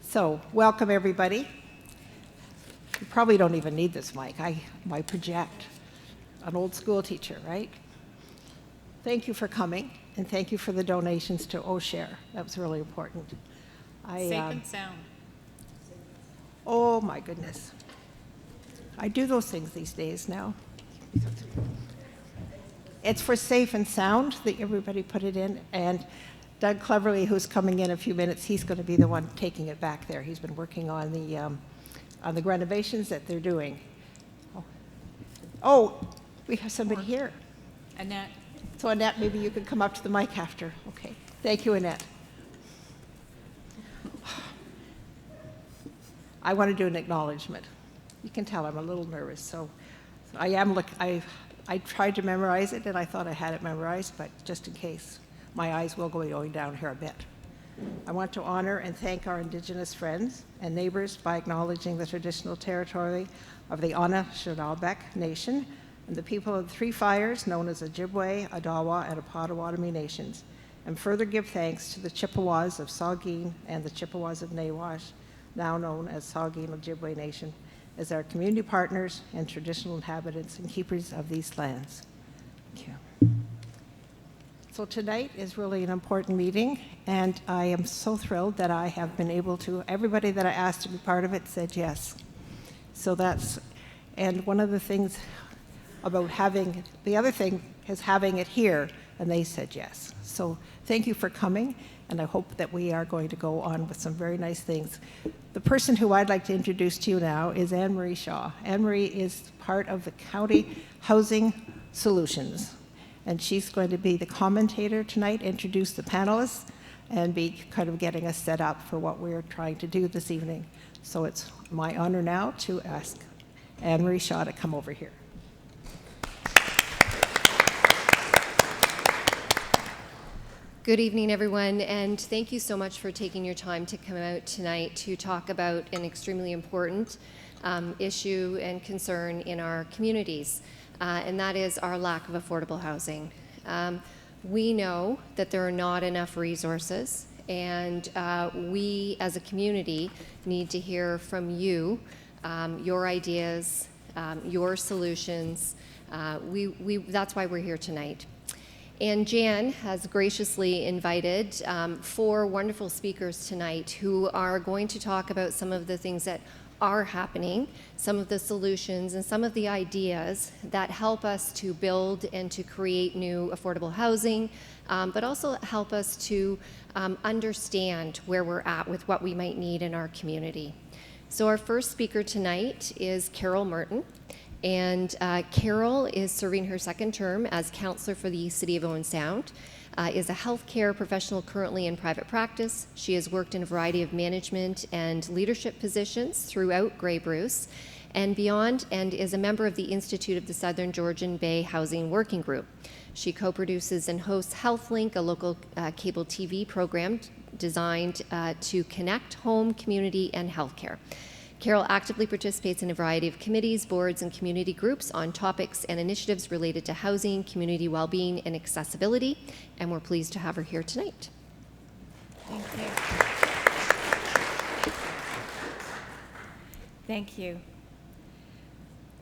So, welcome everybody. You probably don't even need this mic. I project. An old school teacher, right? Thank you for coming, and thank you for the donations to OShare. That was really important. Safe and sound. Oh my goodness. I do those things these days now. It's for safe and sound that everybody put it in, and Doug Cleverly, who's coming in a few minutes, he's going to be the one taking it back there. He's been working on the renovations that they're doing. Oh, we have somebody here. Annette. So Annette, maybe you could come up to the mic after. Okay. Thank you, Annette. I want to do an acknowledgement. You can tell I'm a little nervous, so I tried to memorize it, and I thought I had it memorized, but just in case, my eyes will go going down here a bit. I want to honor and thank our Indigenous friends and neighbors by acknowledging the traditional territory of the Anishinaabe Nation and the people of the Three Fires, known as the Ojibwe, Odawa, and Potawatomi nations, and further give thanks to the Chippewas of Saugeen and the Chippewas of Nawash, now known as Saugeen Ojibwe Nation, as our community partners and traditional inhabitants and keepers of these lands. Thank you. So tonight is really an important meeting, and I am so thrilled that I have been able to, everybody that I asked to be part of it said yes. So and one of the things about the other thing is having it here, and they said yes. So thank you for coming, and I hope that we are going to go on with some very nice things. The person who I'd like to introduce to you now is Anne Marie Shaw. Anne Marie is part of the County Housing Solutions, and she's going to be the commentator tonight, introduce the panelists, and be kind of getting us set up for what we're trying to do this evening. So it's my honor now to ask Anne Marie Shaw to come over here. Good evening, everyone, and thank you so much for taking your time to come out tonight to talk about an extremely important issue and concern in our communities, and that is our lack of affordable housing. We know that there are not enough resources, and we as a community need to hear from you, your ideas, your solutions. That's why we're here tonight. And Jan has graciously invited 4 wonderful speakers tonight who are going to talk about some of the things that are happening, some of the solutions, and some of the ideas that help us to build and to create new affordable housing, but also help us to understand where we're at with what we might need in our community. So our first speaker tonight is Carol Merton. And Carol is serving her second term as counselor for the City of Owen Sound, is a healthcare professional currently in private practice. She has worked in a variety of management and leadership positions throughout Grey Bruce and beyond, and is a member of the Institute of the Southern Georgian Bay Housing Working Group. She co-produces and hosts HealthLink, a local cable TV program designed to connect home, community, and healthcare. Carol actively participates in a variety of committees, boards, and community groups on topics and initiatives related to housing, community well-being, and accessibility, and we're pleased to have her here tonight. Thank you. Thank you.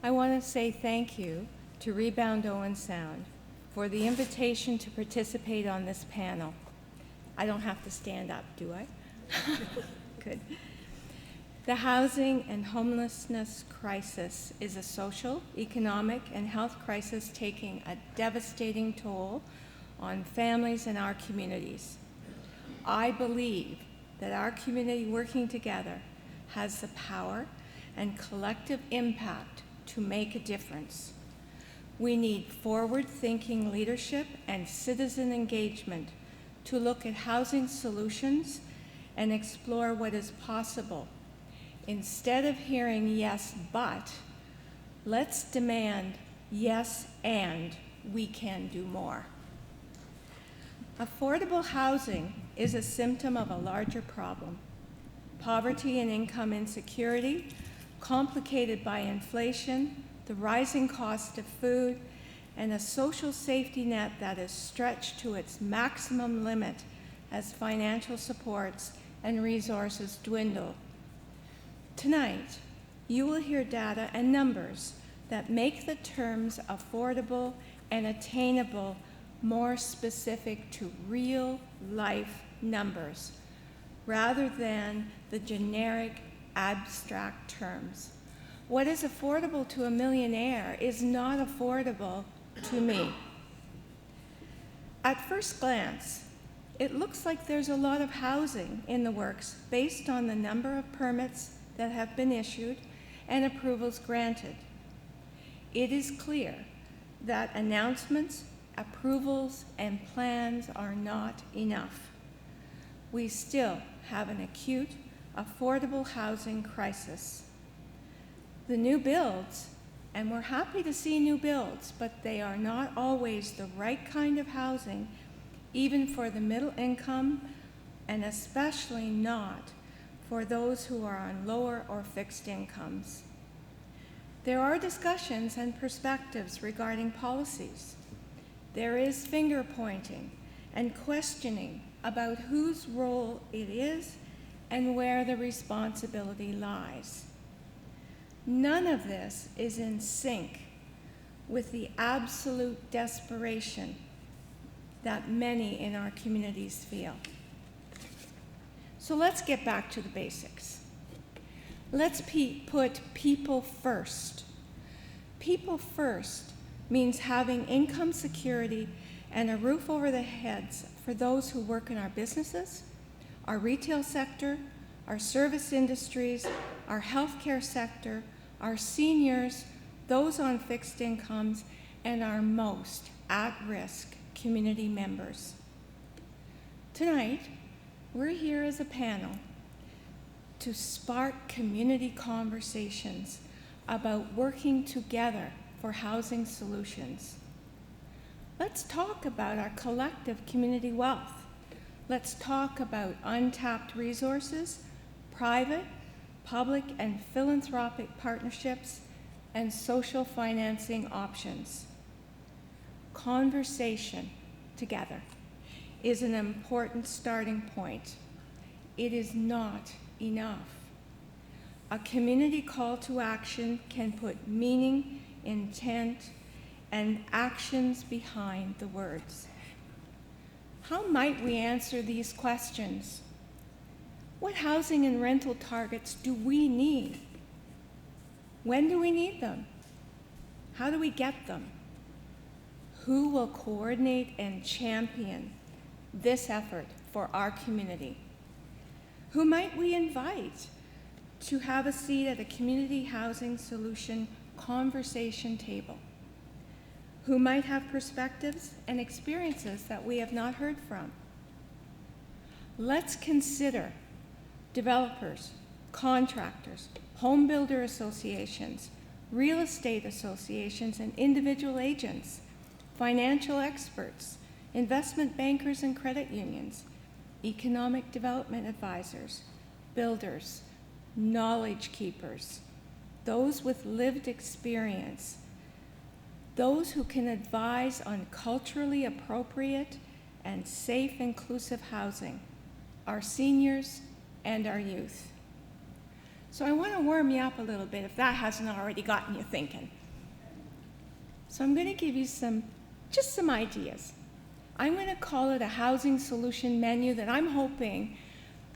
I want to say thank you to Rebound Owen Sound for the invitation to participate on this panel. I don't have to stand up, do I? Good. The housing and homelessness crisis is a social, economic, and health crisis taking a devastating toll on families in our communities. I believe that our community working together has the power and collective impact to make a difference. We need forward-thinking leadership and citizen engagement to look at housing solutions and explore what is possible. Instead of hearing yes, but, let's demand yes, and we can do more. Affordable housing is a symptom of a larger problem. Poverty and income insecurity, complicated by inflation, the rising cost of food, and a social safety net that is stretched to its maximum limit as financial supports and resources dwindle. Tonight, you will hear data and numbers that make the terms affordable and attainable more specific to real-life numbers, rather than the generic, abstract terms. What is affordable to a millionaire is not affordable to me. At first glance, it looks like there's a lot of housing in the works based on the number of permits that have been issued and approvals granted. It is clear that announcements, approvals, and plans are not enough. We still have an acute, affordable housing crisis. The new builds, and we're happy to see new builds, but they are not always the right kind of housing, even for the middle income, and especially not for those who are on lower or fixed incomes. There are discussions and perspectives regarding policies. There is finger pointing and questioning about whose role it is and where the responsibility lies. None of this is in sync with the absolute desperation that many in our communities feel. So let's get back to the basics. Let's put people first. People first means having income security and a roof over their heads for those who work in our businesses, our retail sector, our service industries, our healthcare sector, our seniors, those on fixed incomes, and our most at-risk community members. Tonight, we're here as a panel to spark community conversations about working together for housing solutions. Let's talk about our collective community wealth. Let's talk about untapped resources, private, public, and philanthropic partnerships, and social financing options. Conversation together is an important starting point. It is not enough. A community call to action can put meaning, intent, and actions behind the words. How might we answer these questions? What housing and rental targets do we need? When do we need them? How do we get them? Who will coordinate and champion this effort for our community? Who might we invite to have a seat at a community housing solution conversation table? Who might have perspectives and experiences that we have not heard from? Let's consider developers, contractors, home builder associations, real estate associations and individual agents, financial experts, investment bankers and credit unions, economic development advisors, builders, knowledge keepers, those with lived experience, those who can advise on culturally appropriate and safe, inclusive housing, our seniors and our youth. So I want to warm you up a little bit if that hasn't already gotten you thinking. So I'm going to give you just some ideas. I'm going to call it a housing solution menu that I'm hoping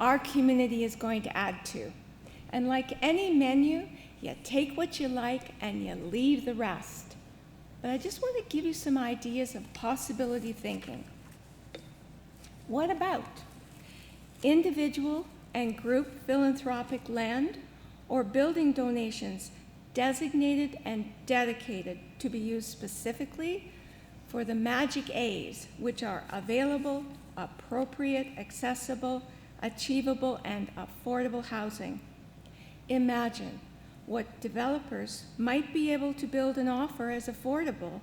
our community is going to add to. And like any menu, you take what you like and you leave the rest. But I just want to give you some ideas of possibility thinking. What about individual and group philanthropic land or building donations designated and dedicated to be used specifically for the magic A's, which are available, appropriate, accessible, achievable, and affordable housing? Imagine what developers might be able to build and offer as affordable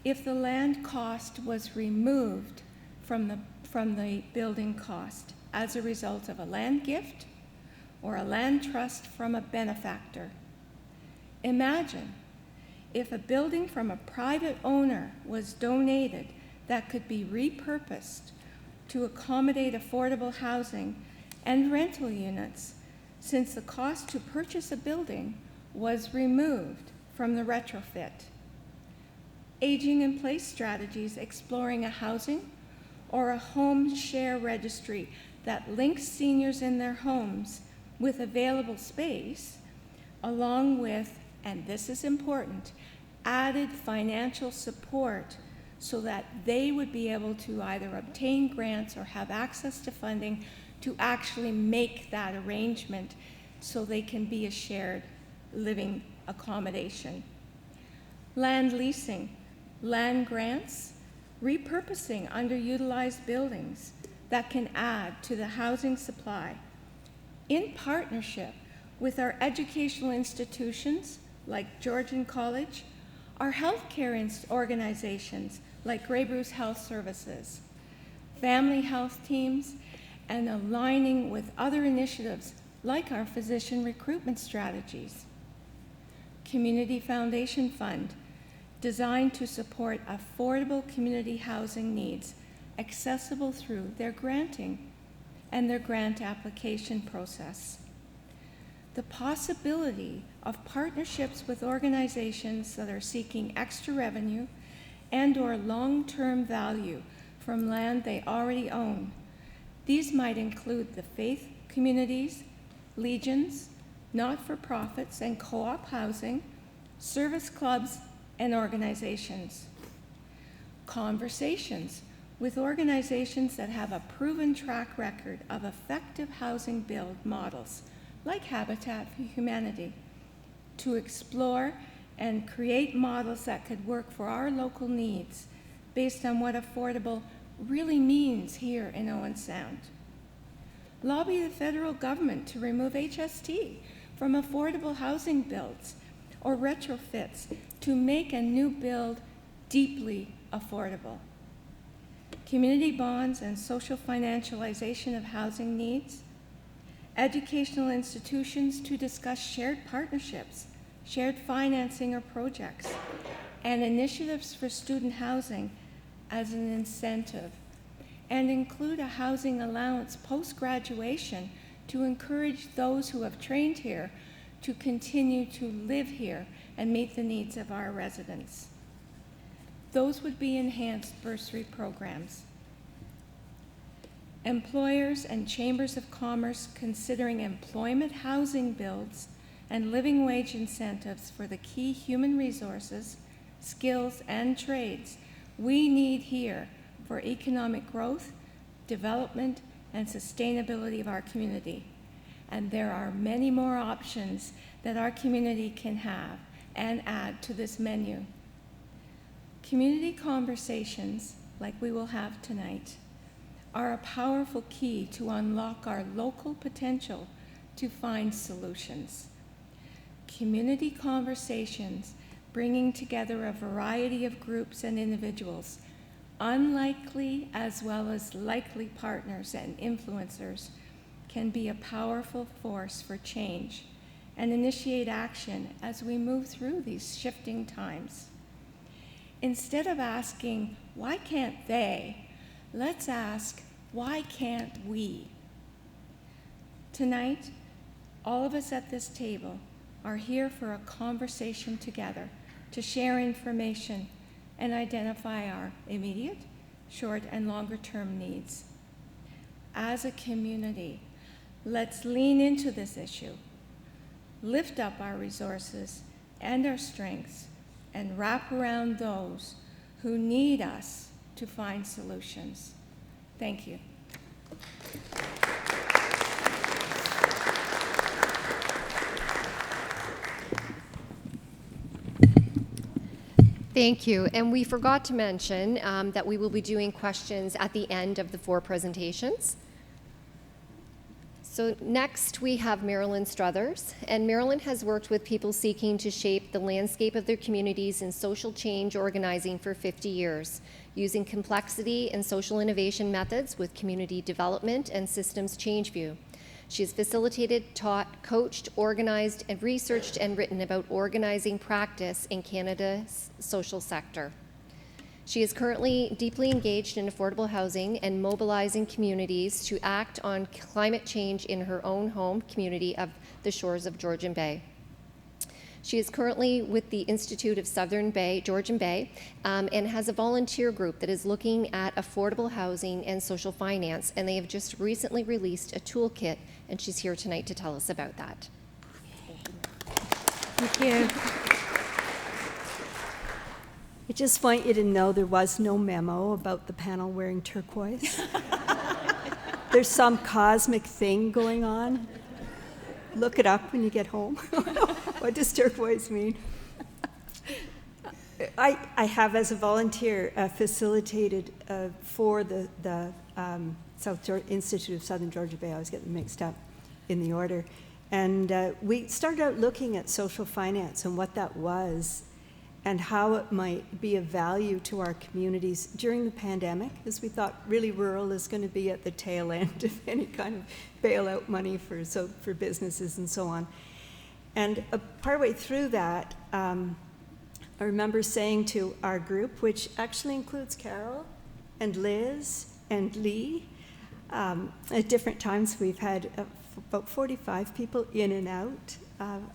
if the land cost was removed from the building cost as a result of a land gift or a land trust from a benefactor. Imagine if a building from a private owner was donated that could be repurposed to accommodate affordable housing and rental units, since the cost to purchase a building was removed from the retrofit. Aging in place strategies, exploring a housing or a home share registry that links seniors in their homes with available space, along with, and this is important, added financial support so that they would be able to either obtain grants or have access to funding to actually make that arrangement so they can be a shared living accommodation. Land leasing, land grants, repurposing underutilized buildings that can add to the housing supply in partnership with our educational institutions like Georgian College, our healthcare organizations like Grey Bruce Health Services, family health teams, and aligning with other initiatives like our physician recruitment strategies. Community Foundation Fund, designed to support affordable community housing needs, accessible through their granting and their grant application process. The possibility of partnerships with organizations that are seeking extra revenue and/or long-term value from land they already own. These might include the faith communities, legions, not-for-profits and co-op housing, service clubs, and organizations. Conversations with organizations that have a proven track record of effective housing build models, like Habitat for Humanity, to explore and create models that could work for our local needs based on what affordable really means here in Owen Sound. Lobby the federal government to remove HST from affordable housing builds or retrofits to make a new build deeply affordable. Community bonds and social financialization of housing needs. Educational institutions to discuss shared partnerships, shared financing or projects, and initiatives for student housing as an incentive, and include a housing allowance post-graduation to encourage those who have trained here to continue to live here and meet the needs of our residents. Those would be enhanced bursary programs. Employers and chambers of commerce considering employment housing builds and living wage incentives for the key human resources, skills, and trades we need here for economic growth, development, and sustainability of our community. And there are many more options that our community can have and add to this menu. Community conversations, like we will have tonight, are a powerful key to unlock our local potential to find solutions. Community conversations bringing together a variety of groups and individuals, unlikely as well as likely partners and influencers, can be a powerful force for change and initiate action as we move through these shifting times. Instead of asking, why can't they? Let's ask, why can't we? Tonight, all of us at this table are here for a conversation together to share information and identify our immediate, short, and longer-term needs. As a community, let's lean into this issue, lift up our resources and our strengths, and wrap around those who need us to find solutions. Thank you. Thank you. And we forgot to mention that we will be doing questions at the end of the 4 presentations. So next we have Marilyn Struthers, and Marilyn has worked with people seeking to shape the landscape of their communities in social change organizing for 50 years, using complexity and social innovation methods with community development and systems change view. She has facilitated, taught, coached, organized, and researched and written about organizing practice in Canada's social sector. She is currently deeply engaged in affordable housing and mobilizing communities to act on climate change in her own home community of the shores of Georgian Bay. She is currently with the Institute of Georgian Bay, and has a volunteer group that is looking at affordable housing and social finance, and they have just recently released a toolkit, and she's here tonight to tell us about that. Thank you. I just want you to know there was no memo about the panel wearing turquoise. There's some cosmic thing going on. Look it up when you get home. What does turquoise mean? I have, as a volunteer, facilitated for the Institute of Southern Georgia Bay. I was getting mixed up in the order. And we started out looking at social finance and what that was and how it might be of value to our communities during the pandemic, as we thought really rural is going to be at the tail end of any kind of bailout money for businesses and so on. And partway through that, I remember saying to our group, which actually includes Carol and Liz and Lee, at different times we've had about 45 people in and out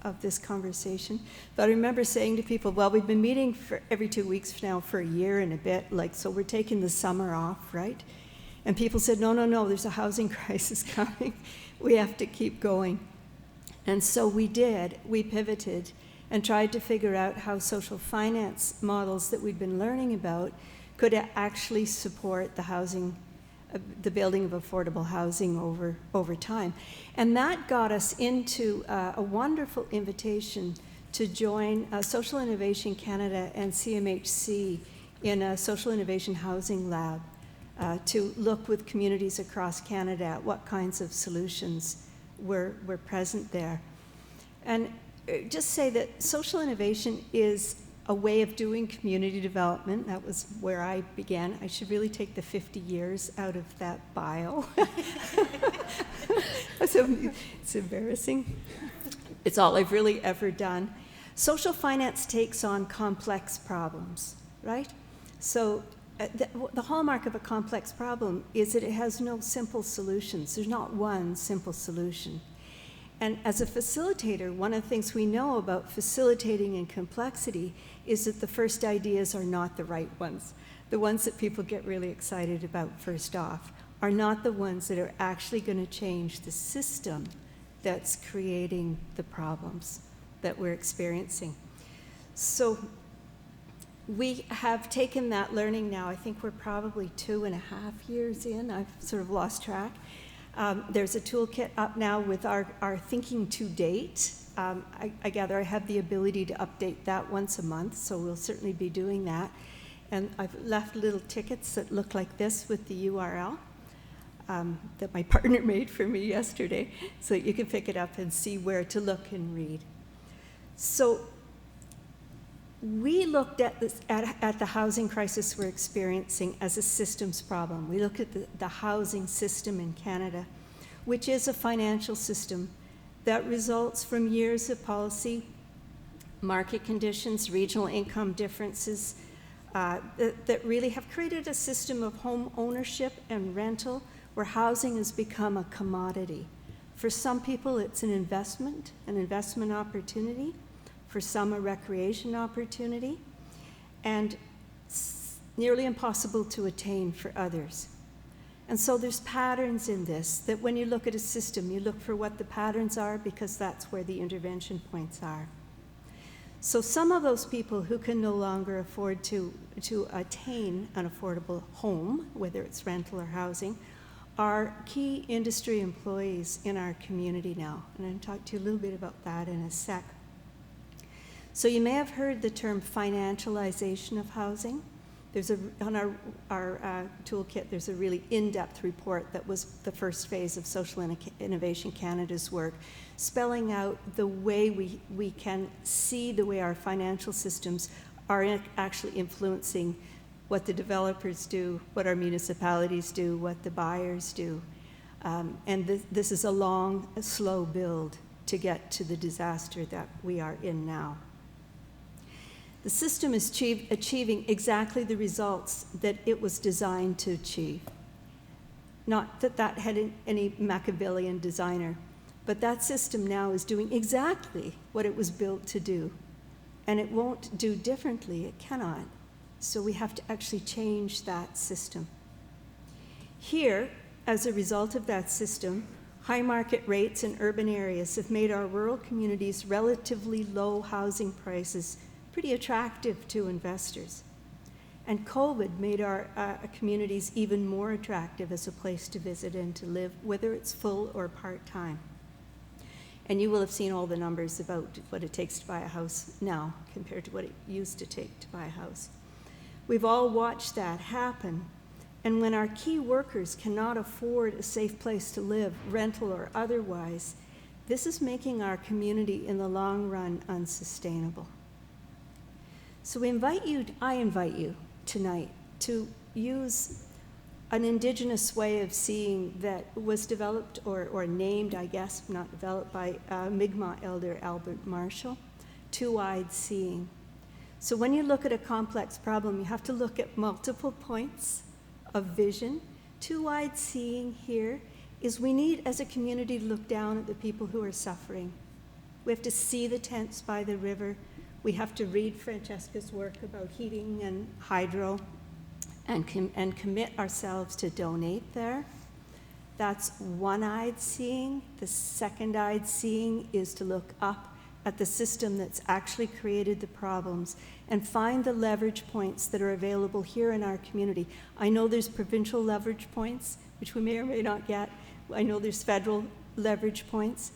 of this conversation. But I remember saying to people, well, we've been meeting for every 2 weeks now for a year and a bit, so we're taking the summer off, right? And people said, no, there's a housing crisis coming. We have to keep going. And so we did. We pivoted and tried to figure out how social finance models that we'd been learning about could actually support the housing, the building of affordable housing over time. And that got us into a wonderful invitation to join Social Innovation Canada and CMHC in a social innovation housing lab to look with communities across Canada at what kinds of solutions were present there. And just say that social innovation is a way of doing community development. That was where I began. I should really take the 50 years out of that bio. So it's embarrassing. It's all I've really ever done. Social finance takes on complex problems, right? So the hallmark of a complex problem is that it has no simple solutions. There's not one simple solution. And as a facilitator, one of the things we know about facilitating in complexity is that the first ideas are not the right ones. The ones that people get really excited about first off are not the ones that are actually going to change the system that's creating the problems that we're experiencing. So we have taken that learning now. I think we're probably 2.5 years in. I've sort of lost track. There's a toolkit up now with our thinking to date. I gather I have the ability to update that once a month, so we'll certainly be doing that. And I've left little tickets that look like this with the URL that my partner made for me yesterday, so that you can pick it up and see where to look and read. So we looked at the housing crisis we're experiencing as a systems problem. We look at the housing system in Canada, which is a financial system that results from years of policy, market conditions, regional income differences, that really have created a system of home ownership and rental where housing has become a commodity. For some people, it's an investment opportunity. For some, a recreation opportunity, and nearly impossible to attain for others. And so there's patterns in this, that when you look at a system, you look for what the patterns are because that's where the intervention points are. So some of those people who can no longer afford to attain an affordable home, whether it's rental or housing, are key industry employees in our community now. And I'm going to talk to you a little bit about that in a sec. So you may have heard the term financialization of housing. On our toolkit, there's a really in-depth report that was the first phase of Social Innovation Canada's work, spelling out the way we can see the way our financial systems are actually influencing what the developers do, what our municipalities do, what the buyers do. And this is a long, slow build to get to the disaster that we are in now. The system is achieving exactly the results that it was designed to achieve. Not that that had any Machiavellian designer, but that system now is doing exactly what it was built to do. And it won't do differently, it cannot. So we have to actually change that system. Here, as a result of that system, high market rates in urban areas have made our rural communities' relatively low housing prices pretty attractive to investors. And COVID made our communities even more attractive as a place to visit and to live, whether it's full or part-time. And you will have seen all the numbers about what it takes to buy a house now compared to what it used to take to buy a house. We've all watched that happen. And when our key workers cannot afford a safe place to live, rental or otherwise, this is making our community in the long run unsustainable. So I invite you tonight to use an indigenous way of seeing that was developed or named, I guess, not developed, by Mi'kmaq elder Albert Marshall, two-eyed seeing. So when you look at a complex problem, you have to look at multiple points of vision. Two-eyed seeing here is we need, as a community, to look down at the people who are suffering. We have to see the tents by the river. We have to read Francesca's work about heating and hydro and commit ourselves to donate there. That's one-eyed seeing. The second-eyed seeing is to look up at the system that's actually created the problems and find the leverage points that are available here in our community. I know there's provincial leverage points, which we may or may not get. I know there's federal leverage points,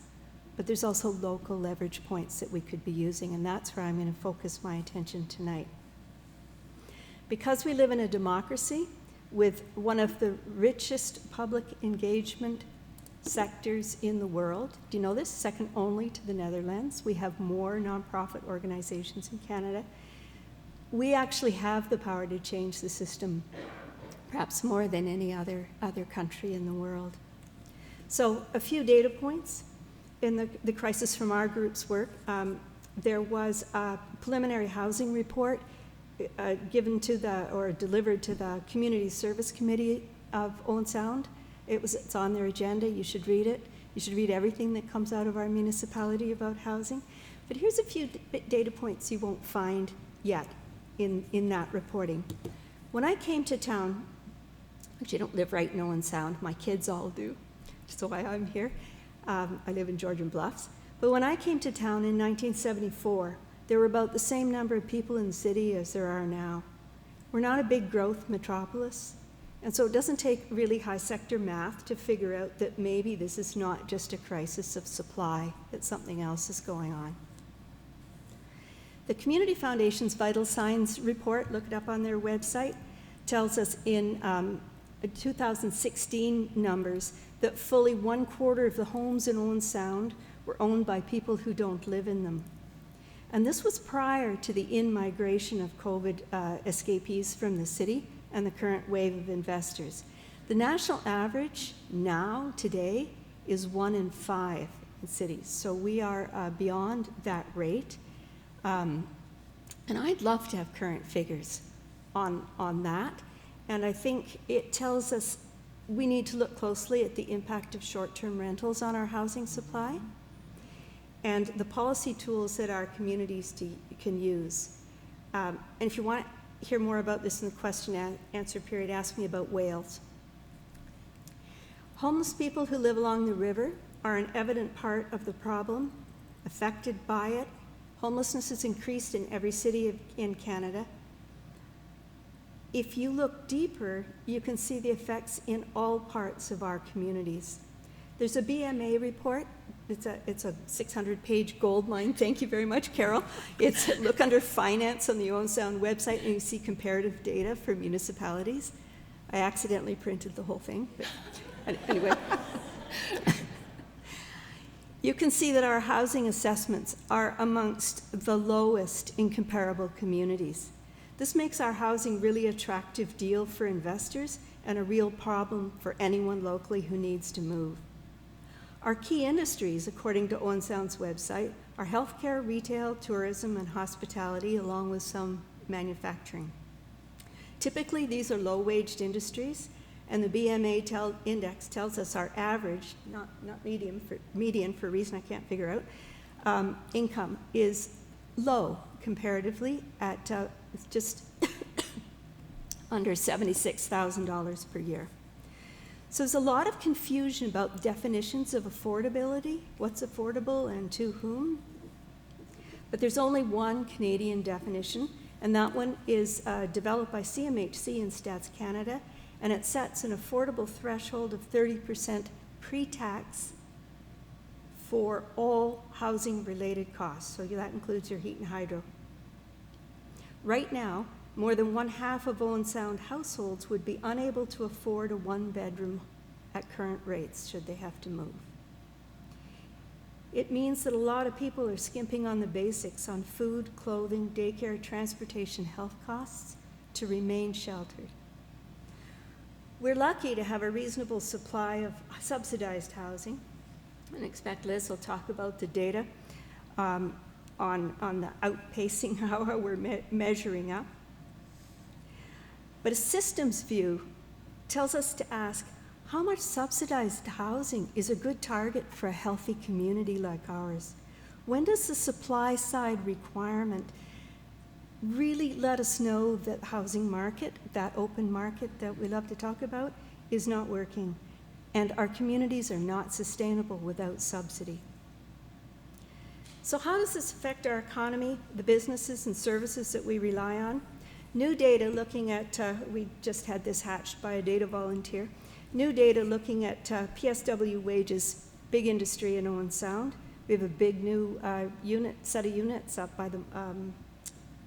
but there's also local leverage points that we could be using, and that's where I'm going to focus my attention tonight. Because we live in a democracy with one of the richest public engagement sectors in the world. Do you know this? Second only to the Netherlands. We have more nonprofit organizations in Canada. We actually have the power to change the system, perhaps more than any other country in the world. So a few data points. In the Crisis from Our Group's work, there was a preliminary housing report given to or delivered to the Community Service Committee of Owen Sound. It's on their agenda. You should read it. You should read everything that comes out of our municipality about housing. But here's a few data points you won't find yet in that reporting. When I came to town, actually I don't live right in Owen Sound. My kids all do. That's why I'm here. I live in Georgian Bluffs. But when I came to town in 1974, there were about the same number of people in the city as there are now. We're not a big growth metropolis. And so it doesn't take really high sector math to figure out that maybe this is not just a crisis of supply, that something else is going on. The Community Foundation's Vital Signs report, look it up on their website, tells us in 2016 numbers that fully 1/4 of the homes in Owen Sound were owned by people who don't live in them. And this was prior to the in-migration of COVID escapees from the city and the current wave of investors. The national average now, today, is 1 in 5 in cities. So we are beyond that rate. And I'd love to have current figures on that. And I think it tells us we need to look closely at the impact of short-term rentals on our housing supply and the policy tools that our communities can use. And if you want to hear more about this in the question and answer period, ask me about Wales. Homeless people who live along the river are an evident part of the problem, affected by it. Homelessness has increased in every city in Canada. If you look deeper, you can see the effects in all parts of our communities. There's a BMA report. It's a 600-page gold mine. Thank you very much, Carol. Look under finance on the Owen Sound website, and you see comparative data for municipalities. I accidentally printed the whole thing, but anyway. You can see that our housing assessments are amongst the lowest in comparable communities. This makes our housing really attractive deal for investors and a real problem for anyone locally who needs to move. Our key industries, according to Owen Sound's website, are healthcare, retail, tourism, and hospitality, along with some manufacturing. Typically, these are low-waged industries, and the BMA index tells us our average, not median for a reason I can't figure out, income is low comparatively at just under $76,000 per year. So there's a lot of confusion about definitions of affordability, what's affordable and to whom. But there's only one Canadian definition, and that one is developed by CMHC and Stats Canada, and it sets an affordable threshold of 30% pre-tax for all housing-related costs. So that includes your heat and hydro. Right now, more than 1/2 of Owen Sound households would be unable to afford a one-bedroom at current rates should they have to move. It means that a lot of people are skimping on the basics on food, clothing, daycare, transportation, health costs to remain sheltered. We're lucky to have a reasonable supply of subsidized housing, and I expect Liz will talk about the data on the outpacing, how we're measuring up. But a systems view tells us to ask, how much subsidized housing is a good target for a healthy community like ours? When does the supply side requirement really let us know that housing market, that open market that we love to talk about, is not working, and our communities are not sustainable without subsidy? So how does this affect our economy, the businesses and services that we rely on? New data looking at, we just had this hatched by a data volunteer, new data looking at PSW wages, big industry in Owen Sound. We have a big new set of units up by the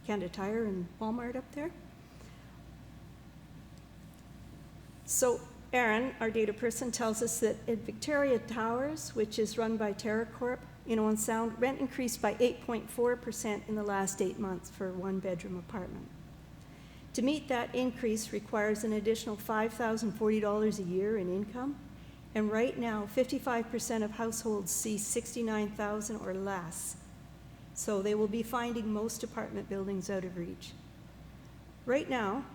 Canada Tire and Walmart up there. So Erin, our data person, tells us that at Victoria Towers, which is run by TerraCorp in Owen Sound, rent increased by 8.4% in the last 8 months for a one-bedroom apartment. To meet that increase requires an additional $5,040 a year in income, and right now 55% of households see $69,000 or less. So they will be finding most apartment buildings out of reach. Right now,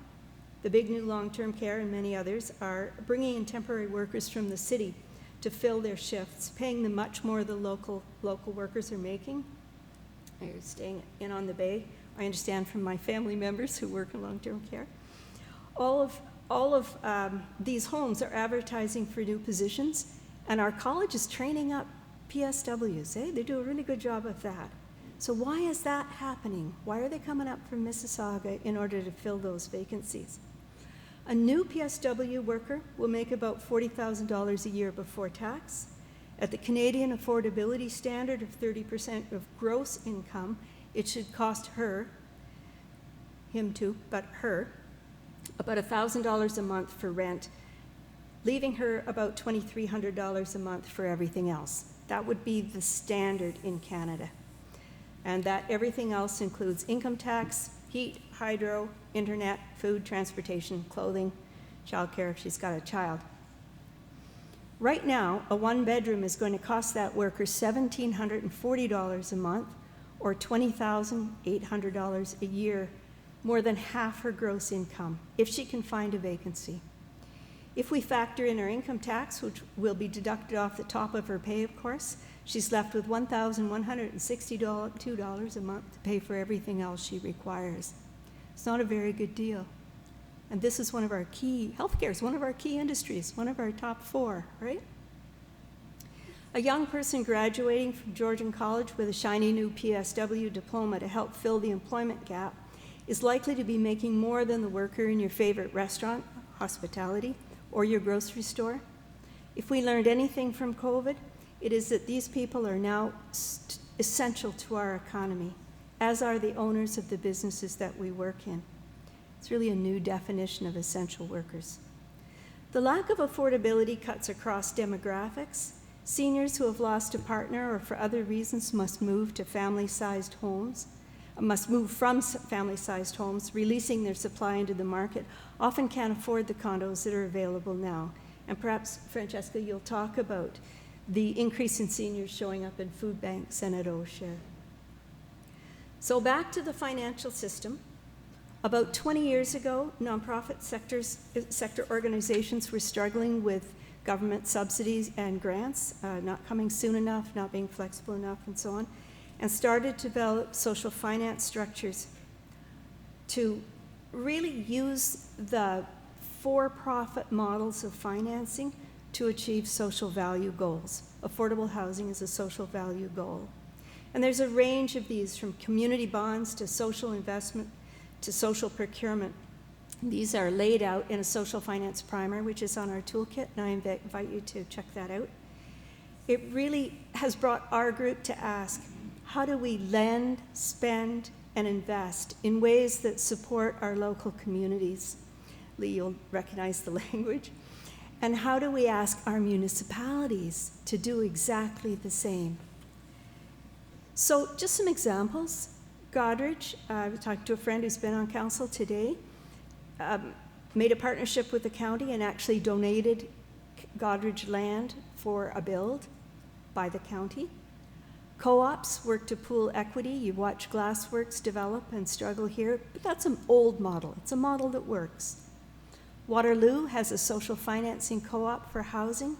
the big new long-term care and many others are bringing in temporary workers from the city to fill their shifts, paying them much more than local workers are making. They're staying in on the bay. I understand from my family members who work in long-term care. All of these homes are advertising for new positions, and our college is training up PSWs. They do a really good job of that. So why is that happening? Why are they coming up from Mississauga in order to fill those vacancies? A new PSW worker will make about $40,000 a year before tax. At the Canadian affordability standard of 30% of gross income, it should cost her, him too, but her, about $1,000 a month for rent, leaving her about $2,300 a month for everything else. That would be the standard in Canada. And that everything else includes income tax, heat, hydro, internet, food, transportation, clothing, childcare if she's got a child. Right now, a one-bedroom is going to cost that worker $1,740 a month, or $20,800 a year, more than half her gross income, if she can find a vacancy. If we factor in her income tax, which will be deducted off the top of her pay, of course, she's left with $1,162 a month to pay for everything else she requires. It's not a very good deal. And this is one of our key, healthcare is one of our key industries, one of our top 4, right? A young person graduating from Georgian College with a shiny new PSW diploma to help fill the employment gap is likely to be making more than the worker in your favorite restaurant, hospitality, or your grocery store. If we learned anything from COVID, it is that these people are now essential to our economy, as are the owners of the businesses that we work in. It's really a new definition of essential workers. The lack of affordability cuts across demographics. Seniors who have lost a partner or for other reasons must move from family-sized homes, releasing their supply into the market, often can't afford the condos that are available now. And perhaps, Francesca, you'll talk about the increase in seniors showing up in food banks and at OSHare. So back to the financial system. About 20 years ago, nonprofit sector organizations were struggling with government subsidies and grants, not coming soon enough, not being flexible enough, and so on, and started to develop social finance structures to really use the for-profit models of financing to achieve social value goals. Affordable housing is a social value goal. And there's a range of these, from community bonds to social investment to social procurement. These are laid out in a social finance primer, which is on our toolkit, and I invite you to check that out. It really has brought our group to ask, how do we lend, spend, and invest in ways that support our local communities? Lee, you'll recognize the language. And how do we ask our municipalities to do exactly the same? So just some examples. Godrich, I talked to a friend who's been on council today, made a partnership with the county and actually donated Godrich land for a build by the county. Co-ops work to pool equity. You watch Glassworks develop and struggle here, but that's an old model. It's a model that works. Waterloo has a social financing co-op for housing.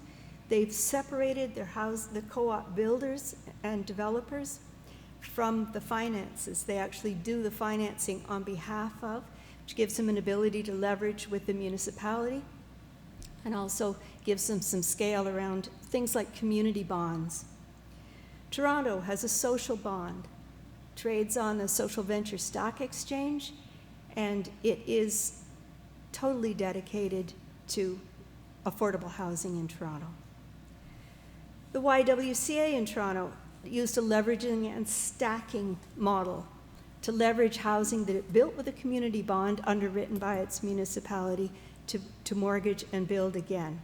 They've separated the co-op builders and developers from the finances. They actually do the financing on behalf of, which gives them an ability to leverage with the municipality, and also gives them some scale around things like community bonds. Toronto has a social bond, trades on the Social Venture Stock Exchange, and it is totally dedicated to affordable housing in Toronto. The YWCA in Toronto used a leveraging and stacking model to leverage housing that it built with a community bond underwritten by its municipality to mortgage and build again.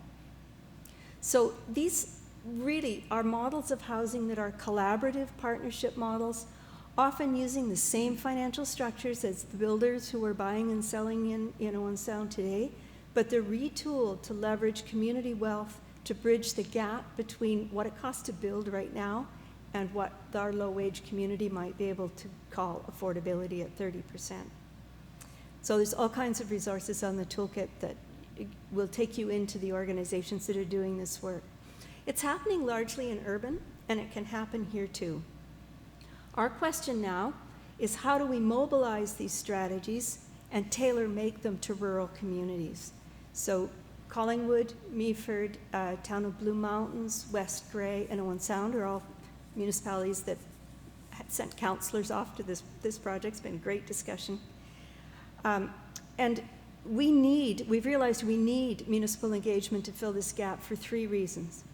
So these really are models of housing that are collaborative partnership models, often using the same financial structures as the builders who are buying and selling in Owen Sound today, but they're retooled to leverage community wealth to bridge the gap between what it costs to build right now and what our low-wage community might be able to call affordability at 30%. So there's all kinds of resources on the toolkit that will take you into the organizations that are doing this work. It's happening largely in urban, and it can happen here too. Our question now is, how do we mobilize these strategies and tailor-make them to rural communities? So Collingwood, Meaford, Town of Blue Mountains, West Grey, and Owen Sound are all municipalities that had sent councillors off to this project. It's been a great discussion. And we've realized we need municipal engagement to fill this gap for 3 reasons.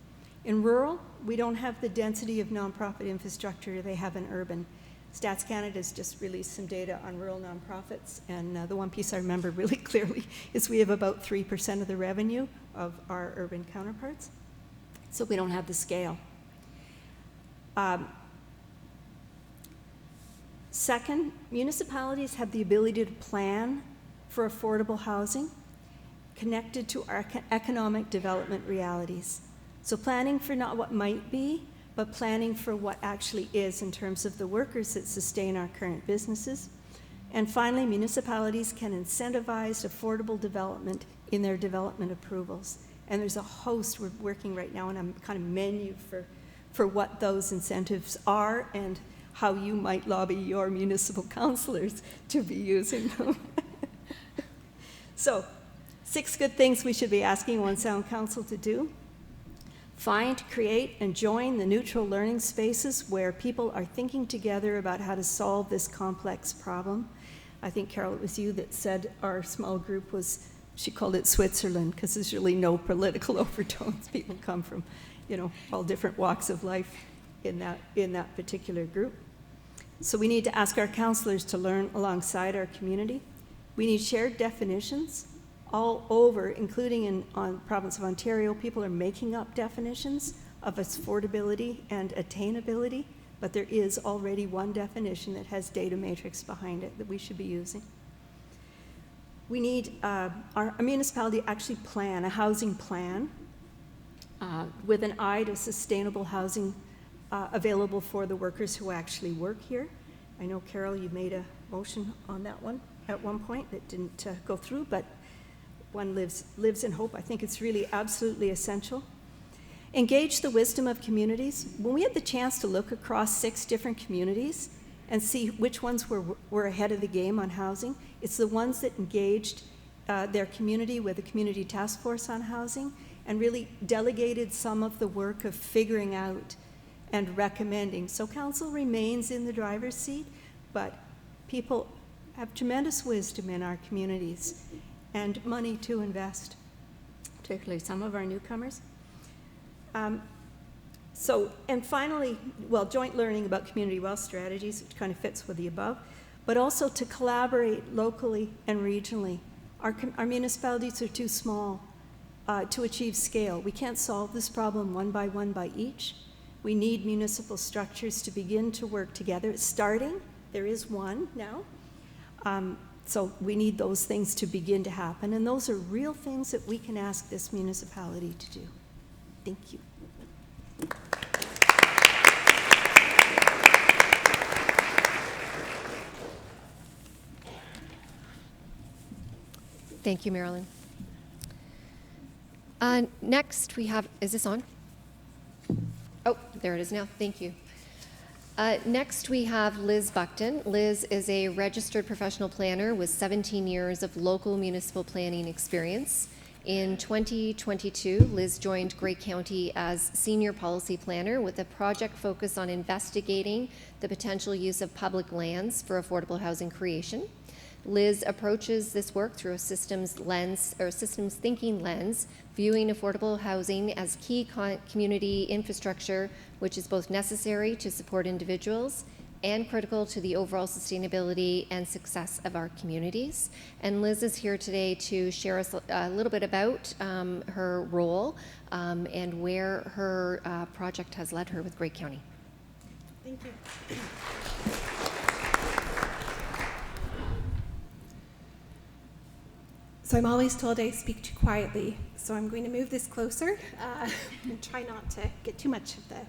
In rural, we don't have the density of nonprofit infrastructure they have in urban. Stats Canada's just released some data on rural nonprofits, and the one piece I remember really clearly is we have about 3% of the revenue of our urban counterparts. So we don't have the scale. Second, municipalities have the ability to plan for affordable housing connected to our economic development realities. So planning for not what might be, but planning for what actually is in terms of the workers that sustain our current businesses. And finally, municipalities can incentivize affordable development in their development approvals. And there's a host, we're working right now on a kind of menu for what those incentives are and how you might lobby your municipal councillors to be using them. So, 6 good things we should be asking Owen Sound Council to do. Find, create, and join the neutral learning spaces where people are thinking together about how to solve this complex problem. I think, Carol, it was you that said our small group was, she called it Switzerland, because there's really no political overtones. People come from, all different walks of life in that particular group. So we need to ask our councillors to learn alongside our community. We need shared definitions all over, including in the province of Ontario. People are making up definitions of affordability and attainability, but there is already one definition that has data matrix behind it that we should be using. We need our municipality to actually plan a housing plan with an eye to sustainable housing available for the workers who actually work here. I know, Carol, you made a motion on that one at one point that didn't go through, but one lives in hope. I think it's really absolutely essential. Engage the wisdom of communities. When we had the chance to look across 6 different communities and see which ones were ahead of the game on housing, it's the ones that engaged their community with a community task force on housing and really delegated some of the work of figuring out and recommending. So council remains in the driver's seat, but people have tremendous wisdom in our communities and money to invest, particularly some of our newcomers. And finally, joint learning about community wealth strategies, which kind of fits with the above, but also to collaborate locally and regionally. Our municipalities are too small to achieve scale. We can't solve this problem one by each. We need municipal structures to begin to work together. It's starting. There is one now. So we need those things to begin to happen, and those are real things that we can ask this municipality to do. Thank you. Thank you, Marilyn. Next we have, is this on? Oh, there it is now. Thank you. Next we have Liz Buckton. Liz is a registered professional planner with 17 years of local municipal planning experience. In 2022, Liz joined Grey County as senior policy planner with a project focus on investigating the potential use of public lands for affordable housing creation. Liz approaches this work through a systems thinking lens, viewing affordable housing as key community infrastructure, which is both necessary to support individuals and critical to the overall sustainability and success of our communities. And Liz is here today to share us a little bit about her role and where her project has led her with Grey County. Thank you. So I'm always told I speak too quietly, so I'm going to move this closer and try not to get too much of the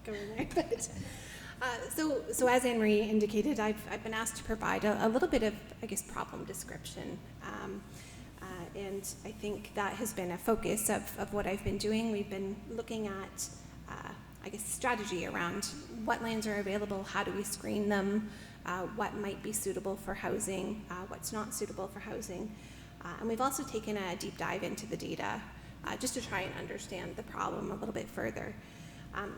going there. But, so as Anne-Marie indicated, I've been asked to provide a little bit of, I guess, problem description. And I think that has been a focus of what I've been doing. We've been looking at, I guess, strategy around what lands are available, how do we screen them, what might be suitable for housing, what's not suitable for housing. And we've also taken a deep dive into the data just to try and understand the problem a little bit further.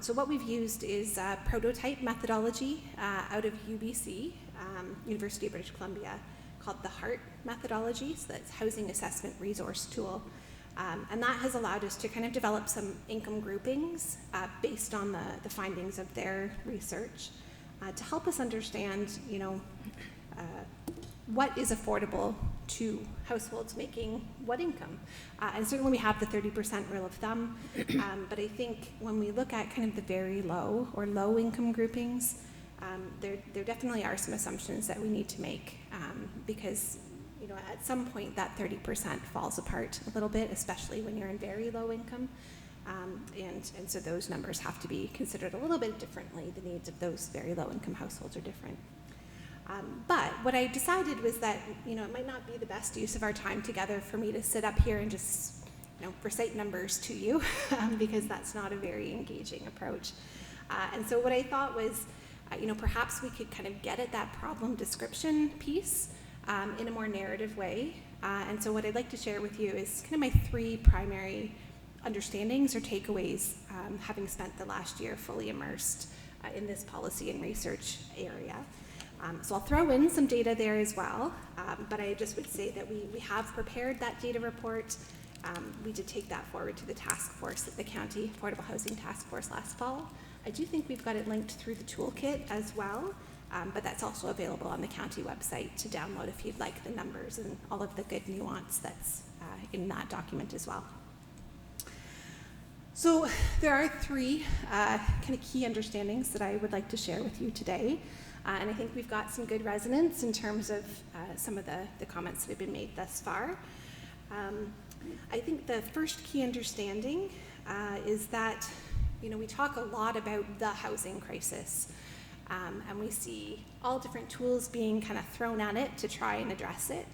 So what we've used is a prototype methodology out of UBC, University of British Columbia, called the HART methodology, so that's Housing Assessment Resource Tool. And that has allowed us to kind of develop some income groupings based on the findings of their research to help us understand, what is affordable to households making what income. And certainly we have the 30% rule of thumb, but I think when we look at kind of the very low or low income groupings, there definitely are some assumptions that we need to make because at some point that 30% falls apart a little bit, especially when you're in very low income. And so those numbers have to be considered a little bit differently. The needs of those very low income households are different. But what I decided was that, it might not be the best use of our time together for me to sit up here and just, recite numbers to you, because that's not a very engaging approach. And so what I thought was, perhaps we could kind of get at that problem description piece in a more narrative way. And so what I'd like to share with you is kind of my 3 primary understandings or takeaways, having spent the last year fully immersed in this policy and research area. So I'll throw in some data there as well, but I just would say that we have prepared that data report. We did take that forward to the task force at the County Affordable Housing Task Force last fall. I do think we've got it linked through the toolkit as well, but that's also available on the county website to download if you'd like the numbers and all of the good nuance that's in that document as well. So there are 3 kind of key understandings that I would like to share with you today. And I think we've got some good resonance in terms of some of the comments that have been made thus far. I think the first key understanding is that, we talk a lot about the housing crisis, and we see all different tools being kind of thrown at it to try and address it.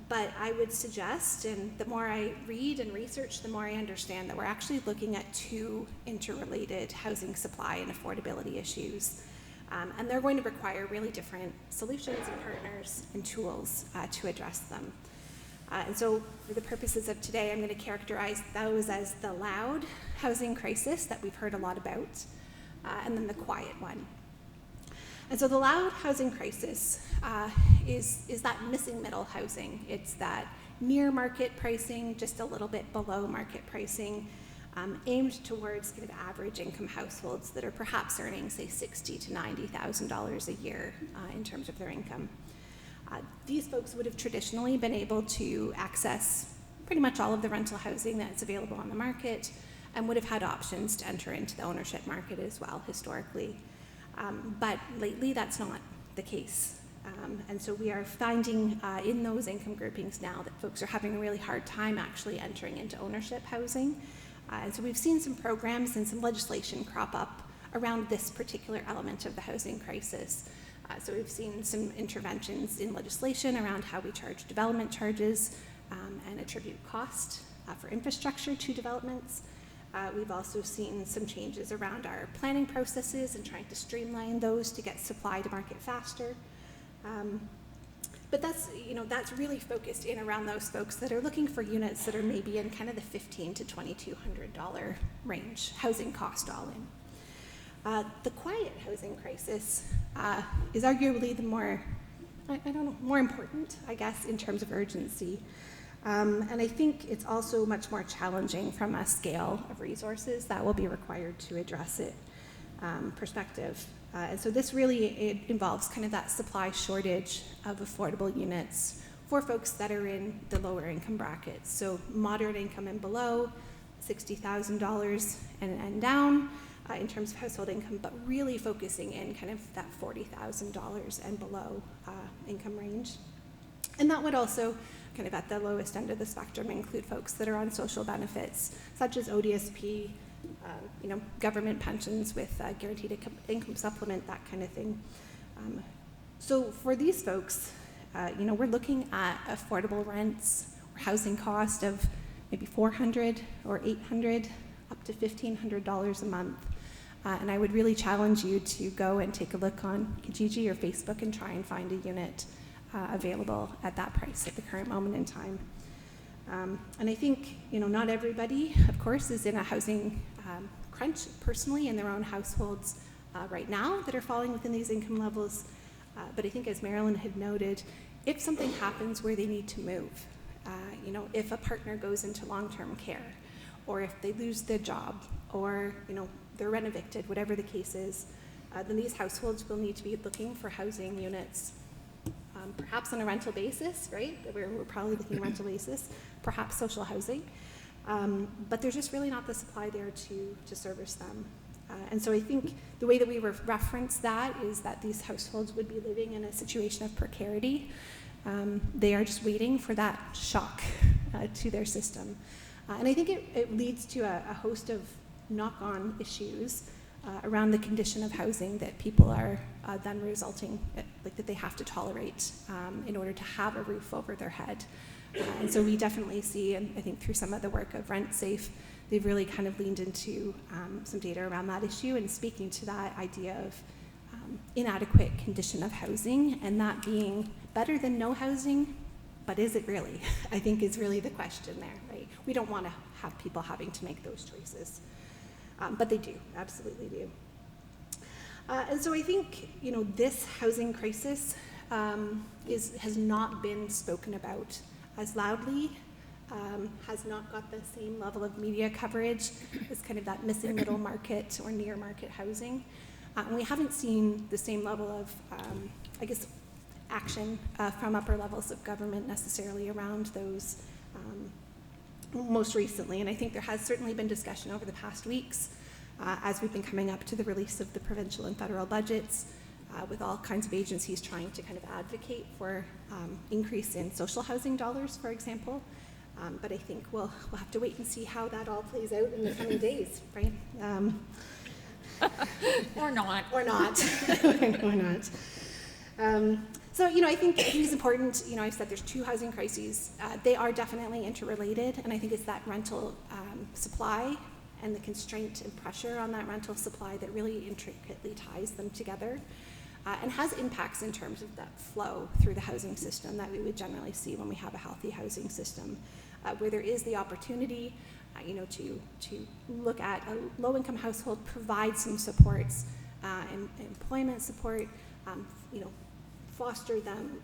But I would suggest, and the more I read and research, the more I understand that we're actually looking at two interrelated housing supply and affordability issues. And they're going to require really different solutions and partners and tools to address them. And so for the purposes of today, I'm going to characterize those as the loud housing crisis that we've heard a lot about, and then the quiet one. And so the loud housing crisis is that missing middle housing. It's that near market pricing, just a little bit below market pricing, aimed towards kind of average income households that are perhaps earning, say, $60,000 to $90,000 a year in terms of their income. These folks would have traditionally been able to access pretty much all of the rental housing that's available on the market, and would have had options to enter into the ownership market as well historically. But lately that's not the case. And so we are finding in those income groupings now that folks are having a really hard time actually entering into ownership housing. And so we've seen some programs and some legislation crop up around this particular element of the housing crisis. So we've seen some interventions in legislation around how we charge development charges and attribute cost for infrastructure to developments. We've also seen some changes around our planning processes and trying to streamline those to get supply to market faster. But that's really focused in around those folks that are looking for units that are maybe in kind of the $1,500 to $2,200 range, housing cost all in. The quiet housing crisis is arguably the more important, I guess, in terms of urgency. And I think it's also much more challenging from a scale of resources that will be required to address it perspective. And so this really involves kind of that supply shortage of affordable units for folks that are in the lower income brackets. So moderate income and below, $60,000 and down in terms of household income, but really focusing in kind of that $40,000 and below income range. And that would also kind of at the lowest end of the spectrum include folks that are on social benefits, such as ODSP, government pensions with guaranteed income supplement, that kind of thing. So for these folks, we're looking at affordable rents or housing cost of maybe $400 or $800 up to $1,500 a month. And I would really challenge you to go and take a look on Kijiji or Facebook and try and find a unit available at that price at the current moment in time. And I think, not everybody, of course, is in a housing crunch personally in their own households right now that are falling within these income levels. But I think, as Marilyn had noted, if something happens where they need to move, if a partner goes into long-term care, or if they lose their job, or, they're rent evicted, whatever the case is, then these households will need to be looking for housing units, perhaps on a rental basis, right? We're probably looking at rental basis, perhaps social housing. But there's just really not the supply there to service them. And so I think the way that we reference that is that these households would be living in a situation of precarity. They are just waiting for that shock to their system. And I think it leads to a host of knock-on issues around the condition of housing that people are then resulting, that they have to tolerate in order to have a roof over their head. And so we definitely see, and I think through some of the work of Rent Safe, they've really kind of leaned into some data around that issue and speaking to that idea of inadequate condition of housing, and that being better than no housing, but is it really? I think is really the question there, right? We don't want to have people having to make those choices. But they do, absolutely do. And so I think, this housing crisis has not been spoken about as loudly, has not got the same level of media coverage as kind of that missing middle market or near market housing. And we haven't seen the same level of, action from upper levels of government necessarily around those most recently. And I think there has certainly been discussion over the past weeks as we've been coming up to the release of the provincial and federal budgets with all kinds of agencies trying to kind of advocate for increase in social housing dollars, for example. But I think we'll have to wait and see how that all plays out in the coming days, right? Or not. Or not. Or not. So, I think it's important. I've said there's two housing crises. They are definitely interrelated, and I think it's that rental supply and the constraint and pressure on that rental supply that really intricately ties them together, and has impacts in terms of that flow through the housing system that we would generally see when we have a healthy housing system, where there is the opportunity, to look at a low-income household, provide some supports, and employment support, foster them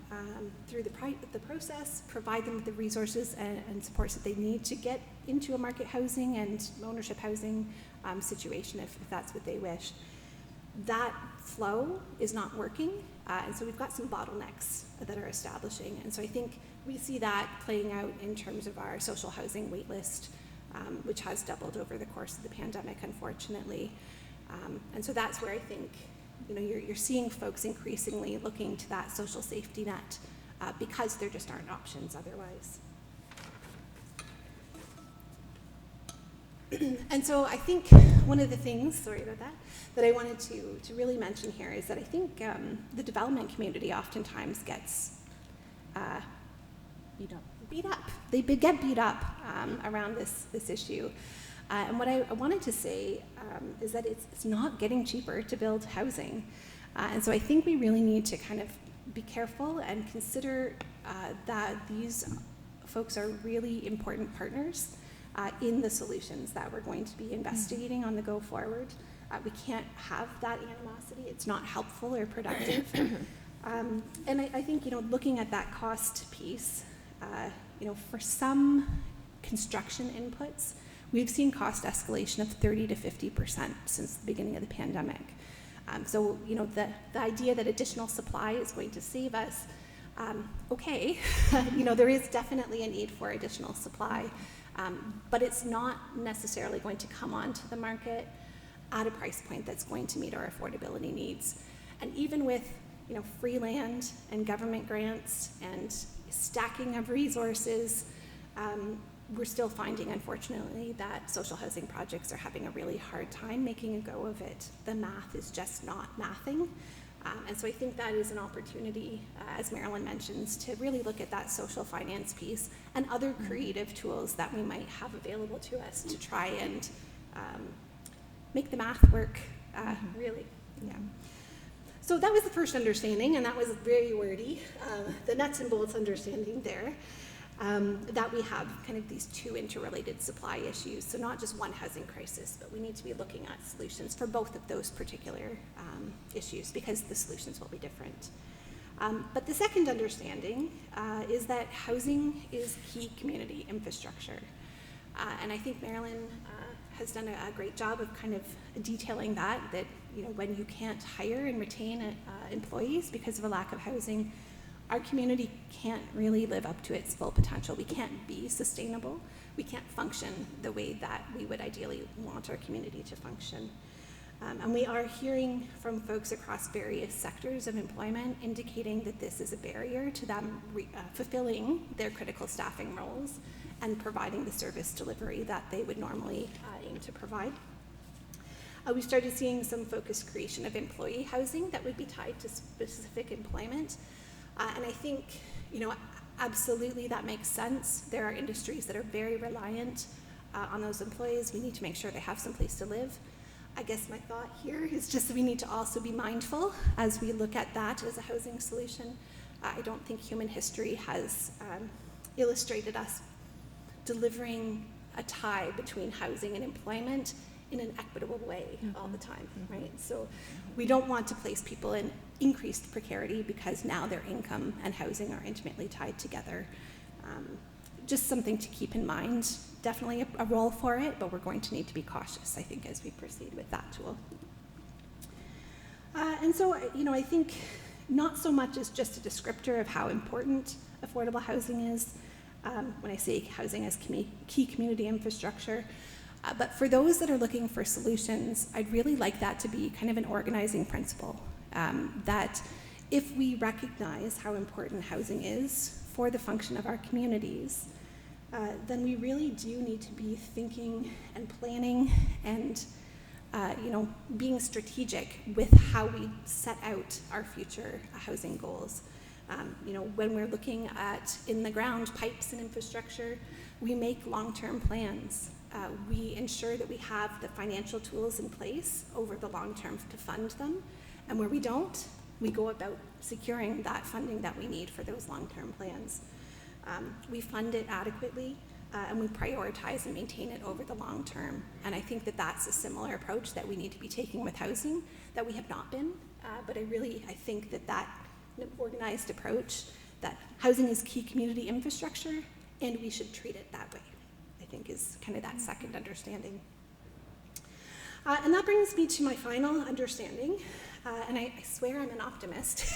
through the process, provide them with the resources and supports that they need to get into a market housing and ownership housing situation if that's what they wish. That flow is not working, and so we've got some bottlenecks that are establishing. And so I think we see that playing out in terms of our social housing wait list, which has doubled over the course of the pandemic, unfortunately. And so that's where I think you're seeing folks increasingly looking to that social safety net because there just aren't options otherwise. And so I think one of the things, sorry about that I wanted to really mention here is that I think the development community oftentimes gets beat up. They get beat up around this issue. And what I wanted to say is that it's not getting cheaper to build housing. And so I think we really need to kind of be careful and consider that these folks are really important partners in the solutions that we're going to be investigating on the go forward. We can't have that animosity. It's not helpful or productive. And I think, looking at that cost piece, for some construction inputs, we've seen cost escalation of 30 to 50% since the beginning of the pandemic. So, the idea that additional supply is going to save us, okay, there is definitely a need for additional supply, but it's not necessarily going to come onto the market at a price point that's going to meet our affordability needs. And even with, free land and government grants and stacking of resources, we're still finding, unfortunately, that social housing projects are having a really hard time making a go of it. The math is just not mathing. And so I think that is an opportunity, as Marilyn mentions, to really look at that social finance piece and other creative tools that we might have available to us to try and make the math work, really. Yeah. So that was the first understanding, and that was very wordy, the nuts and bolts understanding there. That we have kind of these two interrelated supply issues. So not just one housing crisis, but we need to be looking at solutions for both of those particular issues because the solutions will be different. But the second understanding is that housing is key community infrastructure. And I think Marilyn has done a great job of kind of detailing that when you can't hire and retain employees because of a lack of housing, our community can't really live up to its full potential. We can't be sustainable. We can't function the way that we would ideally want our community to function. And we are hearing from folks across various sectors of employment indicating that this is a barrier to them fulfilling their critical staffing roles and providing the service delivery that they would normally aim to provide. We started seeing some focused creation of employee housing that would be tied to specific employment. And I think, absolutely that makes sense. There are industries that are very reliant on those employees. We need to make sure they have some place to live. I guess my thought here is just that we need to also be mindful as we look at that as a housing solution. I don't think human history has illustrated us delivering a tie between housing and employment in an equitable way all the time, right? So we don't want to place people in increased precarity because now their income and housing are intimately tied together. Just something to keep in mind. Definitely a role for it, but we're going to need to be cautious, I think, as we proceed with that tool. And so, I think not so much as just a descriptor of how important affordable housing is, when I say housing as key community infrastructure, but for those that are looking for solutions, I'd really like that to be kind of an organizing principle, that if we recognize how important housing is for the function of our communities, then we really do need to be thinking and planning and being strategic with how we set out our future housing goals. When we're looking at in-the-ground pipes and infrastructure, we make long-term plans. We ensure that we have the financial tools in place over the long term to fund them. And where we don't, we go about securing that funding that we need for those long-term plans. We fund it adequately, and we prioritize and maintain it over the long term. And I think that that's a similar approach that we need to be taking with housing that we have not been. But I think that organized approach, that housing is key community infrastructure, and we should treat it that way, I think is kind of that second understanding. And that brings me to my final understanding. And I swear I'm an optimist,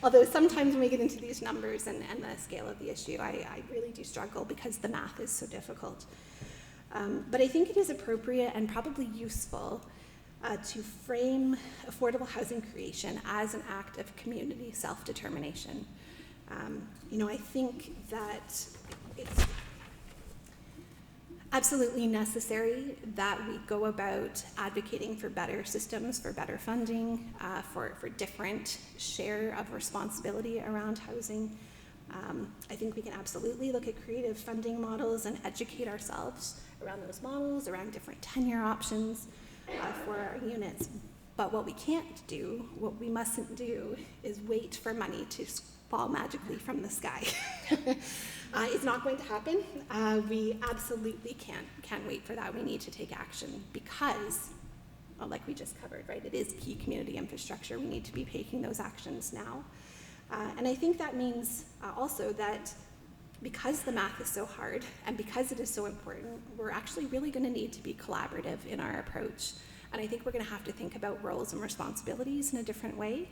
although sometimes when we get into these numbers and the scale of the issue, I really do struggle because the math is so difficult. But I think it is appropriate and probably useful to frame affordable housing creation as an act of community self-determination. I think that it's absolutely necessary that we go about advocating for better systems, for better funding, for different share of responsibility around housing. I think we can absolutely look at creative funding models and educate ourselves around those models, around different tenure options for our units. But what we can't do, what we mustn't do, is wait for money to fall magically from the sky. It's not going to happen. We absolutely can't wait for that. We need to take action because, well, like we just covered, right, it is key community infrastructure. We need to be taking those actions now. And I think that means also that because the math is so hard and because it is so important, we're actually really going to need to be collaborative in our approach. And I think we're going to have to think about roles and responsibilities in a different way.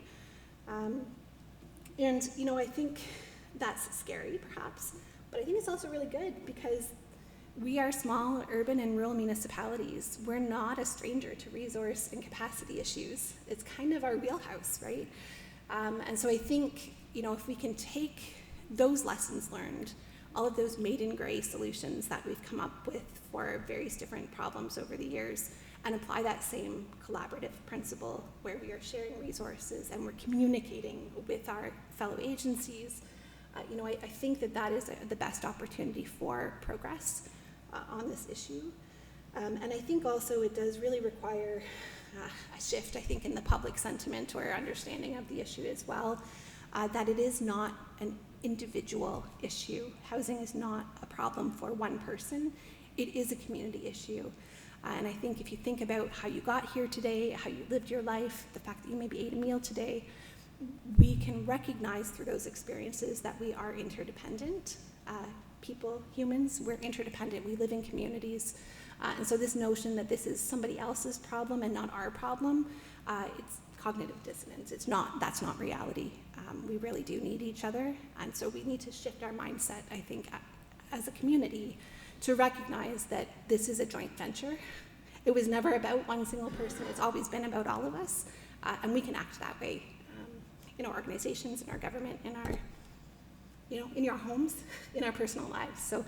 I think that's scary, perhaps, but I think it's also really good because we are small urban and rural municipalities. We're not a stranger to resource and capacity issues. It's kind of our wheelhouse, right? And so I think, if we can take those lessons learned, all of those made in gray solutions that we've come up with for various different problems over the years, and apply that same collaborative principle where we are sharing resources and we're communicating with our fellow agencies, I think that is the best opportunity for progress on this issue. And I think also it does really require a shift, I think, in the public sentiment or understanding of the issue as well, that it is not an individual issue. Housing is not a problem for one person. It is a community issue. And I think if you think about how you got here today, how you lived your life, the fact that you maybe ate a meal today, we can recognize through those experiences that we are interdependent. People, humans, we're interdependent. We live in communities. And so this notion that this is somebody else's problem and not our problem, it's cognitive dissonance. That's not reality. We really do need each other. And so we need to shift our mindset, I think, as a community, to recognize that this is a joint venture. It was never about one single person. It's always been about all of us, and we can act that way in our organizations, in our government, in our, in your homes, in our personal lives. So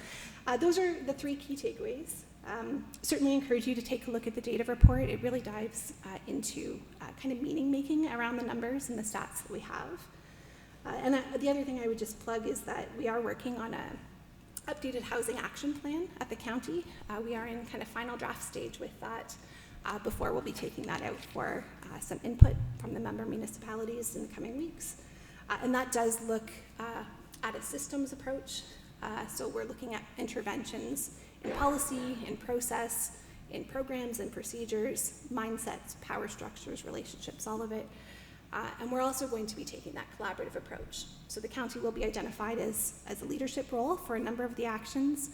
those are the three key takeaways. Certainly encourage you to take a look at the data report. It really dives into kind of meaning making around the numbers and the stats that we have. And the other thing I would just plug is that we are working on a updated housing action plan at the county. We are in kind of final draft stage with that before we'll be taking that out for some input from the member municipalities in the coming weeks. And that does look at a systems approach. So we're looking at interventions in policy, in process, in programs and procedures, mindsets, power structures, relationships, all of it. And we're also going to be taking that collaborative approach. So the county will be identified as a leadership role for a number of the actions,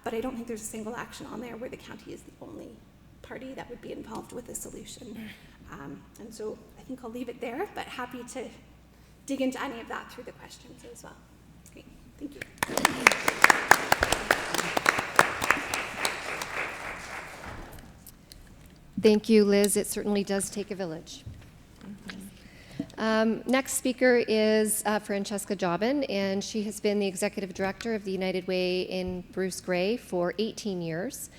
but I don't think there's a single action on there where the county is the only party that would be involved with a solution. And so I think I'll leave it there, but happy to dig into any of that through the questions as well. Great, thank you. Thank you, Liz. It certainly does take a village. Next speaker is Francesca Jobin, and she has been the Executive Director of the United Way in Bruce Grey for 18 years.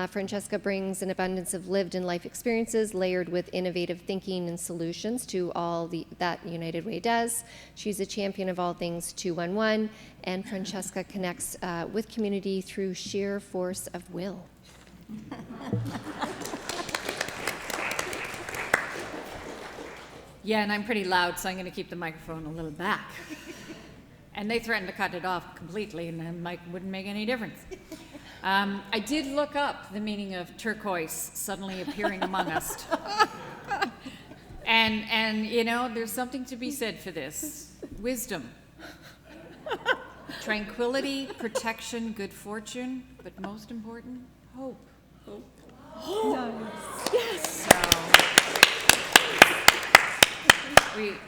Francesca brings an abundance of lived and life experiences layered with innovative thinking and solutions to all that United Way does. She's a champion of all things 211, and Francesca connects with community through sheer force of will. Yeah, and I'm pretty loud, so I'm going to keep the microphone a little back. And they threatened to cut it off completely, and the mic wouldn't make any difference. I did look up the meaning of turquoise suddenly appearing among us. And you know, there's something to be said for this. Wisdom. Tranquility, protection, good fortune, but most important, hope. Hope. Yes. So,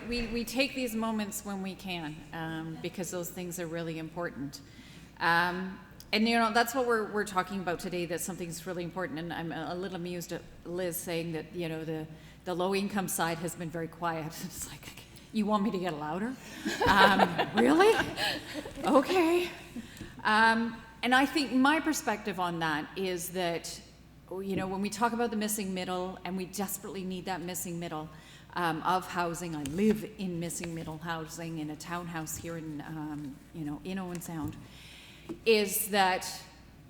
we take these moments when we can, because those things are really important. And you know, that's what we're talking about today, that something's really important. And I'm a little amused at Liz saying that, you know, the low income side has been very quiet. It's like, you want me to get louder? Really? Okay. And I think my perspective on that is that, you know, when we talk about the missing middle, and we desperately need that missing middle of housing. I live in missing middle housing in a townhouse here in, you know, in Owen Sound. Is that,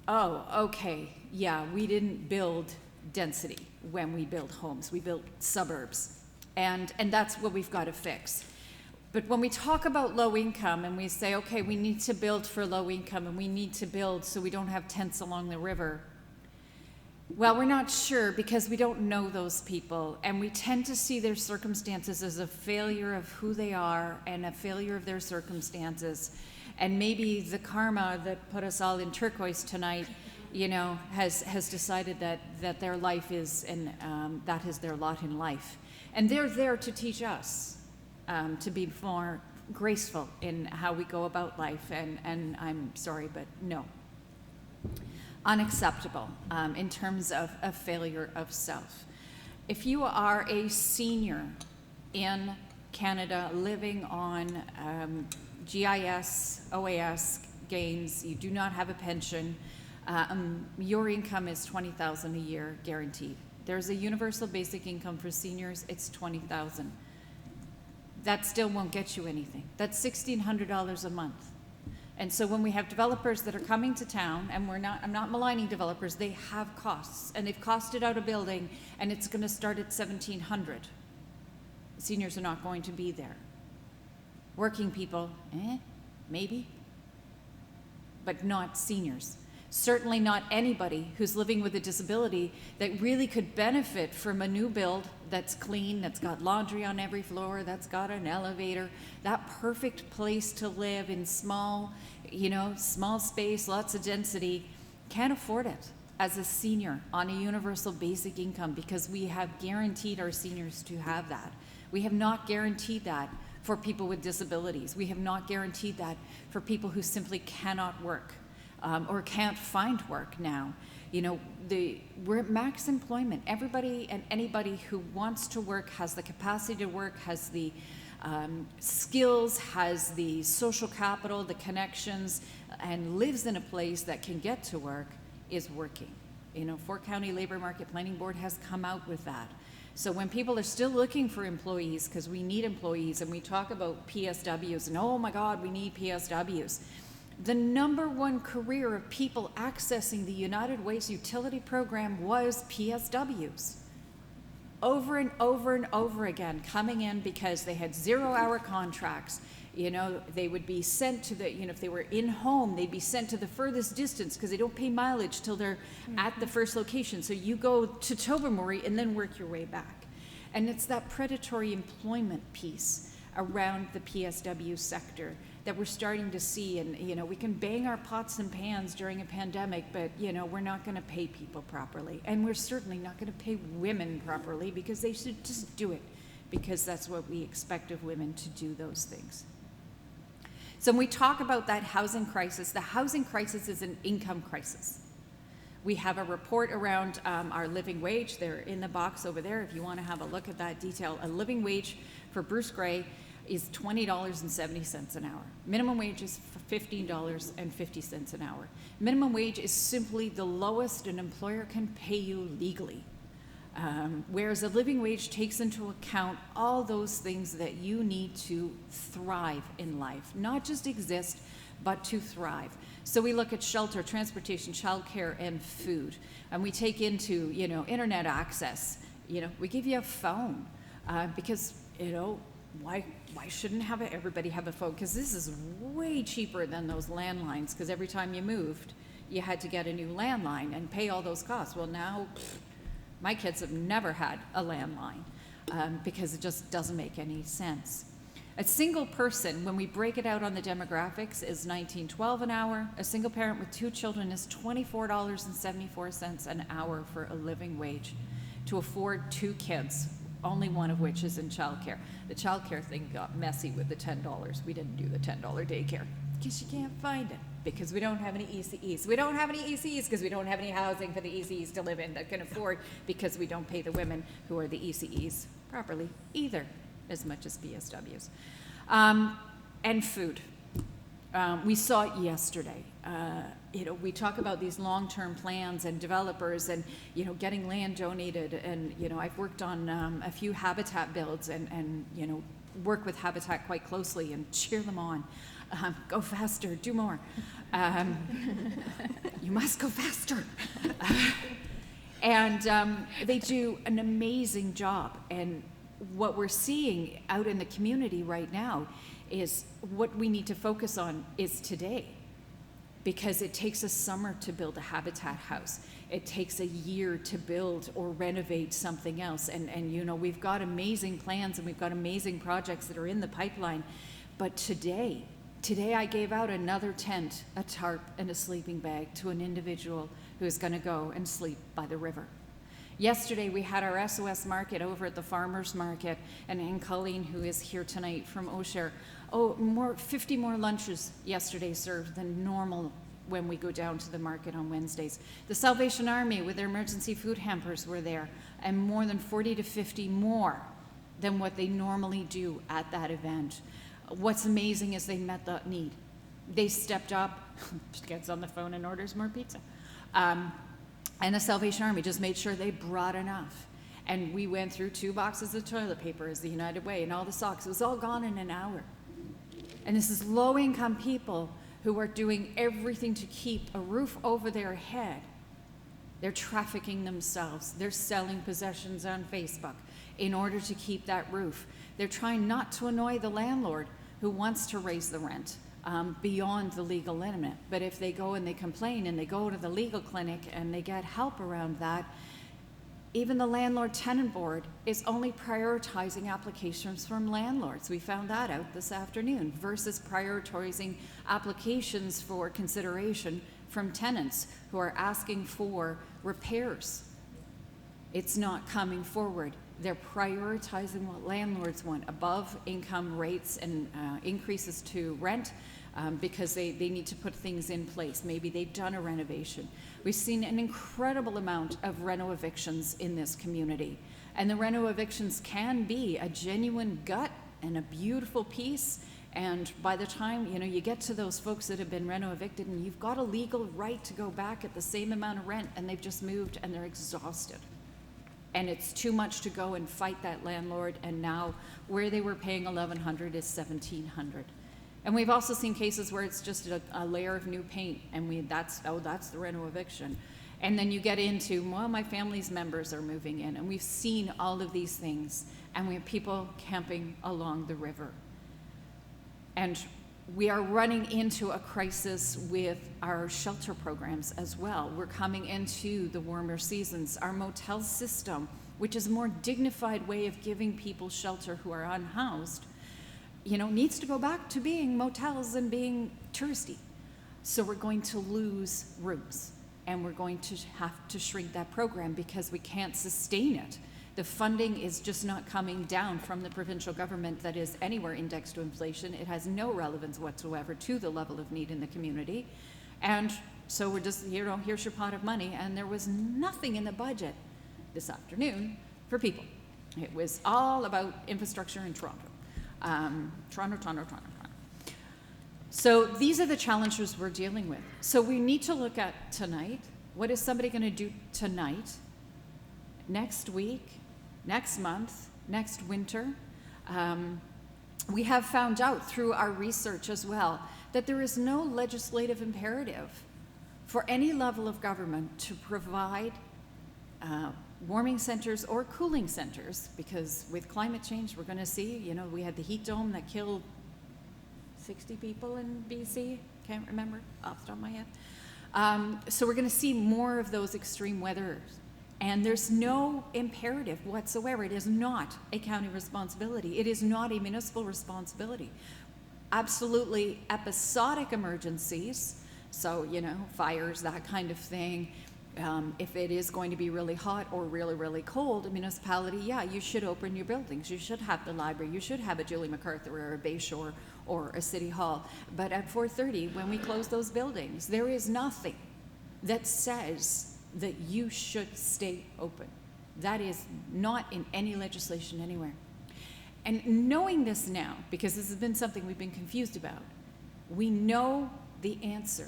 oh, okay, yeah, we didn't build density when we built homes. We built suburbs, and that's what we've got to fix. But when we talk about low income and we say, okay, we need to build for low income and we need to build so we don't have tents along the river, well, we're not sure because we don't know those people, and we tend to see their circumstances as a failure of who they are and a failure of their circumstances. And maybe the karma that put us all in turquoise tonight, you know, has decided that their life is, and that is their lot in life. And they're there to teach us to be more graceful in how we go about life. And I'm sorry, but no. Unacceptable in terms of a failure of self. If you are a senior in Canada living on GIS, OAS gains, you do not have a pension, your income is $20,000 a year guaranteed. There's a universal basic income for seniors, it's $20,000. That still won't get you anything. That's $1,600 a month. And so when we have developers that are coming to town, and I'm not maligning developers, they have costs, and they've costed out a building, and it's going to start at $1,700. Seniors are not going to be there. Working people, maybe, but not seniors. Certainly not anybody who's living with a disability that really could benefit from a new build that's clean, that's got laundry on every floor, that's got an elevator, that perfect place to live in small, you know, small space, lots of density, can't afford it as a senior on a universal basic income, because we have guaranteed our seniors to have that. We have not guaranteed that for people with disabilities. We have not guaranteed that for people who simply cannot work. Or can't find work now. You know, we're at max employment. Everybody and anybody who wants to work, has the capacity to work, has the skills, has the social capital, the connections, and lives in a place that can get to work, is working. You know, Fort County Labor Market Planning Board has come out with that. So when people are still looking for employees, because we need employees, and we talk about PSWs, and oh my God, we need PSWs. The number one career of people accessing the United Way's utility program was PSWs. Over and over and over again, coming in because they had 0-hour contracts. You know, they would be sent to the, you know, if they were in home, they'd be sent to the furthest distance because they don't pay mileage till they're at the first location. So you go to Tobermory and then work your way back. And it's that predatory employment piece around the PSW sector that we're starting to see. And, you know, we can bang our pots and pans during a pandemic, but, you know, we're not going to pay people properly. And we're certainly not going to pay women properly, because they should just do it, because that's what we expect of women, to do those things. So when we talk about that housing crisis, the housing crisis is an income crisis. We have a report around our living wage. They're in the box over there if you want to have a look at that detail. A living wage for Bruce Gray is $20.70 an hour. Minimum wage is $15.50 an hour. Minimum wage is simply the lowest an employer can pay you legally. Whereas a living wage takes into account all those things that you need to thrive in life, not just exist, but to thrive. So we look at shelter, transportation, childcare, and food. And we take into, you know, internet access. You know, we give you a phone because, you know, why shouldn't everybody have a phone? Because this is way cheaper than those landlines, because every time you moved, you had to get a new landline and pay all those costs. Well, now, my kids have never had a landline because it just doesn't make any sense. A single person, when we break it out on the demographics, is $19.12 an hour. A single parent with 2 children is $24.74 an hour for a living wage to afford 2 kids, only one of which is in childcare. The childcare thing got messy with the $10. We didn't do the $10 daycare because you can't find it, because we don't have any ECEs. We don't have any ECEs because we don't have any housing for the ECEs to live in that can afford, because we don't pay the women who are the ECEs properly either, as much as BSWs. And food. We saw it yesterday. You know, we talk about these long-term plans and developers and, you know, getting land donated. And, you know, I've worked on a few habitat builds and, you know, work with Habitat quite closely and cheer them on. Go faster, do more. You must go faster. And they do an amazing job. And what we're seeing out in the community right now is what we need to focus on is today. Because it takes a summer to build a habitat house. It takes a year to build or renovate something else. And you know, we've got amazing plans and we've got amazing projects that are in the pipeline. But today I gave out another tent, a tarp, and a sleeping bag to an individual who is going to go and sleep by the river. Yesterday, we had our SOS market over at the farmers market, and Ann Colleen, who is here tonight from O'Share, 50 more lunches yesterday served than normal when we go down to the market on Wednesdays. The Salvation Army with their emergency food hampers were there, and more than 40 to 50 more than what they normally do at that event. What's amazing is they met the need. They stepped up, gets on the phone and orders more pizza. And the Salvation Army just made sure they brought enough. And we went through 2 boxes of toilet paper as the United Way and all the socks. It was all gone in an hour. And this is low-income people who are doing everything to keep a roof over their head. They're trafficking themselves. They're selling possessions on Facebook in order to keep that roof. They're trying not to annoy the landlord who wants to raise the rent beyond the legal limit. But if they go and they complain and they go to the legal clinic and they get help around that, even the landlord-tenant board is only prioritizing applications from landlords. We found that out this afternoon, versus prioritizing applications for consideration from tenants who are asking for repairs. It's not coming forward. They're prioritizing what landlords want, above income rates and increases to rent, because they need to put things in place. Maybe they've done a renovation. We've seen an incredible amount of reno evictions in this community. And the reno evictions can be a genuine gut and a beautiful piece. And by the time, you know, you get to those folks that have been reno evicted and you've got a legal right to go back at the same amount of rent, and they've just moved and they're exhausted. And it's too much to go and fight that landlord, and now where they were paying $1,100 is $1,700. And we've also seen cases where it's just a layer of new paint, and that's the reno eviction. And then you get into, well, my family's members are moving in, and we've seen all of these things, and we have people camping along the river. And we are running into a crisis with our shelter programs as well. We're coming into the warmer seasons. Our motel system, which is a more dignified way of giving people shelter who are unhoused, you know, needs to go back to being motels and being touristy. So we're going to lose rooms, and we're going to have to shrink that program because we can't sustain it. The funding is just not coming down from the provincial government that is anywhere indexed to inflation. It has no relevance whatsoever to the level of need in the community. And so we're just, you know, here's your pot of money. And there was nothing in the budget this afternoon for people. It was all about infrastructure in Toronto. Toronto. So these are the challenges we're dealing with. So we need to look at tonight. What is somebody going to do tonight, next week, next month, next winter? We have found out through our research as well that there is no legislative imperative for any level of government to provide warming centers or cooling centers, because with climate change, we're going to see, you know, we had the heat dome that killed 60 people in BC, can't remember off the top of my head. So we're going to see more of those extreme weathers. And there's no imperative whatsoever. It is not a county responsibility. It is not a municipal responsibility. Absolutely episodic emergencies, so, you know, fires, that kind of thing. If it is going to be really hot or really, really cold, a municipality, yeah, you should open your buildings. You should have the library. You should have a Julie MacArthur or a Bayshore or a City Hall. But at 4:30, when we close those buildings, there is nothing that says that you should stay open. That is not in any legislation anywhere. And knowing this now, because this has been something we've been confused about, we know the answer.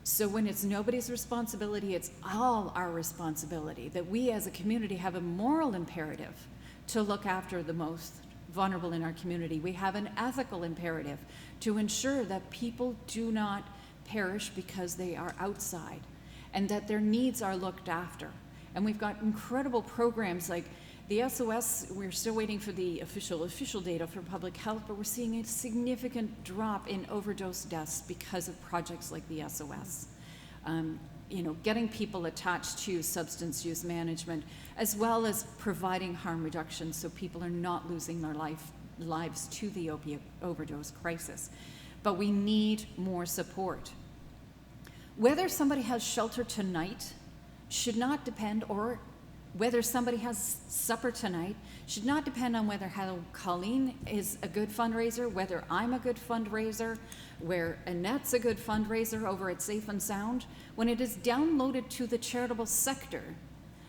So when it's nobody's responsibility, it's all our responsibility, that we as a community have a moral imperative to look after the most vulnerable in our community. We have an ethical imperative to ensure that people do not perish because they are outside, and that their needs are looked after. And we've got incredible programs like the SOS. We're still waiting for the official data for public health, but we're seeing a significant drop in overdose deaths because of projects like the SOS. You know, getting people attached to substance use management, as well as providing harm reduction so people are not losing their lives to the opiate overdose crisis. But we need more support. Whether somebody has shelter tonight should not depend, or whether somebody has supper tonight should not depend on whether Colleen is a good fundraiser, whether I'm a good fundraiser, where Annette's a good fundraiser over at Safe and Sound. When it is downloaded to the charitable sector,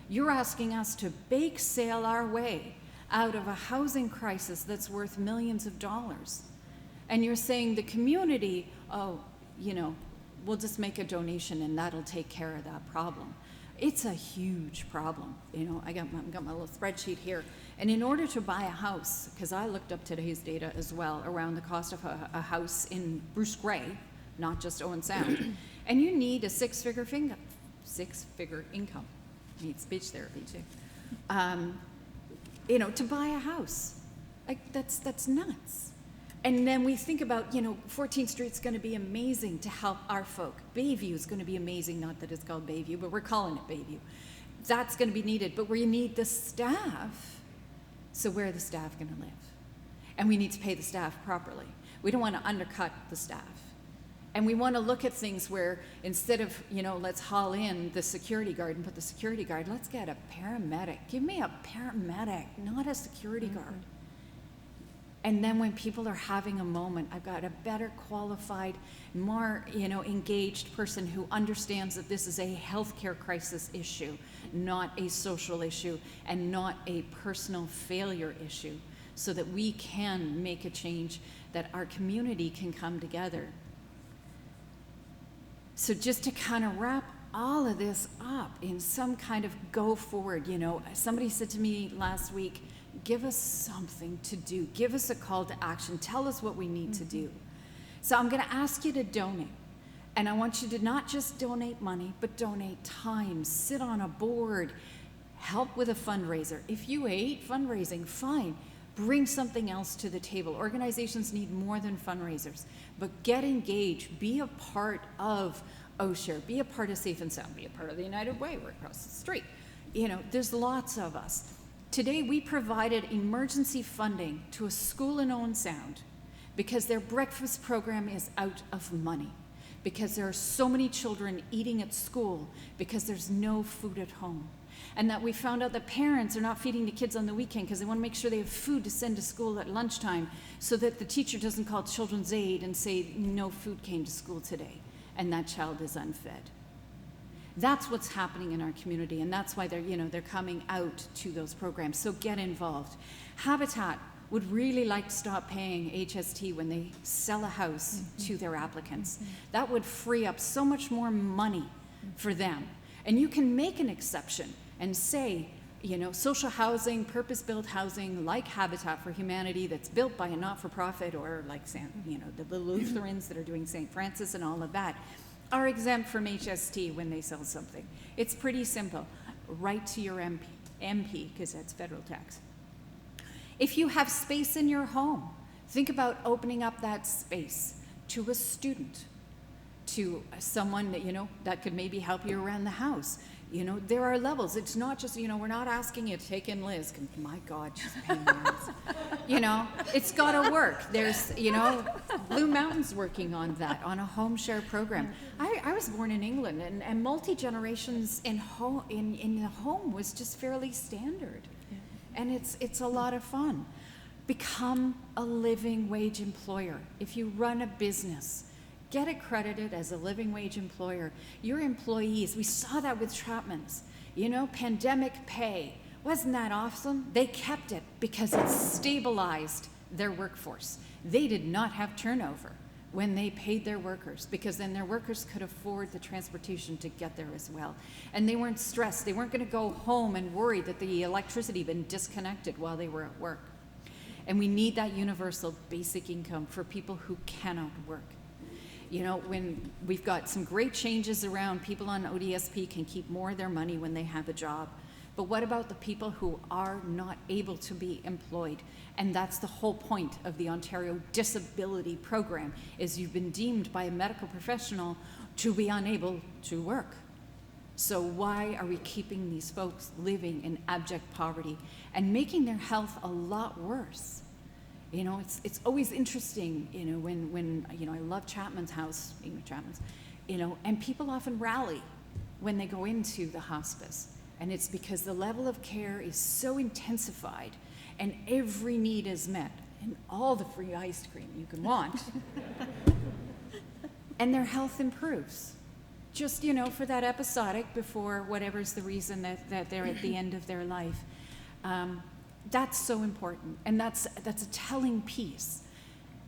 you're asking us to bake sale our way out of a housing crisis that's worth millions of dollars. And you're saying the community, oh, you know, we'll just make a donation and that'll take care of that problem. It's a huge problem. You know, I got my little spreadsheet here. And in order to buy a house, because I looked up today's data as well around the cost of a house in Bruce Grey, not just Owen Sound, and you need a six-figure income. You need speech therapy too. You know, to buy a house, like that's nuts. And then we think about, you know, 14th Street's going to be amazing to help our folk. Bayview's going to be amazing, not that it's called Bayview, but we're calling it Bayview. That's going to be needed, but we need the staff. So where are the staff going to live? And we need to pay the staff properly. We don't want to undercut the staff. And we want to look at things where instead of, you know, let's haul in the security guard and put the security guard, let's get a paramedic. Give me a paramedic, not a security guard. And then when people are having a moment, I've got a better qualified, more, you know, engaged person who understands that this is a healthcare crisis issue, not a social issue, and not a personal failure issue, so that we can make a change, that our community can come together. So just to kind of wrap all of this up in some kind of go forward, you know, somebody said to me last week, give us something to do. Give us a call to action. Tell us what we need to do. So I'm going to ask you to donate. And I want you to not just donate money, but donate time. Sit on a board. Help with a fundraiser. If you hate fundraising, fine. Bring something else to the table. Organizations need more than fundraisers. But get engaged. Be a part of OSHARE. Be a part of Safe and Sound. Be a part of the United Way. We're across the street. You know, there's lots of us. Today, we provided emergency funding to a school in Owen Sound because their breakfast program is out of money, because there are so many children eating at school because there's no food at home. And that we found out that parents are not feeding the kids on the weekend because they want to make sure they have food to send to school at lunchtime, so that the teacher doesn't call Children's Aid and say no food came to school today and that child is unfed. That's what's happening in our community, and that's why they're coming out to those programs. So get involved. Habitat would really like to stop paying HST when they sell a house to their applicants. That would free up so much more money for them. And you can make an exception and say, social housing, purpose-built housing, like Habitat for Humanity, that's built by a not-for-profit, or like the Lutherans that are doing St. Francis and all of that, are exempt from HST when they sell something. It's pretty simple. Write to your MP, because that's federal tax. If you have space in your home, think about opening up that space to a student, to someone that, that could maybe help you around the house. There are levels. It's not just, we're not asking you to take in Liz. My God, she's a pain in the ass. It's got to work. There's, Blue Mountain's working on that, on a home share program. I was born in England, and multi-generations in the home was just fairly standard. And it's a lot of fun. Become a living wage employer. If you run a business, get accredited as a living wage employer. Your employees, we saw that with Chapman's, pandemic pay. Wasn't that awesome? They kept it because it stabilized their workforce. They did not have turnover when they paid their workers, because then their workers could afford the transportation to get there as well. And they weren't stressed. They weren't going to go home and worry that the electricity had been disconnected while they were at work. And we need that universal basic income for people who cannot work. When we've got some great changes around, people on ODSP can keep more of their money when they have a job. But what about the people who are not able to be employed? And that's the whole point of the Ontario Disability Program, is you've been deemed by a medical professional to be unable to work. So why are we keeping these folks living in abject poverty and making their health a lot worse? It's always interesting, when I love Chapman's house, Chapman's, and people often rally when they go into the hospice. And it's because the level of care is so intensified and every need is met, and all the free ice cream you can want. And their health improves. Just, for that episodic before whatever's the reason that they're at the end of their life. That's so important, and that's a telling piece,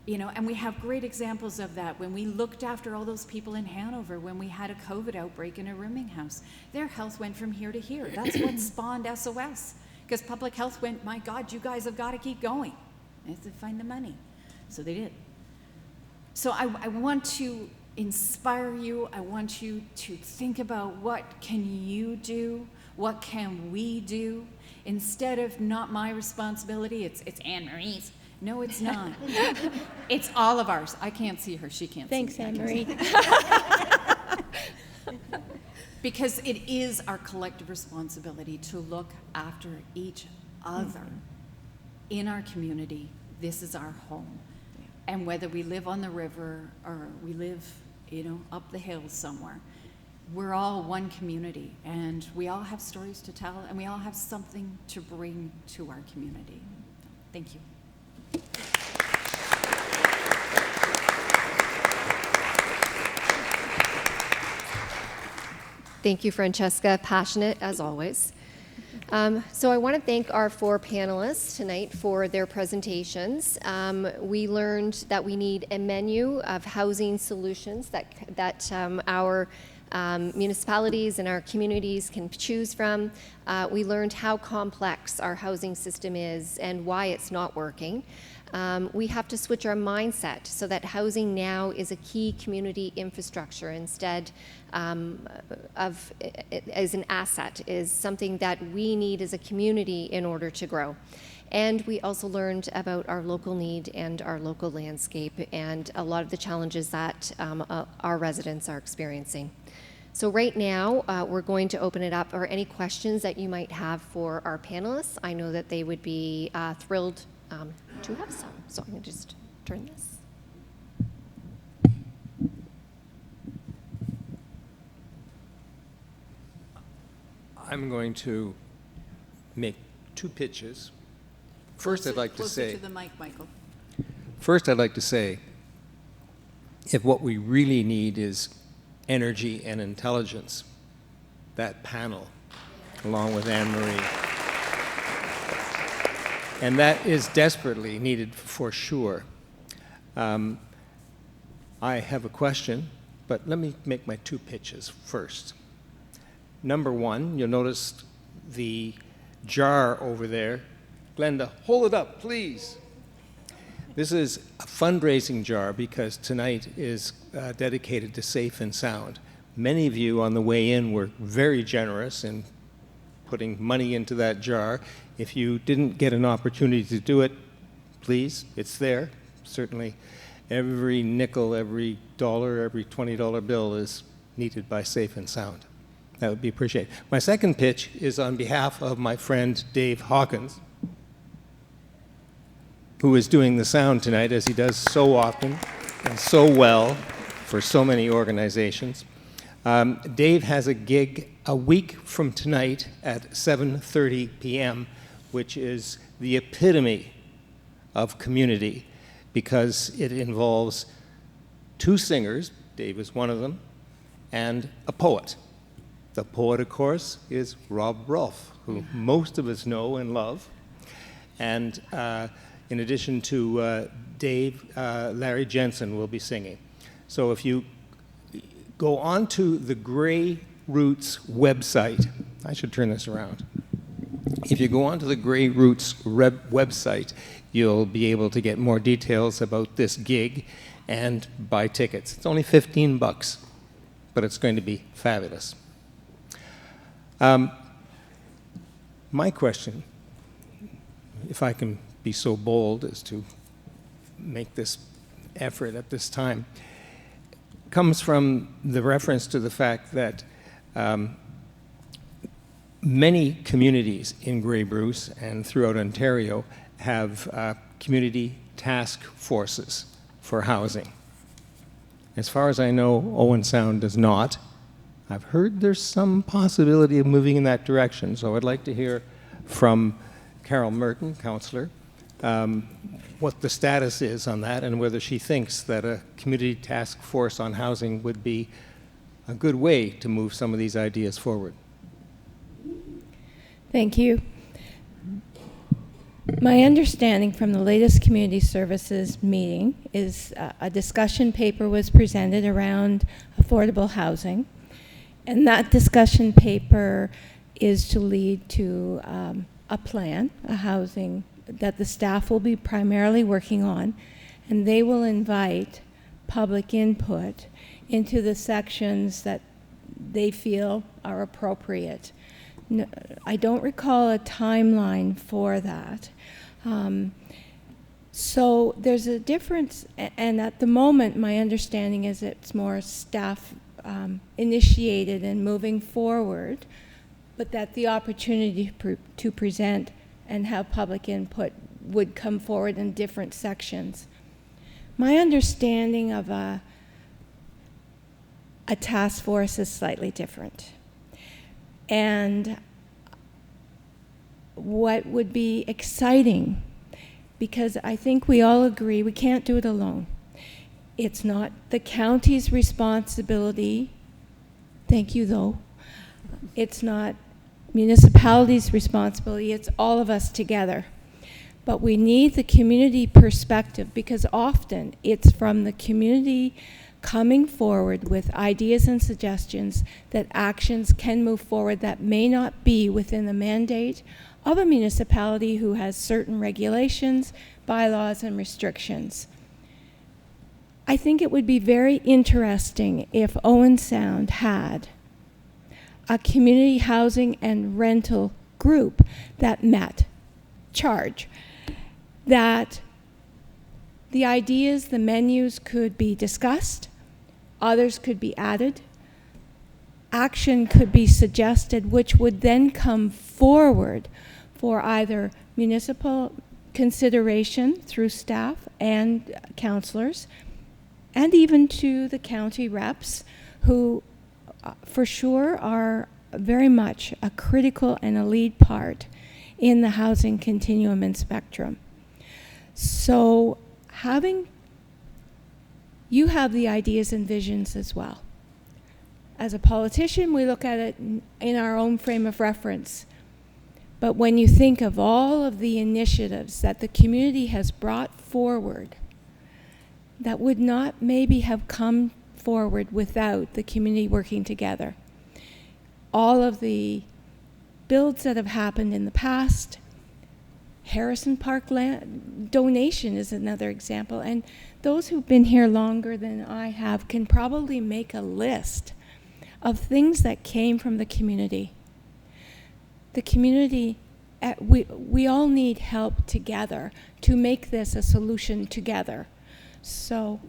and we have great examples of that. When we looked after all those people in Hanover, when we had a COVID outbreak in a rooming house, their health went from here to here. That's what spawned SOS, because public health went, my God, you guys have got to keep going. They have to find the money. So they did. So I want to inspire you. I want you to think about, what can you do? What can we do? Instead of not my responsibility, it's Anne-Marie's. No, it's not. It's all of ours. I can't see her. She can't Thanks, see me. Anne-Marie. Because it is our collective responsibility to look after each other in our community. This is our home. And whether we live on the river or we live, up the hill somewhere, we're all one community, and we all have stories to tell, and we all have something to bring to our community. Thank you. Thank you, Francesca. Passionate, as always. So I want to thank our 4 panelists tonight for their presentations. We learned that we need a menu of housing solutions that our municipalities and our communities can choose from. We learned how complex our housing system is and why it's not working. We have to switch our mindset so that housing now is a key community infrastructure instead of as an asset, is something that we need as a community in order to grow. And we also learned about our local need and our local landscape and a lot of the challenges that our residents are experiencing. So right now, we're going to open it up for any questions that you might have for our panelists. I know that they would be thrilled to have some. So I'm going to just turn this. I'm going to make 2 pitches. First, I'd like to Closer say, to the mic, Michael. if what we really need is energy and intelligence, that panel, along with Anne Marie. And that is desperately needed for sure. I have a question, but let me make my two pitches first. Number one, you'll notice the jar over there. Glenda, hold it up, please. This is a fundraising jar because tonight is dedicated to Safe and Sound. Many of you on the way in were very generous in putting money into that jar. If you didn't get an opportunity to do it, please, it's there. Certainly every nickel, every dollar, every $20 bill is needed by Safe and Sound. That would be appreciated. My second pitch is on behalf of my friend Dave Hawkins, who is doing the sound tonight, as he does so often and so well for so many organizations. Dave has a gig a week from tonight at 7:30 p.m., which is the epitome of community, because it involves two singers, Dave is one of them, and a poet. The poet, of course, is Rob Rolfe, who most of us know and love. And in addition to Dave, Larry Jensen will be singing. So if you go onto the Grey Roots website, I should turn this around. If you go onto the Grey Roots website, you'll be able to get more details about this gig and buy tickets. It's only $15, but it's going to be fabulous. My question, if I can be so bold as to make this effort at this time, comes from the reference to the fact that many communities in Grey Bruce and throughout Ontario have community task forces for housing. As far as I know, Owen Sound does not. I've heard there's some possibility of moving in that direction, so I'd like to hear from Carol Merton, councillor, what the status is on that and whether she thinks that a community task force on housing would be a good way to move some of these ideas forward. Thank you. My understanding from the latest community services meeting is a discussion paper was presented around affordable housing, and that discussion paper is to lead to a plan, a housing that the staff will be primarily working on, and they will invite public input into the sections that they feel are appropriate. No, I don't recall a timeline for that. So there's a difference, and at the moment my understanding is it's more staff initiated and moving forward, but that the opportunity to present and have public input would come forward in different sections. My understanding of a task force is slightly different. And what would be exciting, because I think we all agree we can't do it alone. It's not the county's responsibility, thank you though. It's not municipality's responsibility, it's all of us together. But we need the community perspective, because often it's from the community coming forward with ideas and suggestions that actions can move forward that may not be within the mandate of a municipality who has certain regulations, bylaws, and restrictions. I think it would be very interesting if Owen Sound had a community housing and rental group that met, charge, that the ideas, the menus could be discussed, others could be added, action could be suggested, which would then come forward for either municipal consideration through staff and councillors, and even to the county reps, who for sure are very much a critical and a lead part in the housing continuum and spectrum. So you have the ideas and visions as well. As a politician, we look at it in our own frame of reference. But when you think of all of the initiatives that the community has brought forward that would not maybe have come forward without the community working together, all of the builds that have happened in the past, Harrison Park land donation is another example. And those who've been here longer than I have can probably make a list of things that came from the community. The community, we all need help together to make this a solution together. So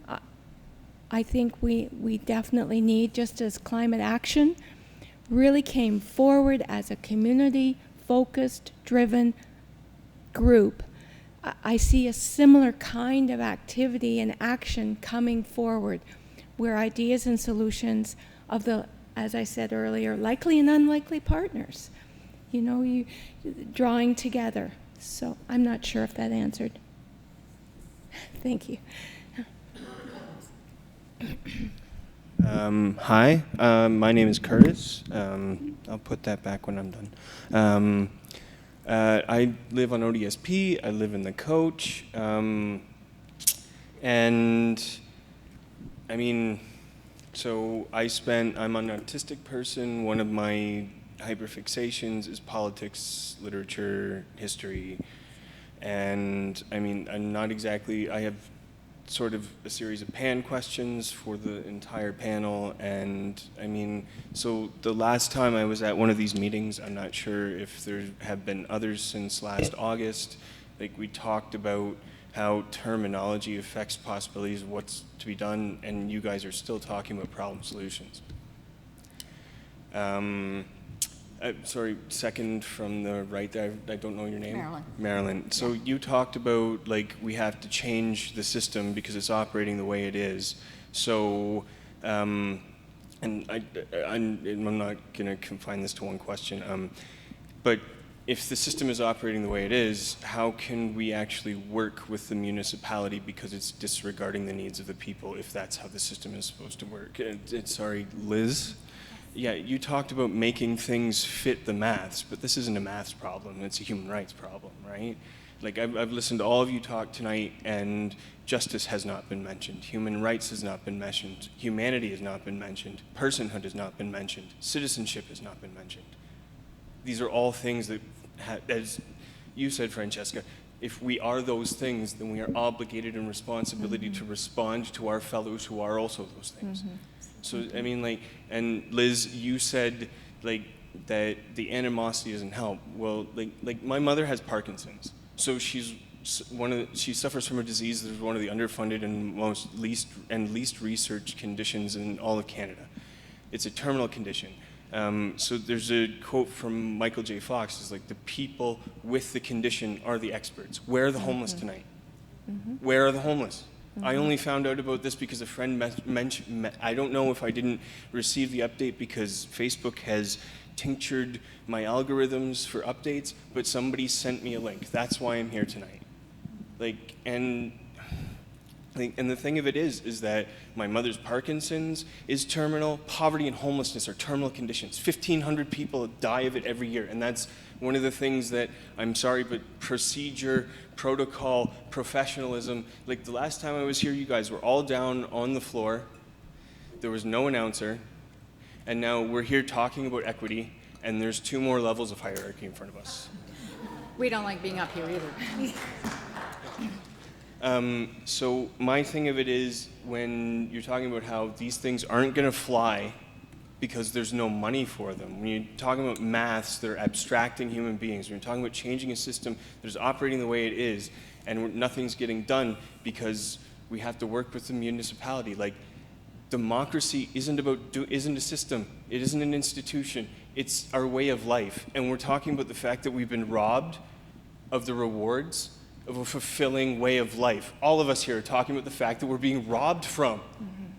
I think we definitely need, just as climate action really came forward as a community-focused, driven group, I see a similar kind of activity and action coming forward where ideas and solutions of the, as I said earlier, likely and unlikely partners, you drawing together. So I'm not sure if that answered. Thank you. Hi, my name is Curtis. I'll put that back when I'm done. I live on ODSP, I live in the coach, and I mean, so I'm an autistic person. One of my hyperfixations is politics, literature, history, and I mean, I have sort of a series of pan questions for the entire panel, and I mean, so the last time I was at one of these meetings, I'm not sure if there have been others since last August, like we talked about how terminology affects possibilities of what's to be done, and you guys are still talking about problem solutions. Sorry, second from the right there, I don't know your name. Marilyn. Marilyn. So you talked about, like, we have to change the system because it's operating the way it is. So, and I'm not going to confine this to one question, but if the system is operating the way it is, how can we actually work with the municipality because it's disregarding the needs of the people if that's how the system is supposed to work? Sorry, Liz? Yeah, you talked about making things fit the maths, but this isn't a maths problem, it's a human rights problem, right? Like, I've listened to all of you talk tonight, and justice has not been mentioned, human rights has not been mentioned, humanity has not been mentioned, personhood has not been mentioned, citizenship has not been mentioned. These are all things that, as you said, Francesca, if we are those things, then we are obligated in responsibility to respond to our fellows who are also those things. So, I mean, like, and Liz, you said, like, that the animosity doesn't help. Well, like my mother has Parkinson's. So she suffers from a disease that is one of the underfunded and least researched conditions in all of Canada. It's a terminal condition. So there's a quote from Michael J. Fox, is like, the people with the condition are the experts. Where are the homeless tonight? Where are the homeless? I only found out about this because a friend mentioned, I don't know if I didn't receive the update because Facebook has tinctured my algorithms for updates, but somebody sent me a link. That's why I'm here tonight. Like, and the thing of it is that my mother's Parkinson's is terminal. Poverty and homelessness are terminal conditions. 1,500 people die of it every year, and that's one of the things that, I'm sorry, but procedure, protocol, professionalism, like the last time I was here, you guys were all down on the floor. There was no announcer, and now we're here talking about equity, and there's 2 more levels of hierarchy in front of us. We don't like being up here either. So my thing of it is, when you're talking about how these things aren't going to fly because there's no money for them, when you're talking about maths, they're abstracting human beings. When you're talking about changing a system that is operating the way it is, and nothing's getting done because we have to work with the municipality. Like, democracy isn't a system. It isn't an institution. It's our way of life. And we're talking about the fact that we've been robbed of the rewards of a fulfilling way of life. All of us here are talking about the fact that we're being robbed from.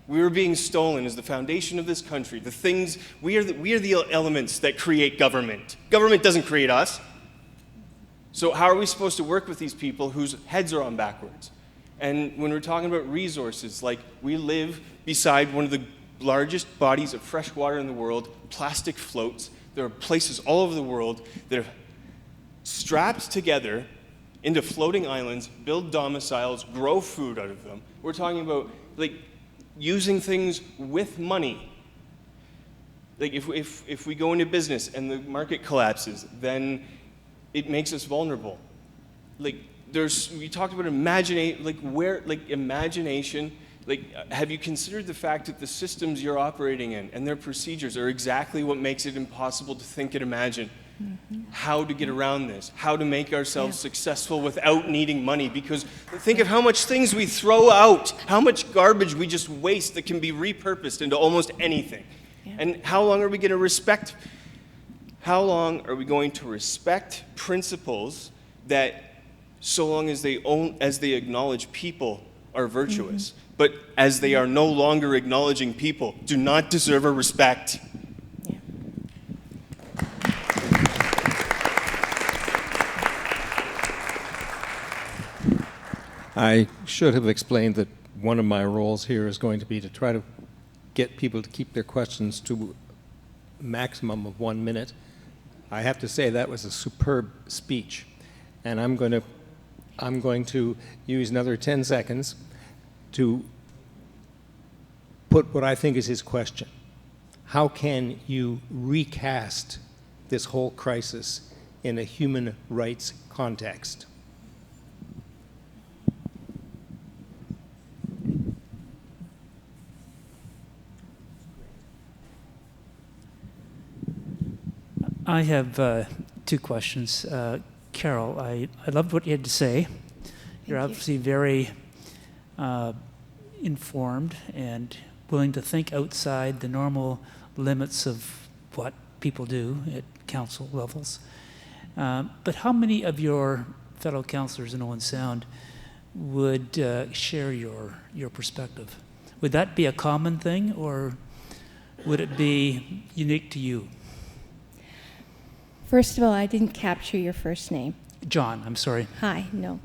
We are being stolen as the foundation of this country. The things, we are the elements that create government. Government doesn't create us. So how are we supposed to work with these people whose heads are on backwards? And when we're talking about resources, like, we live beside one of the largest bodies of fresh water in the world, plastic floats. There are places all over the world that are strapped together into floating islands, build domiciles, grow food out of them. We're talking about like using things with money. Like if we go into business and the market collapses, then it makes us vulnerable. Like we talked about imagination. Like, have you considered the fact that the systems you're operating in and their procedures are exactly what makes it impossible to think and imagine how to get around this, how to make ourselves successful without needing money? Because think of how much things we throw out, how much garbage we just waste that can be repurposed into almost anything. Yeah. And how long are we going to respect principles that, so long as they acknowledge people are virtuous, but as they are no longer acknowledging people, do not deserve our respect? Yeah. I should have explained that one of my roles here is going to be to try to get people to keep their questions to a maximum of 1 minute. I have to say that was a superb speech, and I'm going to use another 10 seconds to put what I think is his question. How can you recast this whole crisis in a human rights context? I have two questions. Carol, I loved what you had to say. You're obviously very informed and willing to think outside the normal limits of what people do at council levels. But how many of your fellow councillors in Owen Sound would share your perspective? Would that be a common thing, or would it be unique to you? First of all, I didn't capture your first name. John, I'm sorry. Hi, no,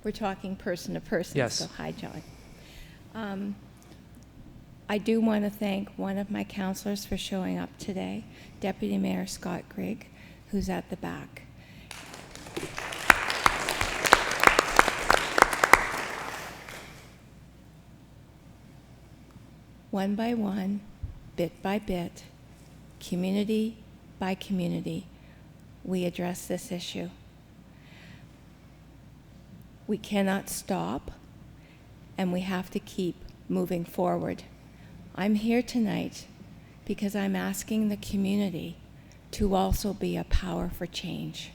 we're talking person to person, Yes. So hi, John. I do want to thank one of my counselors for showing up today, Deputy Mayor Scott Grigg, who's at the back. One by one, bit by bit, community by community, we address this issue. We cannot stop, and we have to keep moving forward. I'm here tonight because I'm asking the community to also be a power for change.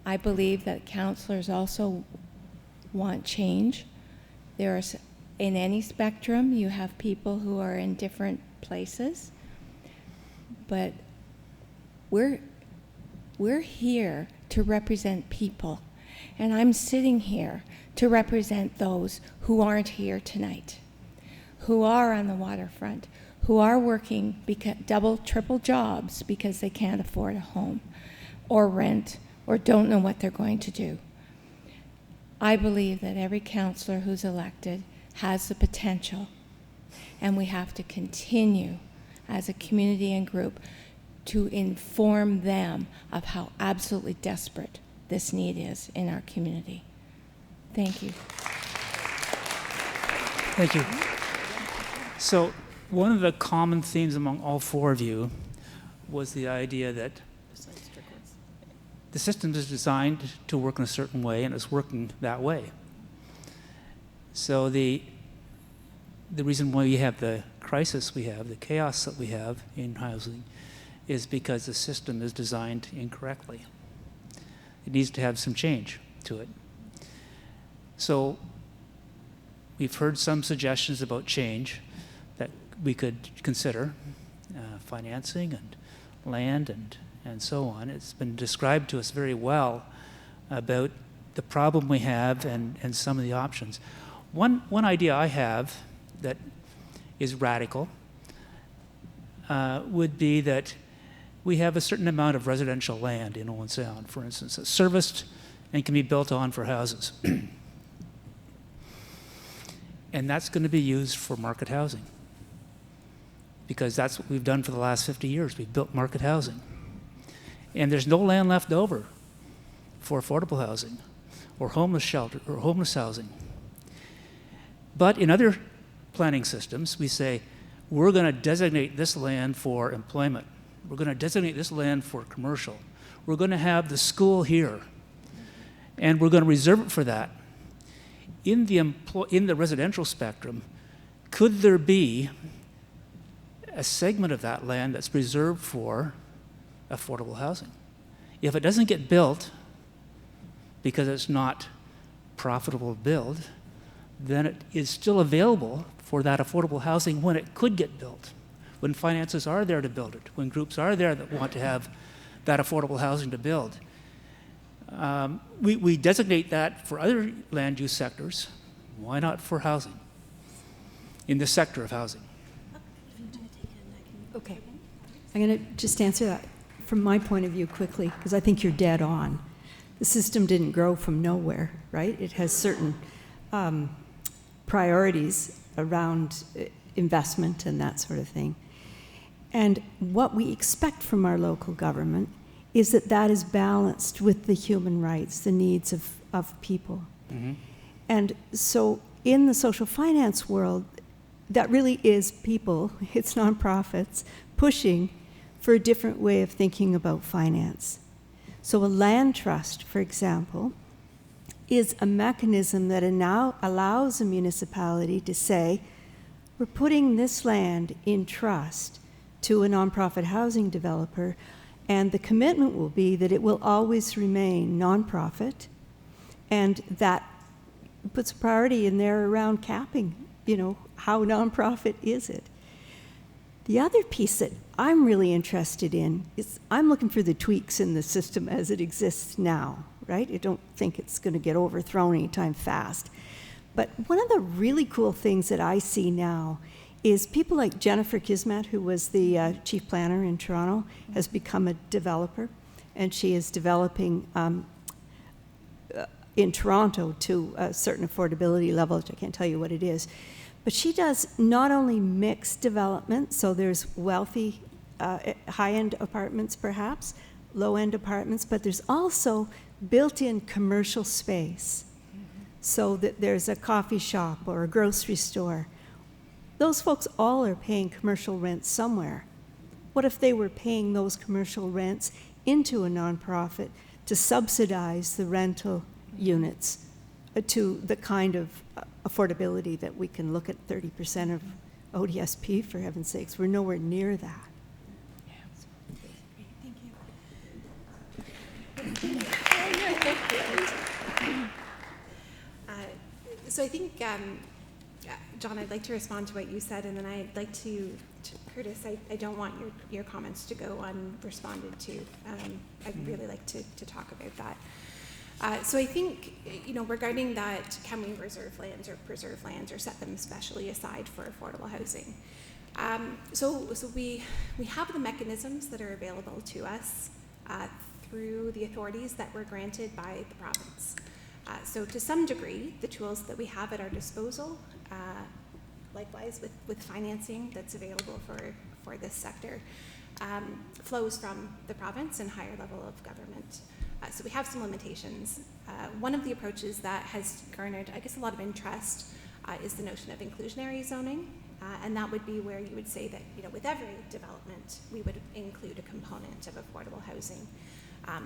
I believe that councillors also want change. There's, in any spectrum, you have people who are in different places, but we're here to represent people, and I'm sitting here to represent those who aren't here tonight, who are on the waterfront, who are working double, triple jobs because they can't afford a home or rent or don't know what they're going to do. I believe that every councillor who's elected has the potential, and we have to continue as a community and group to inform them of how absolutely desperate this need is in our community. Thank you. Thank you. So one of the common themes among all four of you was the idea that the system is designed to work in a certain way, and it's working that way. So the reason why we have the crisis we have, the chaos that we have in housing, is because the system is designed incorrectly. It needs to have some change to it. So we've heard some suggestions about change that we could consider, financing and land and so on. It's been described to us very well about the problem we have and some of the options. One idea I have that is radical would be that we have a certain amount of residential land in Owen Sound, for instance, that's serviced and can be built on for houses. And that's going to be used for market housing, because that's what we've done for the last 50 years. We've built market housing. And there's no land left over for affordable housing or homeless shelter or homeless housing. But in other planning systems, we say, we're going to designate this land for employment. We're going to designate this land for commercial. We're going to have the school here, and we're going to reserve it for that. In the residential spectrum, could there be a segment of that land that's reserved for affordable housing? If it doesn't get built because it's not profitable to build, then it is still available for that affordable housing when it could get built, when finances are there to build it, when groups are there that want to have that affordable housing to build. We designate that for other land use sectors. Why not for housing, in the sector of housing? Okay. I'm going to just answer that from my point of view quickly, because I think you're dead on. The system didn't grow from nowhere, right? It has certain priorities around investment and that sort of thing. And what we expect from our local government is that that is balanced with the human rights, the needs of people. Mm-hmm. And so in the social finance world, that really is people, it's nonprofits, pushing for a different way of thinking about finance. So a land trust, for example, is a mechanism that now allows a municipality to say, we're putting this land in trust to a nonprofit housing developer, and the commitment will be that it will always remain nonprofit, and that puts a priority in there around capping, how nonprofit is it? The other piece that I'm really interested in is I'm looking for the tweaks in the system as it exists now, right? I don't think it's going to get overthrown anytime fast. But one of the really cool things that I see now is people like Jennifer Kismet, who was the chief planner in Toronto, has become a developer, and she is developing in Toronto to a certain affordability level, which I can't tell you what it is. But she does not only mixed development, so there's wealthy, high-end apartments perhaps, low-end apartments, but there's also built-in commercial space, so that there's a coffee shop or a grocery store. Those folks all are paying commercial rent somewhere. What if they were paying those commercial rents into a nonprofit to subsidize the rental units to the kind of affordability that we can look at 30% of ODSP, for heaven's sakes? We're nowhere near that. Thank you. So I think, John, I'd like to respond to what you said, and then I'd like to Curtis, I don't want your comments to go unresponded to. I'd really like to talk about that. So I think, regarding that, can we reserve lands or preserve lands or set them specially aside for affordable housing? So we have the mechanisms that are available to us through the authorities that were granted by the province. So to some degree, the tools that we have at our disposal, likewise with financing that's available for this sector, flows from the province and higher level of government. So we have some limitations. One of the approaches that has garnered, I guess, a lot of interest is the notion of inclusionary zoning. And that would be where you would say that, with every development, we would include a component of affordable housing.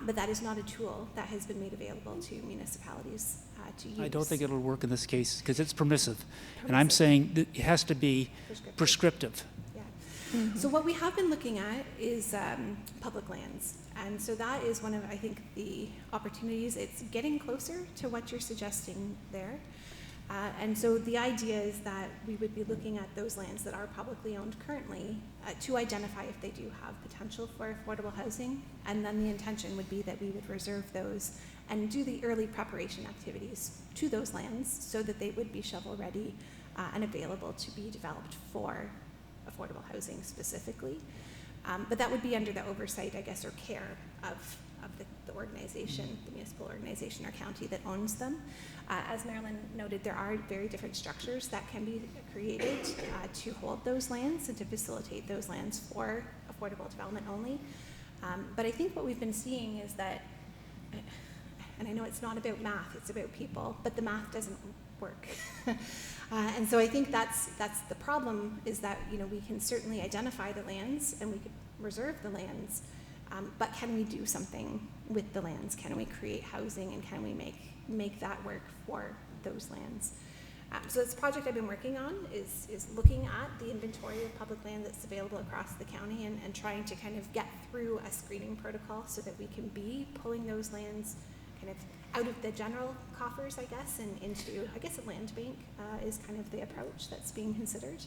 But that is not a tool that has been made available to municipalities to use. I don't think it'll work in this case because it's permissive. And I'm saying that it has to be prescriptive. Yeah. Mm-hmm. So what we have been looking at is public lands. And so that is one of, I think, the opportunities. It's getting closer to what you're suggesting there. And so the idea is that we would be looking at those lands that are publicly owned currently to identify if they do have potential for affordable housing. And then the intention would be that we would reserve those and do the early preparation activities to those lands so that they would be shovel ready and available to be developed for affordable housing specifically. But that would be under the oversight, I guess, or care of of the organization, the municipal organization or county that owns them. As Marilyn noted, there are very different structures that can be created to hold those lands and to facilitate those lands for affordable development only. But I think what we've been seeing is that, and I know it's not about math, it's about people, but the math doesn't work. And so I think that's the problem, is that, you know, we can certainly identify the lands and we could reserve the lands, but can we do something with the lands? Can we create housing, and can we make that work for those lands? So this project I've been working on is looking at the inventory of public land that's available across the county, and trying to kind of get through a screening protocol so that we can be pulling those lands kind of out of the general coffers, I guess, and into, I guess, a land bank is kind of the approach that's being considered.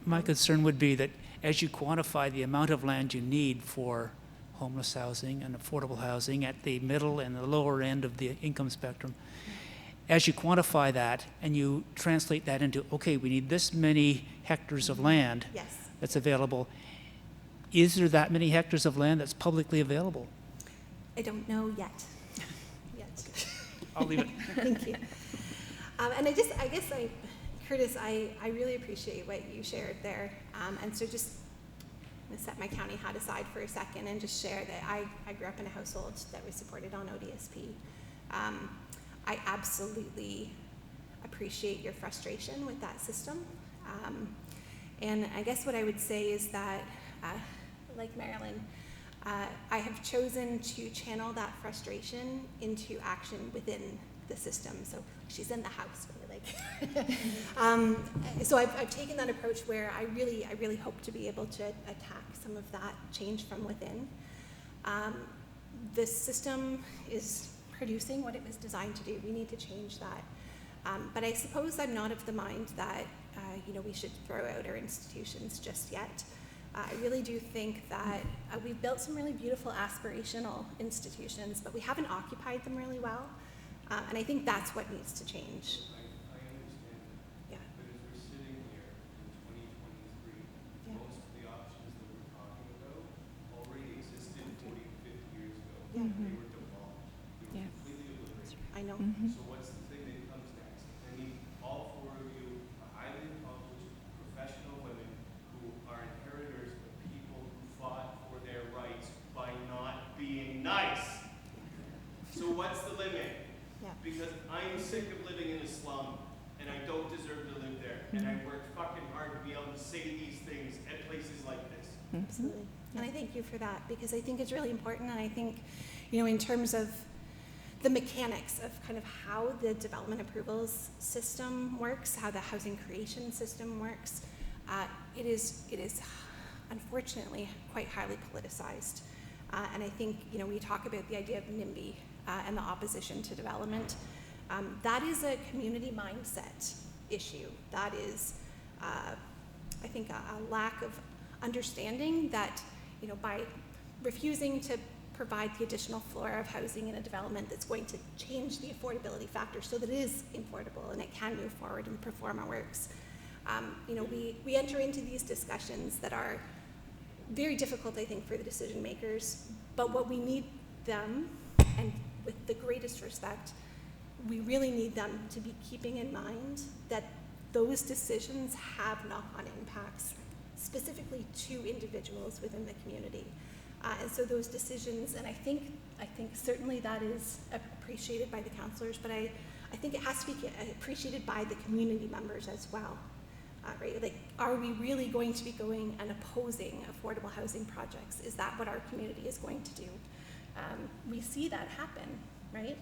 My concern would be that as you quantify the amount of land you need for homeless housing and affordable housing at the middle and the lower end of the income spectrum, as you quantify that and you translate that into, okay, we need this many hectares of land Yes. that's available, is there that many hectares of land that's publicly available? I don't know yet. I'll leave it. Thank you. And Curtis, I really appreciate what you shared there. And so just I'm gonna set my county hat aside for a second and just share that I grew up in a household that was supported on ODSP. I absolutely appreciate your frustration with that system. And I guess what I would say is that, like Marilyn, I have chosen to channel that frustration into action within the system. So she's in the house, so I've taken that approach where I really hope to be able to attack some of that change from within. The system is producing what it was designed to do. We need to change that. But I suppose I'm not of the mind that we should throw out our institutions just yet. I really do think that we've built some really beautiful aspirational institutions, but we haven't occupied them really well. And I think that's what needs to change. I understand that. Yeah. But as we're sitting here in 2023, Yeah. most of the options that we're talking about already existed 40 to 50 years ago. Yeah. They were demolished. They were Yeah. completely obliterated. I know. So what's the thing that comes next? I mean, all four of you are highly accomplished professional women who are inheritors of people who fought for their rights by not being nice. So what's the limit? Yeah. Because I'm sick of living in a slum, and I don't deserve to live there. And I work fucking hard to be able to say these things at places like this. Absolutely. And I thank you for that, because I think it's really important. And I think, in terms of the mechanics of kind of how the development approvals system works, how the housing creation system works, it is unfortunately quite highly politicized. And I think, we talk about the idea of NIMBY and the opposition to development. That is a community mindset issue. That is, I think, a lack of understanding that, by refusing to provide the additional floor of housing in a development that's going to change the affordability factor so that it is affordable and it can move forward and perform our works. We enter into these discussions that are very difficult, I think, for the decision makers, but what we need them, and with the greatest respect, we really need them to be keeping in mind that those decisions have knock-on impacts, specifically to individuals within the community. And so those decisions, and I think certainly that is appreciated by the councillors, but I think it has to be appreciated by the community members as well. Right? Like, are we really going to be going and opposing affordable housing projects? Is that what our community is going to do? We see that happen, right?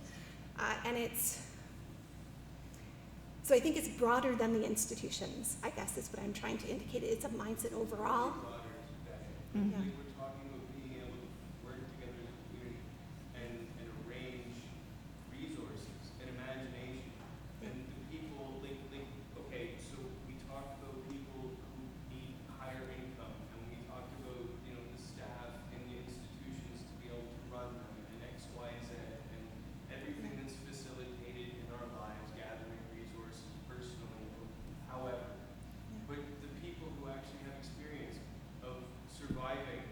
So I think it's broader than the institutions, I guess is what I'm trying to indicate. It's a mindset overall. Yeah. We're talking about being able to work together as a community and arrange resources and imagination. And the people, okay, so we talked about people who need higher income, and we talked about, the staff in the institutions to be able to run them, and X, Y, Z, and everything that's facilitated in our lives, gathering resources personally, however. But the people who actually have experience of surviving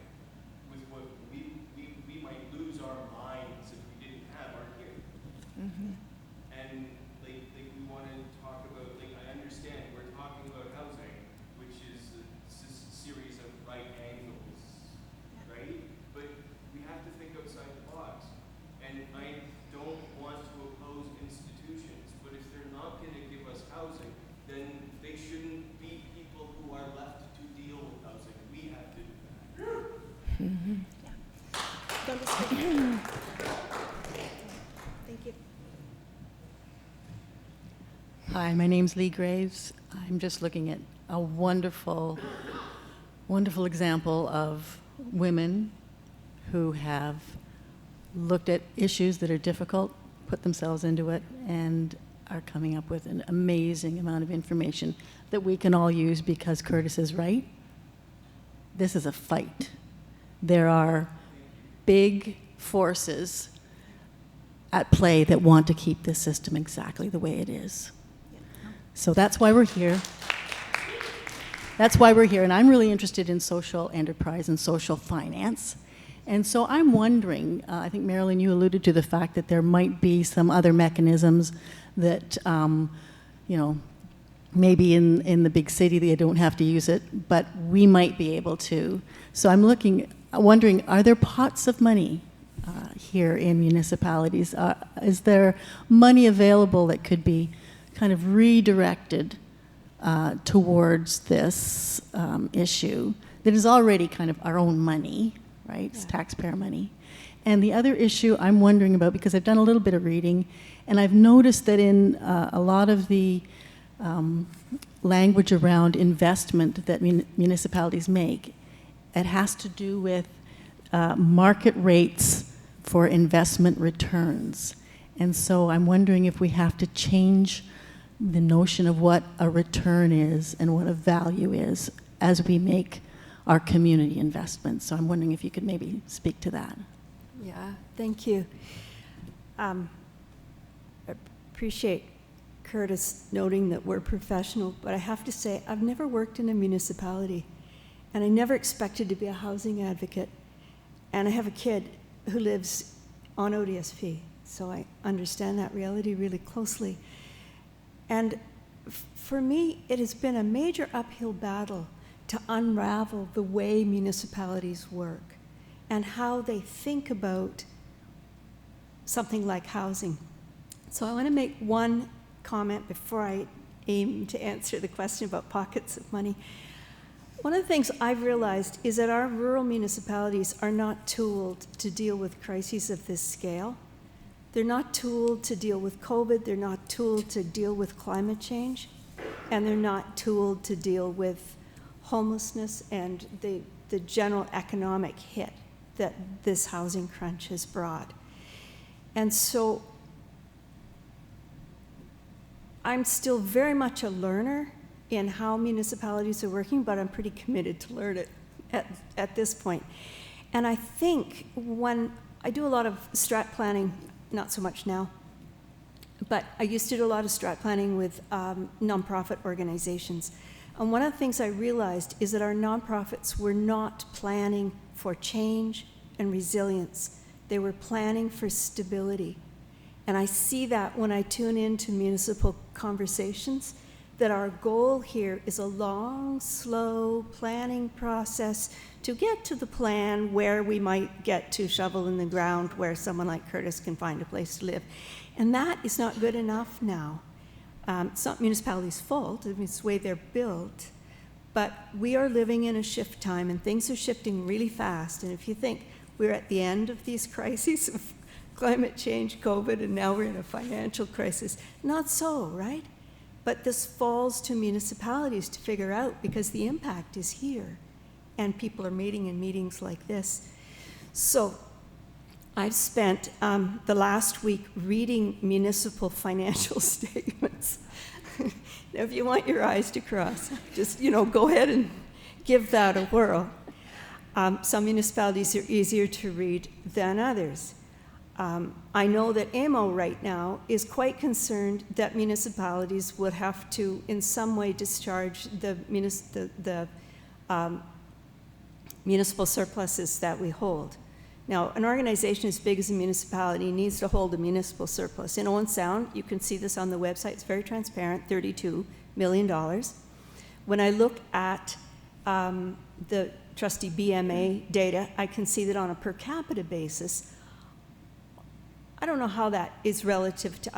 Hi, my name's Lee Graves. I'm just looking at a wonderful, wonderful example of women who have looked at issues that are difficult, put themselves into it, and are coming up with an amazing amount of information that we can all use because Curtis is right. This is a fight. There are big forces at play that want to keep this system exactly the way it is. So that's why we're here. That's why we're here, and I'm really interested in social enterprise and social finance. And so I'm wondering, I think Marilyn, you alluded to the fact that there might be some other mechanisms that, you know, maybe in the big city they don't have to use it, but we might be able to. So I'm wondering, are there pots of money here in municipalities? Is there money available that could be kind of redirected towards this issue that is already kind of our own money, right? It's taxpayer money. And the other issue I'm wondering about, because I've done a little bit of reading, and I've noticed that in a lot of the language around investment that municipalities make, it has to do with market rates for investment returns. And so I'm wondering if we have to change the notion of what a return is and what a value is as we make our community investments. So I'm wondering if you could maybe speak to that. Yeah, thank you. I appreciate Curtis noting that we're professional, but I have to say, I've never worked in a municipality, and I never expected to be a housing advocate. And I have a kid who lives on ODSP, so I understand that reality really closely. And for me, it has been a major uphill battle to unravel the way municipalities work and how they think about something like housing. So I want to make one comment before I aim to answer the question about pockets of money. One of the things I've realized is that our rural municipalities are not tooled to deal with crises of this scale. They're not tooled to deal with COVID, they're not tooled to deal with climate change, and they're not tooled to deal with homelessness and the general economic hit that this housing crunch has brought. And so I'm still very much a learner in how municipalities are working, but I'm pretty committed to learn it at this point. And I think when I do a lot of strat planning, not so much now, but I used to do a lot of strat planning with nonprofit organizations. And one of the things I realized is that our nonprofits were not planning for change and resilience. They were planning for stability. And I see that when I tune into municipal conversations, that our goal here is a long, slow planning process to get to the plan where we might get to shovel in the ground where someone like Curtis can find a place to live. And that is not good enough now. It's not municipalities' fault, I mean, it's the way they're built, but we are living in a shift time and things are shifting really fast. And if you think we're at the end of these crises of climate change, COVID, and now we're in a financial crisis, not so, right? But this falls to municipalities to figure out because the impact is here and people are meeting in meetings like this. So I've spent the last week reading municipal financial statements. Now, if you want your eyes to cross, just, go ahead and give that a whirl. Some municipalities are easier to read than others. I know that AMO right now is quite concerned that municipalities would have to, in some way, discharge the municipal surpluses that we hold. Now, an organization as big as a municipality needs to hold a municipal surplus. In Owen Sound, you can see this on the website, it's very transparent, $32 million. When I look at the trustee BMA data, I can see that on a per capita basis, I don't know how that is relative to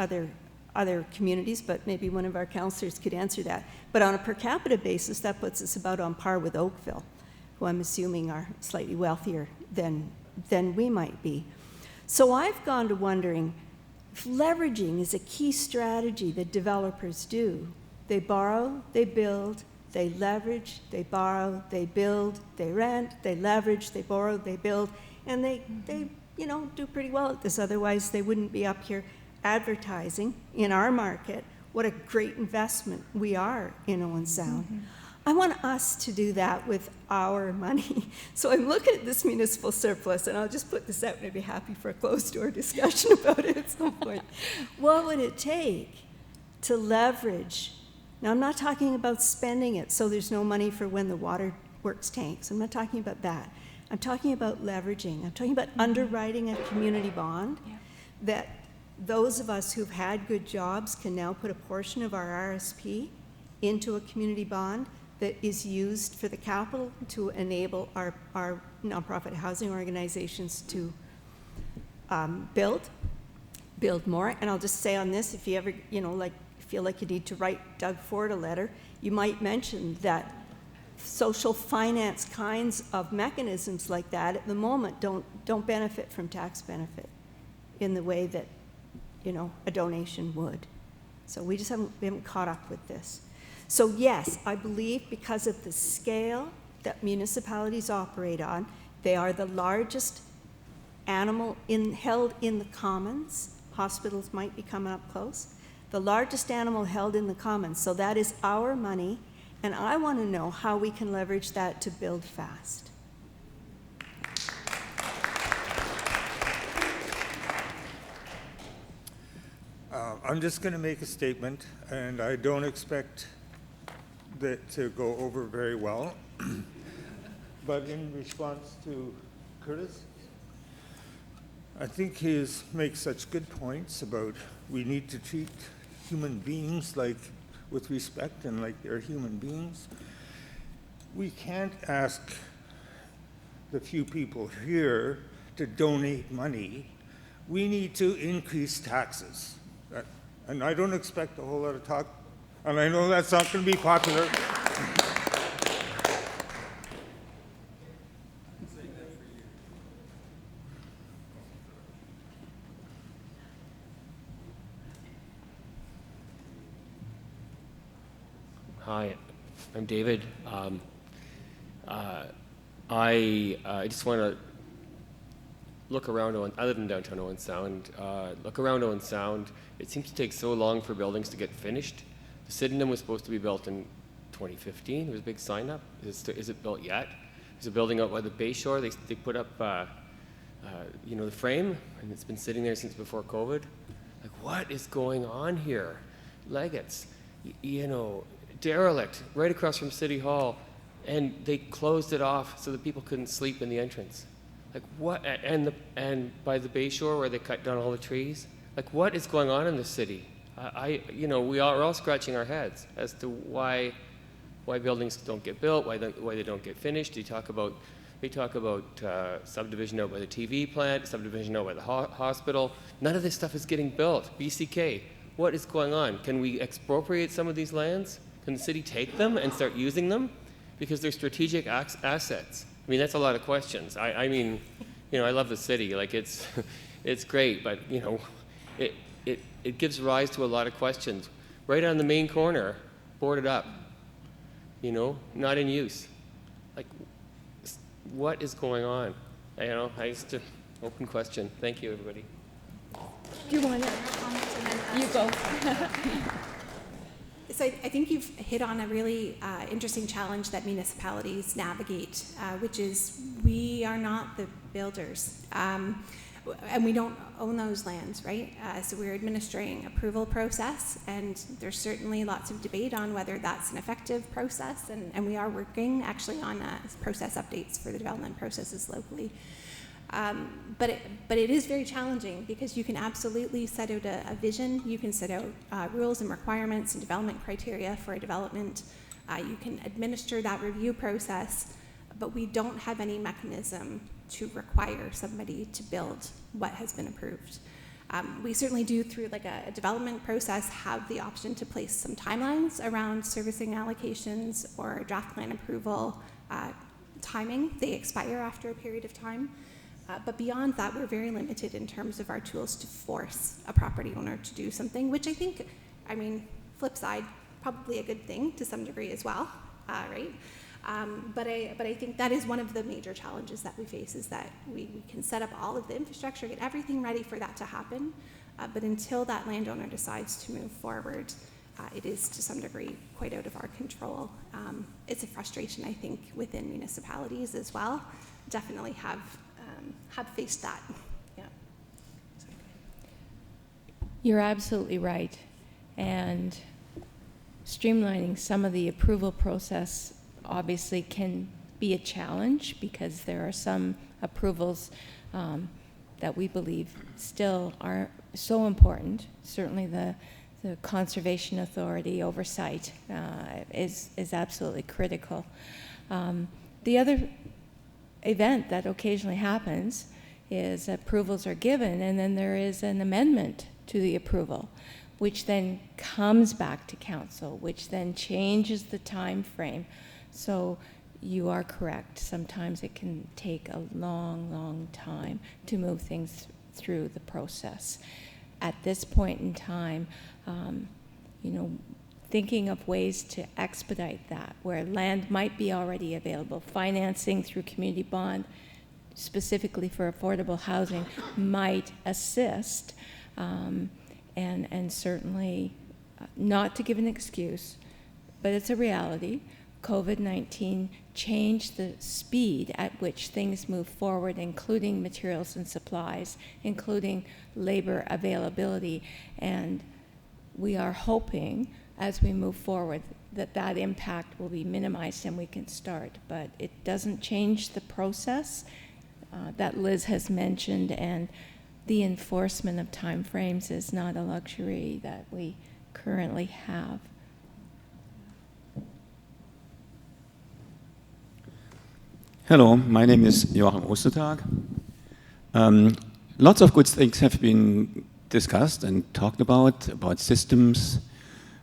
other communities, but maybe one of our counselors could answer that. But on a per capita basis, that puts us about on par with Oakville, who I'm assuming are slightly wealthier than we might be. So I've gone to wondering, leveraging is a key strategy that developers do. They borrow, they build, they leverage, they borrow, they build, they rent, they leverage, they borrow, they build, and they do pretty well at this. Otherwise, they wouldn't be up here advertising in our market what a great investment we are in Owen Sound. I want us to do that with our money. So I'm looking at this municipal surplus, and I'll just put this out, and I'd be happy for a closed-door discussion about it at some point. What would it take to leverage? Now, I'm not talking about spending it so there's no money for when the water works tanks. I'm not talking about that. I'm talking about leveraging. I'm talking about underwriting a community bond that those of us who've had good jobs can now put a portion of our RSP into a community bond that is used for the capital to enable our nonprofit housing organizations to build more. And I'll just say on this, if you ever, feel like you need to write Doug Ford a letter, you might mention that social finance kinds of mechanisms like that at the moment don't benefit from tax benefit in the way that, a donation would. So we haven't caught up with this. So yes, I believe because of the scale that municipalities operate on, they are the largest animal held in the commons. Hospitals might be coming up close. The largest animal held in the commons. So that is our money, and I want to know how we can leverage that to build fast. I'm just going to make a statement, and I don't expect that to go over very well. But in response to Curtis, I think he makes such good points about we need to treat human beings with respect and like they're human beings. We can't ask the few people here to donate money. We need to increase taxes. And I don't expect a whole lot of talk, and I know that's not going to be popular. Hi, I'm David. I just want to look around I live in downtown Owen Sound. Look around Owen Sound. It seems to take so long for buildings to get finished. The Sydenham was supposed to be built in 2015. There was a big sign up. Is it built yet? There's a building out by the Bay Shore. They put up, the frame, and it's been sitting there since before COVID. Like, what is going on here? Legates, derelict, right across from City Hall, and they closed it off so that people couldn't sleep in the entrance. Like, what? And by the Bay Shore where they cut down all the trees. Like, what is going on in the city? We are all scratching our heads as to why buildings don't get built, why they don't get finished. They talk about subdivision out by the TV plant, subdivision out by the hospital. None of this stuff is getting built. BCK, what is going on? Can we expropriate some of these lands? Can the city take them and start using them? Because they're strategic assets. I mean, that's a lot of questions. I love the city. Like, it's great, but, it gives rise to a lot of questions. Right on the main corner, boarded up, not in use. Like, what is going on? Just an open question. Thank you, everybody. Do you want to? You go. So I think you've hit on a really interesting challenge that municipalities navigate, which is we are not the builders. And we don't own those lands, right? So we're administering approval process, and there's certainly lots of debate on whether that's an effective process, and we are working actually on process updates for the development processes locally. But it is very challenging because you can absolutely set out a vision, you can set out rules and requirements and development criteria for a development, you can administer that review process, but we don't have any mechanism to require somebody to build what has been approved. We certainly do, through like a development process, have the option to place some timelines around servicing allocations or draft plan approval timing. They expire after a period of time. But beyond that, we're very limited in terms of our tools to force a property owner to do something, which I think, I mean, flip side, probably a good thing to some degree as well, right? But I think that is one of the major challenges that we face, is that we can set up all of the infrastructure, get everything ready for that to happen, but until that landowner decides to move forward, it is to some degree quite out of our control. It's a frustration, I think, within municipalities as well. Definitely have faced that. Yeah. Sorry, go ahead. You're absolutely right. And streamlining some of the approval process obviously can be a challenge, because there are some approvals that we believe still are so important. Certainly the Conservation Authority oversight is absolutely critical. The other event that occasionally happens is approvals are given, and then there is an amendment to the approval, which then comes back to council, which then changes the time frame. So you are correct. Sometimes it can take a long, long time to move things through the process. At this point in time, thinking of ways to expedite that, where land might be already available, financing through community bond, specifically for affordable housing, might assist, and certainly not to give an excuse, but it's a reality. COVID-19 changed the speed at which things move forward, including materials and supplies, including labor availability, and we are hoping as we move forward that impact will be minimized and we can start. But it doesn't change the process that Liz has mentioned, and the enforcement of timeframes is not a luxury that we currently have. Hello, my name is Joachim Ostertag. Lots of good things have been discussed and talked about systems,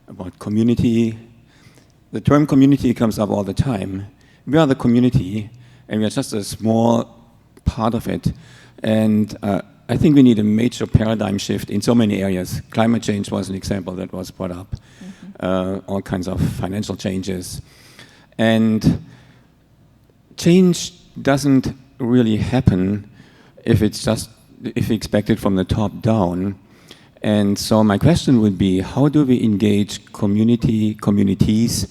about community. The term community comes up all the time. We are the community, and we are just a small part of it. And I think we need a major paradigm shift in so many areas. Climate change was an example that was brought up. All kinds of financial changes. And change doesn't really happen if we expect it from the top down. And so my question would be, how do we engage communities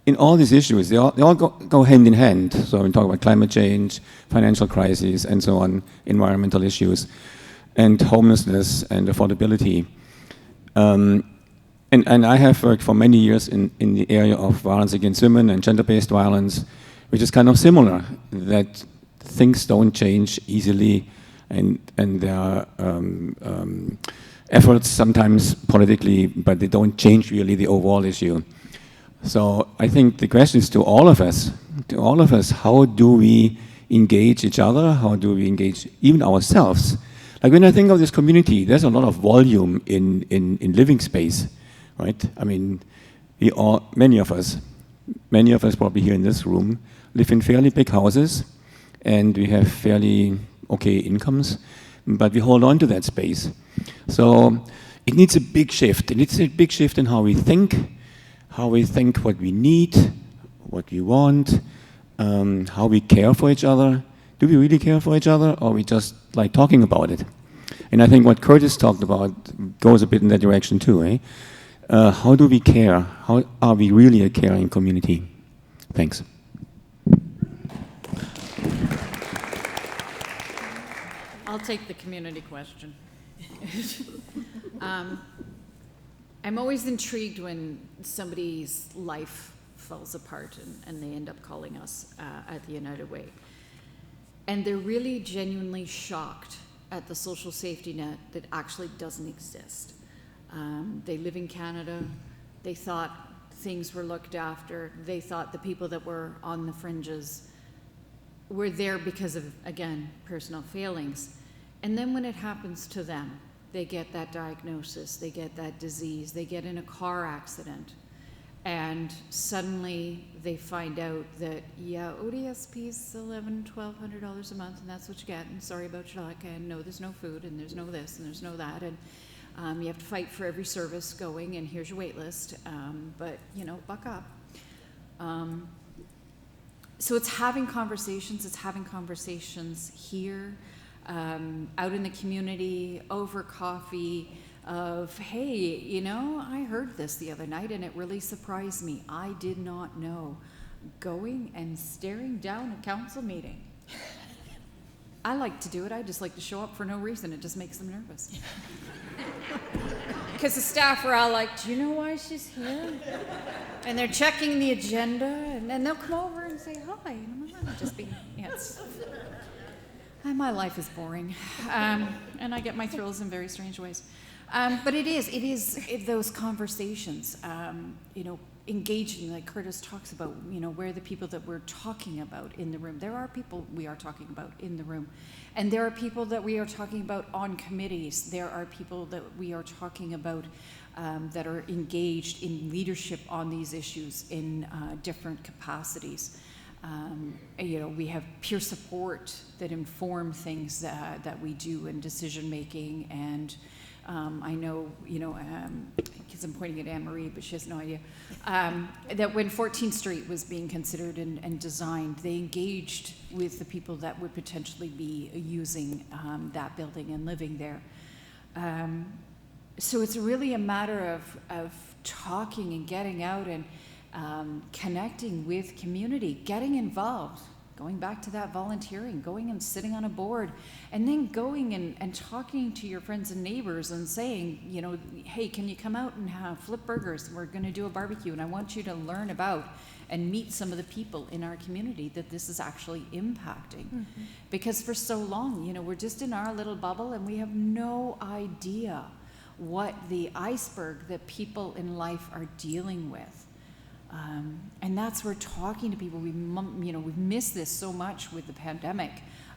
in all these issues? They all go hand in hand. So we talk about climate change, financial crisis, and so on, environmental issues, and homelessness and affordability. And I have worked for many years in the area of violence against women and gender-based violence, which is kind of similar, that things don't change easily, and there are efforts sometimes politically, but they don't change really the overall issue. So I think the question is to all of us, how do we engage each other? How do we engage even ourselves? Like when I think of this community, there's a lot of volume in living space, right? I mean, many of us probably here in this room live in fairly big houses, and we have fairly okay incomes, but we hold on to that space. So it needs a big shift. It needs a big shift in how we think what we need, what we want, how we care for each other. Do we really care for each other, or we just like talking about it? And I think what Curtis talked about goes a bit in that direction too, eh? How do we care? How are we really a caring community? Thanks. I'll take the community question. I'm always intrigued when somebody's life falls apart and they end up calling us at the United Way. And they're really genuinely shocked at the social safety net that actually doesn't exist. They live in Canada. They thought things were looked after. They thought the people that were on the fringes were there because of, again, personal failings. And then when it happens to them, they get that diagnosis, they get that disease, they get in a car accident, And suddenly they find out that, yeah, ODSP is $1,100-1,200 a month, and that's what you get, and sorry about your luck, and no, there's no food, and there's no this, and there's no that, and you have to fight for every service going, and here's your wait list, but, you know, buck up. So it's having conversations here, out in the community, over coffee, of, hey, you know, I heard this the other night and it really surprised me. I did not know. Going and staring down a council meeting. I like to do it. I just like to show up for no reason. It just makes them nervous. Because the staff are all like, do you know why she's here? And they're checking the agenda, and then they'll come over and say hi. And I'm just being, yeah, my life is boring. And I get my thrills in very strange ways. But it is those conversations, you know, engaging, like Curtis talks about, you know, where the people that we're talking about in the room. There are people we are talking about in the room. And there are people that we are talking about on committees. There are people that we are talking about that are engaged in leadership on these issues in different capacities. You know, we have peer support that inform things that we do in decision making, and I know, you know, because I'm pointing at Anne-Marie, but she has no idea, that when 14th Street was being considered and designed, they engaged with the people that would potentially be using that building and living there. So it's really a matter of talking and getting out and connecting with community, getting involved. Going back to that volunteering, going and sitting on a board, and then going and talking to your friends and neighbors and saying, you know, hey, can you come out and flip burgers? We're going to do a barbecue, and I want you to learn about and meet some of the people in our community that this is actually impacting. Mm-hmm. Because for so long, you know, we're just in our little bubble, and we have no idea what the iceberg that people in life are dealing with. And that's where talking to people, we've missed this so much with the pandemic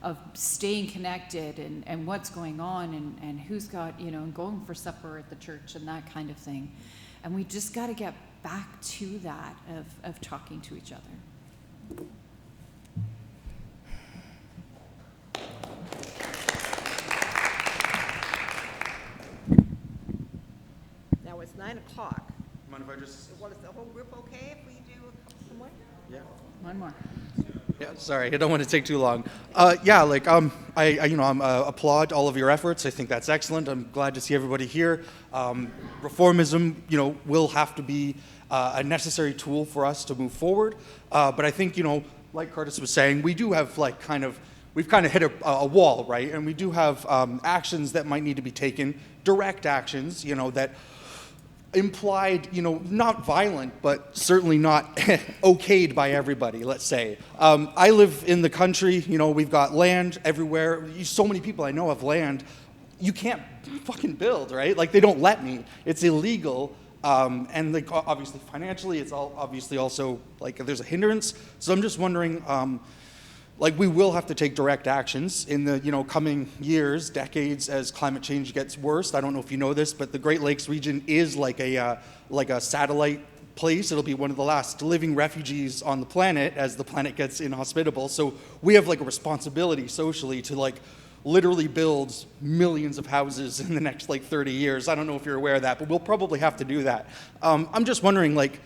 of staying connected and what's going on and who's got, you know, and going for supper at the church and that kind of thing. And we just got to get back to that of talking to each other. Now it's 9 o'clock. Mind if I just... Well, is the whole group okay if we do some more? Yeah. One more. Yeah, sorry, I don't want to take too long. Yeah, like I applaud all of your efforts. I think that's excellent. I'm glad to see everybody here. Reformism, you know, will have to be a necessary tool for us to move forward. But I think, you know, like Curtis was saying, we do have like we've kind of hit a wall, right? And we do have actions that might need to be taken, direct actions, you know, that implied, you know, not violent, but certainly not okayed by everybody, let's say. I live in the country, you know, we've got land everywhere. So many people I know have land. You can't fucking build, right? Like, they don't let me. It's illegal. And like, obviously financially, it's all obviously also like there's a hindrance. So I'm just wondering, like, we will have to take direct actions in the, you know, coming years, decades, as climate change gets worse. I don't know if you know this, but the Great Lakes region is like a satellite place. It'll be one of the last living refugees on the planet as the planet gets inhospitable. So we have like a responsibility socially to like literally build millions of houses in the next like 30 years. I don't know if you're aware of that, but we'll probably have to do that. I'm just wondering, like,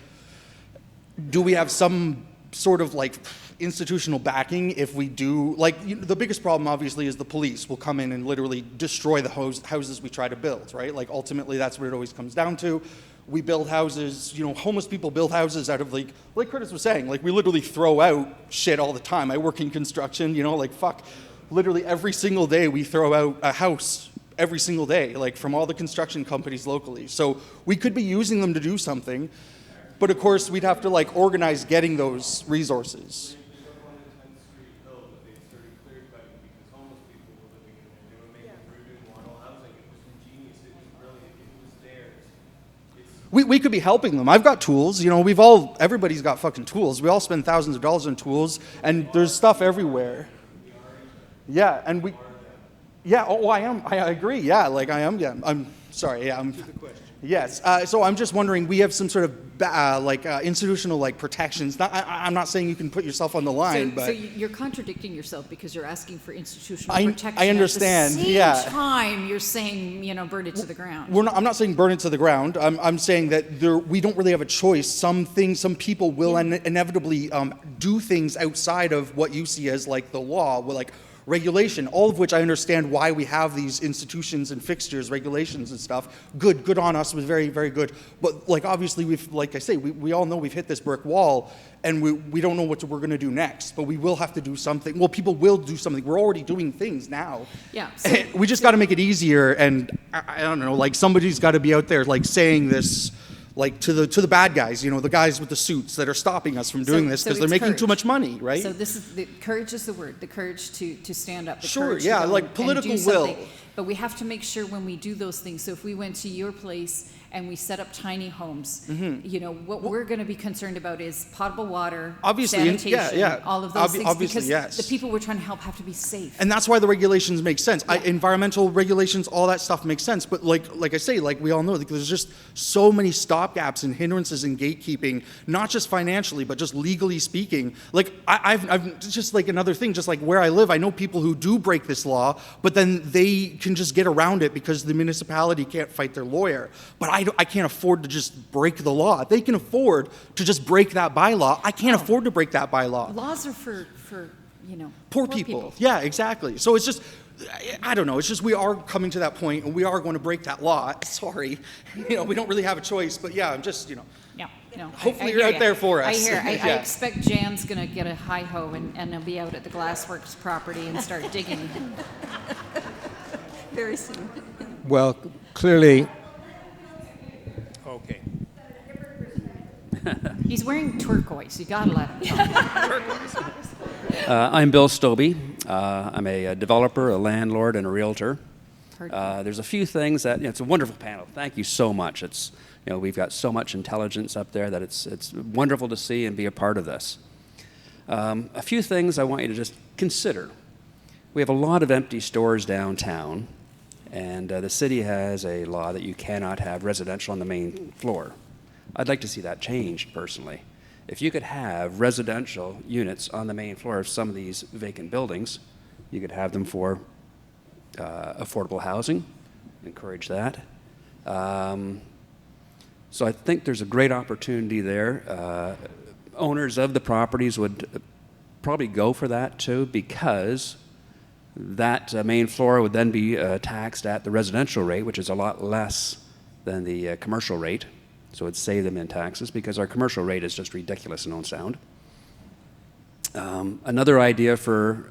do we have some sort of like institutional backing if we do, like, you know, the biggest problem obviously is the police will come in and literally destroy the houses we try to build, right? Like, ultimately that's what it always comes down to. We build houses, you know, homeless people build houses out of like Curtis was saying, like, we literally throw out shit all the time. I work in construction, you know, like, fuck, literally every single day we throw out a house every single day, like, from all the construction companies locally. So we could be using them to do something, but of course we'd have to like organize getting those resources. We could be helping them. I've got tools, you know, everybody's got fucking tools. We all spend thousands of dollars on tools, and there's stuff everywhere. Yeah, and I agree, yeah, like I am, yeah, I'm sorry, yeah, Yes. So I'm just wondering, we have some sort of institutional protections. I'm not saying you can put yourself on the line, So but you're contradicting yourself because you're asking for institutional I protection. understand. At the same Yeah. time, you're saying, burn it to the ground. I'm not saying burn it to the ground. I'm saying that we don't really have a choice. Some people will inevitably do things outside of what you see as the law, like regulation, all of which I understand why we have these institutions and fixtures, regulations and stuff. Good on us, was very, very good. But obviously we all know we've hit this brick wall, and we don't know what we're going to do next, but we will have to do something. Well, people will do something. We're already doing things now. Yeah. We just got to make it easier, and I don't know, somebody's got to be out there saying this to the bad guys, the guys with the suits that are stopping us from doing this because they're making too much money, right? So courage is the word, the courage to stand up. The sure, courage yeah, to go political and do will. something. But we have to make sure when we do those things, so if we went to your place and we set up tiny homes, what we're going to be concerned about is potable water, obviously, sanitation, all of those things, obviously, because yes. the people we're trying to help have to be safe. And that's why the regulations make sense. Environmental regulations, all that stuff makes sense. But like I say, we all know, there's just so many stopgaps and hindrances in gatekeeping, not just financially, but just legally speaking. I've just another thing, just where I live, I know people who do break this law, but then they can just get around it because the municipality can't fight their lawyer. But I can't afford to just break the law. They can afford to just break that bylaw. I can't afford to break that bylaw. Laws are for poor people. Yeah, exactly. So it's just, I don't know. It's just we are coming to that point, and we are going to break that law. Sorry, we don't really have a choice. But yeah, I'm just, Yeah, no. Hopefully you're out there for us. I hear. I Yeah. expect Jan's going to get a hi-ho and he'll be out at the Glassworks property and start digging. Very soon. Well, clearly. Okay. He's wearing turquoise. You got to let him talk. I'm Bill Stobie. I'm a developer, a landlord, and a realtor. There's a few things that it's a wonderful panel. Thank you so much. It's we've got so much intelligence up there that it's wonderful to see and be a part of this. A few things I want you to just consider. We have a lot of empty stores downtown, and the city has a law that you cannot have residential on the main floor. I'd like to see that changed personally. If you could have residential units on the main floor of some of these vacant buildings, you could have them for affordable housing, encourage that. So I think there's a great opportunity there. Owners of the properties would probably go for that too, because that main floor would then be taxed at the residential rate, which is a lot less than the commercial rate. So it'd save them in taxes, because our commercial rate is just ridiculous in Owen Sound. Another idea for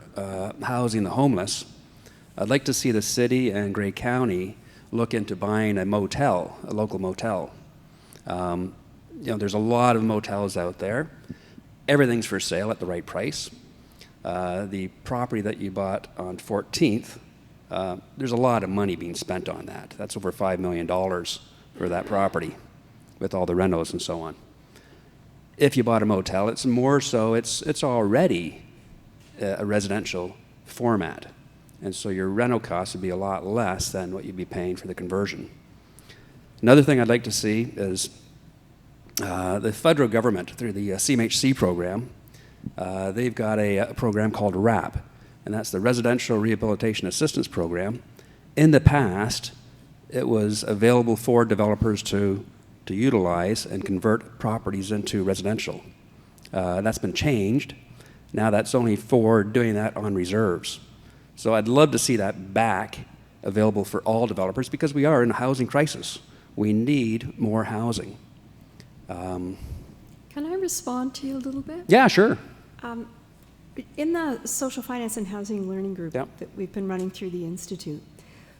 housing the homeless, I'd like to see the city and Grey County look into buying a motel, a local motel. There's a lot of motels out there. Everything's for sale at the right price. The property that you bought on 14th, there's a lot of money being spent on that. That's over $5 million for that property, with all the renos and so on. If you bought a motel, it's more so, it's already a residential format. And so your reno costs would be a lot less than what you'd be paying for the conversion. Another thing I'd like to see is the federal government, through the CMHC program, they've got a program called RAP, and that's the Residential Rehabilitation Assistance Program. In the past, it was available for developers to utilize and convert properties into residential. That's been changed. Now that's only for doing that on reserves. So I'd love to see that back available for all developers, because we are in a housing crisis. We need more housing. Can I respond to you a little bit? Yeah, sure. In the Social Finance and Housing Learning Group that we've been running through the Institute,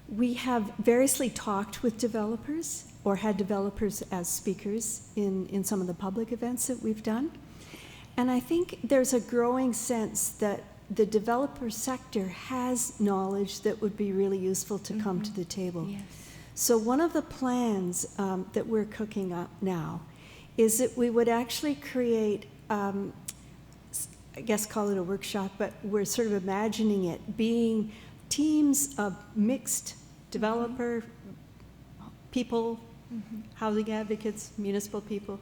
we have variously talked with developers or had developers as speakers in some of the public events that we've done. And I think there's a growing sense that the developer sector has knowledge that would be really useful to come to the table. Yes. So one of the plans that we're cooking up now is that we would actually create, I guess call it a workshop, but we're sort of imagining it being teams of mixed developer people, housing advocates, municipal people,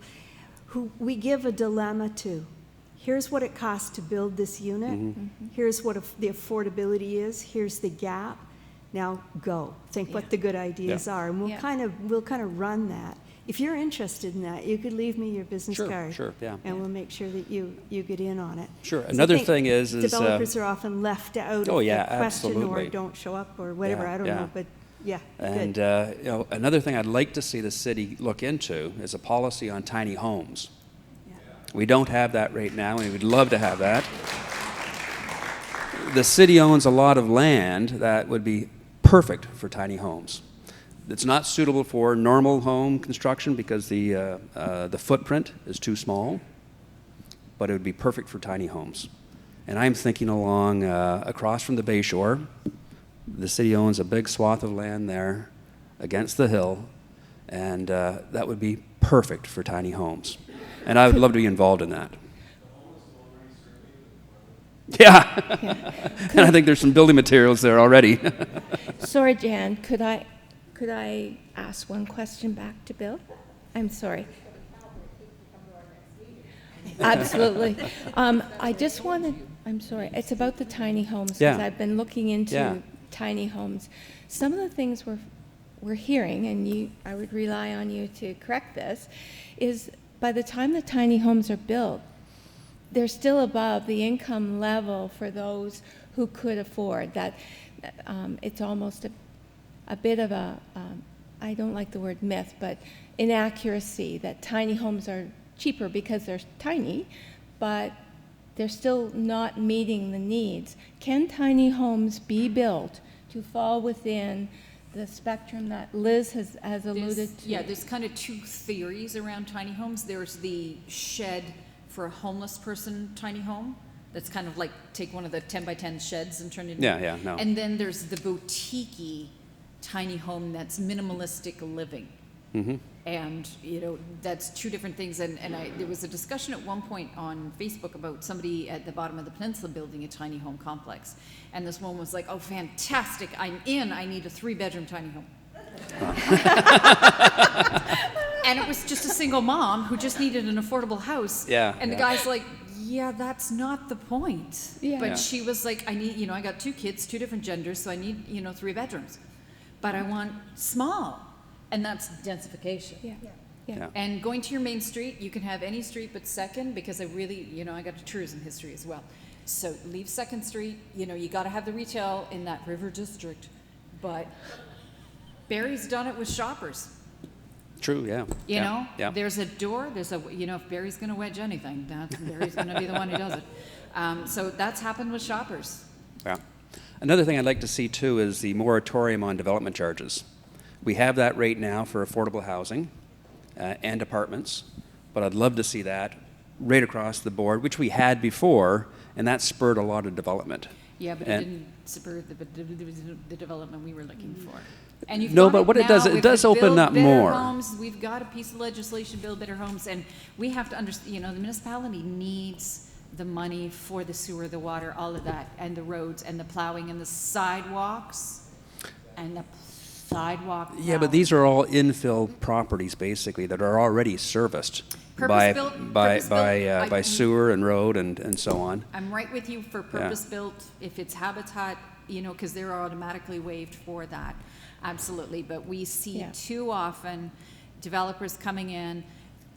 who we give a dilemma to. Here's what it costs to build this unit. Here's what the affordability is. Here's the gap. Now go. Think what the good ideas are, and we'll kind of run that. If you're interested in that, you could leave me your business card. Sure, yeah. And we'll make sure that you get in on it. Sure. So Another I think thing is developers are often left out of the question absolutely. or don't show up or whatever. I don't know, but yeah. And good. another thing I'd like to see the city look into is a policy on tiny homes. We don't have that right now, and we'd love to have that. The city owns a lot of land that would be perfect for tiny homes. It's not suitable for normal home construction because the footprint is too small, but it would be perfect for tiny homes. And I'm thinking along across from the Bay Shore. The city owns a big swath of land there against the hill, and that would be perfect for tiny homes. And I would love to be involved in that. Yeah. And I think there's some building materials there already. Sorry, Jan, could I ask one question back to Bill? I'm sorry. Absolutely. I just wanted, I'm sorry, it's about the tiny homes, because I've been looking into tiny homes. Some of the things we're hearing, and I would rely on you to correct this, is by the time the tiny homes are built, they're still above the income level for those who could afford that. It's almost a bit of a, I don't like the word myth, but inaccuracy that tiny homes are cheaper because they're tiny, but they're still not meeting the needs. Can tiny homes be built to fall within the spectrum that Liz has alluded to? Yeah, there's kind of two theories around tiny homes. There's the shed for a homeless person tiny home. That's kind of like take one of the 10 by 10 sheds and turn it into. No. And then there's the boutique-y tiny home that's minimalistic living. And, that's two different things. And there was a discussion at one point on Facebook about somebody at the bottom of the peninsula building a tiny home complex. And this woman was like, oh, fantastic, I'm in, I need a 3-bedroom tiny home. And it was just a single mom who just needed an affordable house. And the guy's like, yeah, that's not the point. But she was like, I need, I got 2 kids, 2 different genders, so I need, 3 bedrooms. But I want small. And that's densification. And going to your main street, you can have any street but 2nd, because I really, I got a tourism history as well. So leave 2nd Street, you got to have the retail in that river district. But Barry's done it with Shoppers. True, yeah. There's a door, if Barry's going to wedge anything, Barry's going to be the one who does it. So that's happened with Shoppers. Yeah. Another thing I'd like to see, too, is the moratorium on development charges. We have that right now for affordable housing and apartments, but I'd love to see that right across the board, which we had before, and that spurred a lot of development. Yeah, but it didn't spur the development we were looking for. And you've but what it does open up more. Homes, we've got a piece of legislation, Build Better Homes, and we have to understand, the municipality needs the money for the sewer, the water, all of that, and the roads, and the plowing, and the sidewalks, and the sidewalk. Yeah, but these are all infill properties, basically, that are already serviced by sewer and road and so on. I'm right with you for purpose-built. If it's habitat, because they're automatically waived for that. Absolutely. But we see too often developers coming in,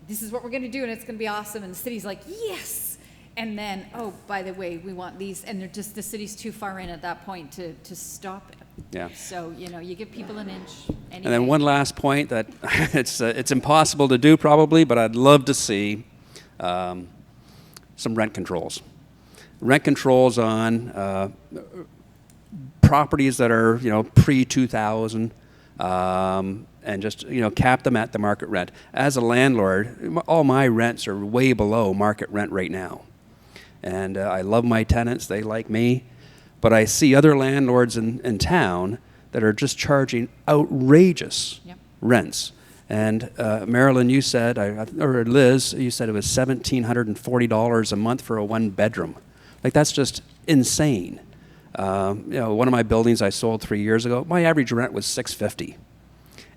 this is what we're going to do, and it's going to be awesome. And the city's like, yes. And then, oh, by the way, we want these. And they're just, the city's too far in at that point to stop it. Yeah. So, you give people an inch. Anyway. And then one last point that it's impossible to do probably, but I'd love to see some rent controls. Rent controls on properties that are, pre-2000, and just, cap them at the market rent. As a landlord, all my rents are way below market rent right now. And I love my tenants, they like me. But I see other landlords in town that are just charging outrageous rents. And Marilyn, you said, or Liz, you said it was $1,740 a month for a 1-bedroom. Like, that's just insane. One of my buildings I sold 3 years ago, my average rent was $650.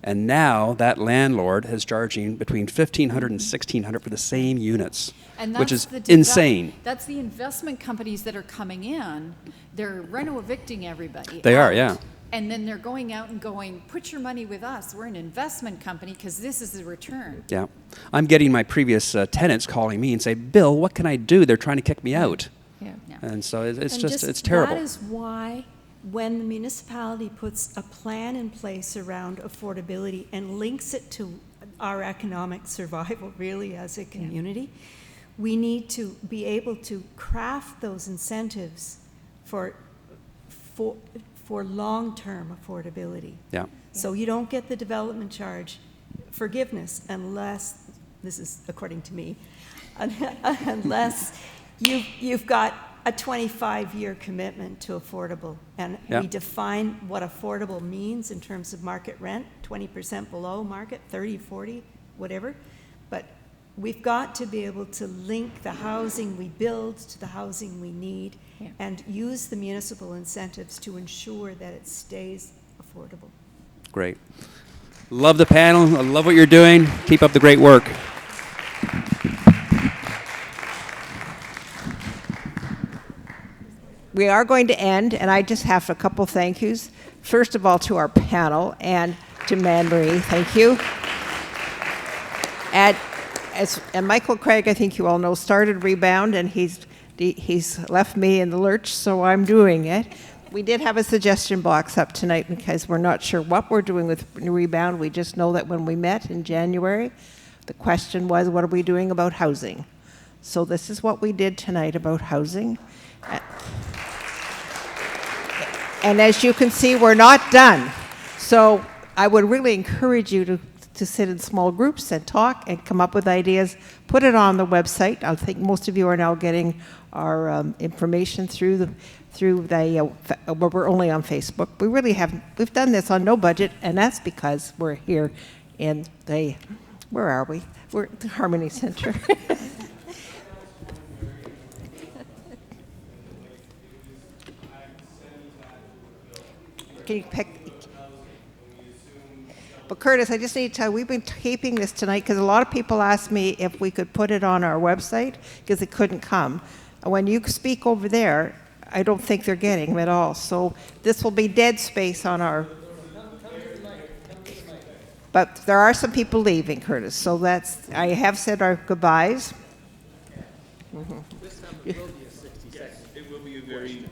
And now that landlord is charging between $1,500 and $1,600 for the same units, And which that's is the insane. That's the investment companies that are coming in. They're reno-evicting everybody. They are, out. yeah. And then they're going out and going, put your money with us. We're an investment company because this is the return. Yeah. I'm getting my previous tenants calling me and say, Bill, what can I do? They're trying to kick me out. Yeah. And so it's And just, it's terrible. That is why when the municipality puts a plan in place around affordability and links it to our economic survival really as a community, we need to be able to craft those incentives for long-term affordability. Yeah. So you don't get the development charge forgiveness unless, this is according to me, unless you've got a 25-year commitment to affordable. And Yeah. we define what affordable means in terms of market rent, 20% below market, 30, 40, whatever. But we've got to be able to link the housing we build to the housing we need and use the municipal incentives to ensure that it stays affordable. Great. Love the panel. I love what you're doing. Keep up the great work. We are going to end, and I just have a couple thank yous. First of all, to our panel and to Man-Marie, thank you. And Michael Craig, I think you all know, started Rebound, and he's left me in the lurch, so I'm doing it. We did have a suggestion box up tonight because we're not sure what we're doing with Rebound. We just know that when we met in January, the question was, what are we doing about housing? So this is what we did tonight about housing. And as you can see, we're not done. So I would really encourage you to sit in small groups and talk and come up with ideas. Put it on the website. I think most of you are now getting our information through the we're only on Facebook. We really haven't, we've done this on no budget, and that's because we're here in the, where are we? We're at the Harmony Center. Can you pick? But Curtis, I just need to tell you, we've been taping this tonight because a lot of people asked me if we could put it on our website because it couldn't come. And when you speak over there, I don't think they're getting them at all. So this will be dead space on our... But there are some people leaving, Curtis. So that's, I have said our goodbyes. It will be a very...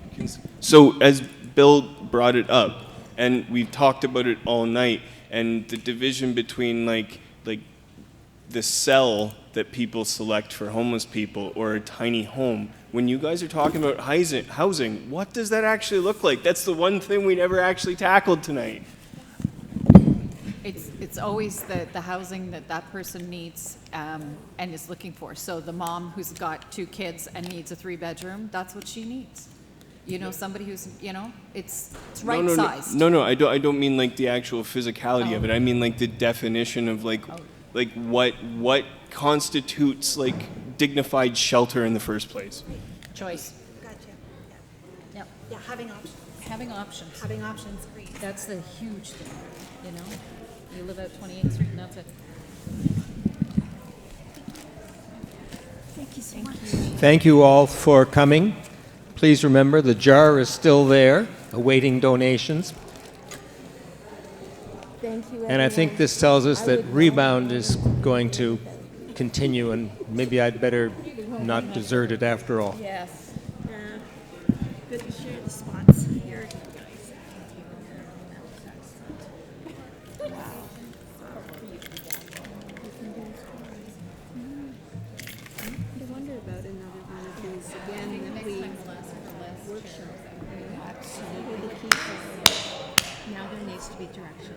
So as Bill brought it up, and we've talked about it all night, and the division between like the cell that people select for homeless people or a tiny home. When you guys are talking about housing, what does that actually look like? That's the one thing we never actually tackled tonight. It's always the housing that person needs and is looking for. So the mom who's got 2 kids and needs a 3-bedroom, that's what she needs. You know, somebody who's, you know, it's right sized. No, I don't mean like the actual physicality of it. I mean like the definition of like what constitutes like dignified shelter in the first place. Choice. Gotcha. Yeah. Yeah, having options. Having options. Having options, great. That's the huge thing, you know? You live out 28th Street and that's it. Thank you so much. Thank you all for coming. Please remember, the jar is still there, awaiting donations. Thank you, And I think this tells us that Rebound is going to continue, and maybe I'd better not desert it after all. Yes. Good to share the spots here. I wonder about another one of these again that we workshop. Absolutely. Now there needs to be direction,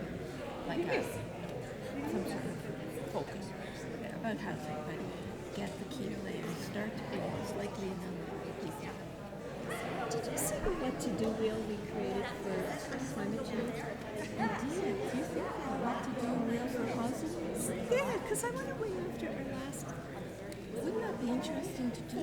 like some sort of focus about housing, but get the key players, start to build, it's likely a number of people. Did you see the What to Do wheel we created for climate change? I did. Do you think the What to Do wheel for housing? Yeah, because I wonder when after our last, wouldn't that be interesting to do?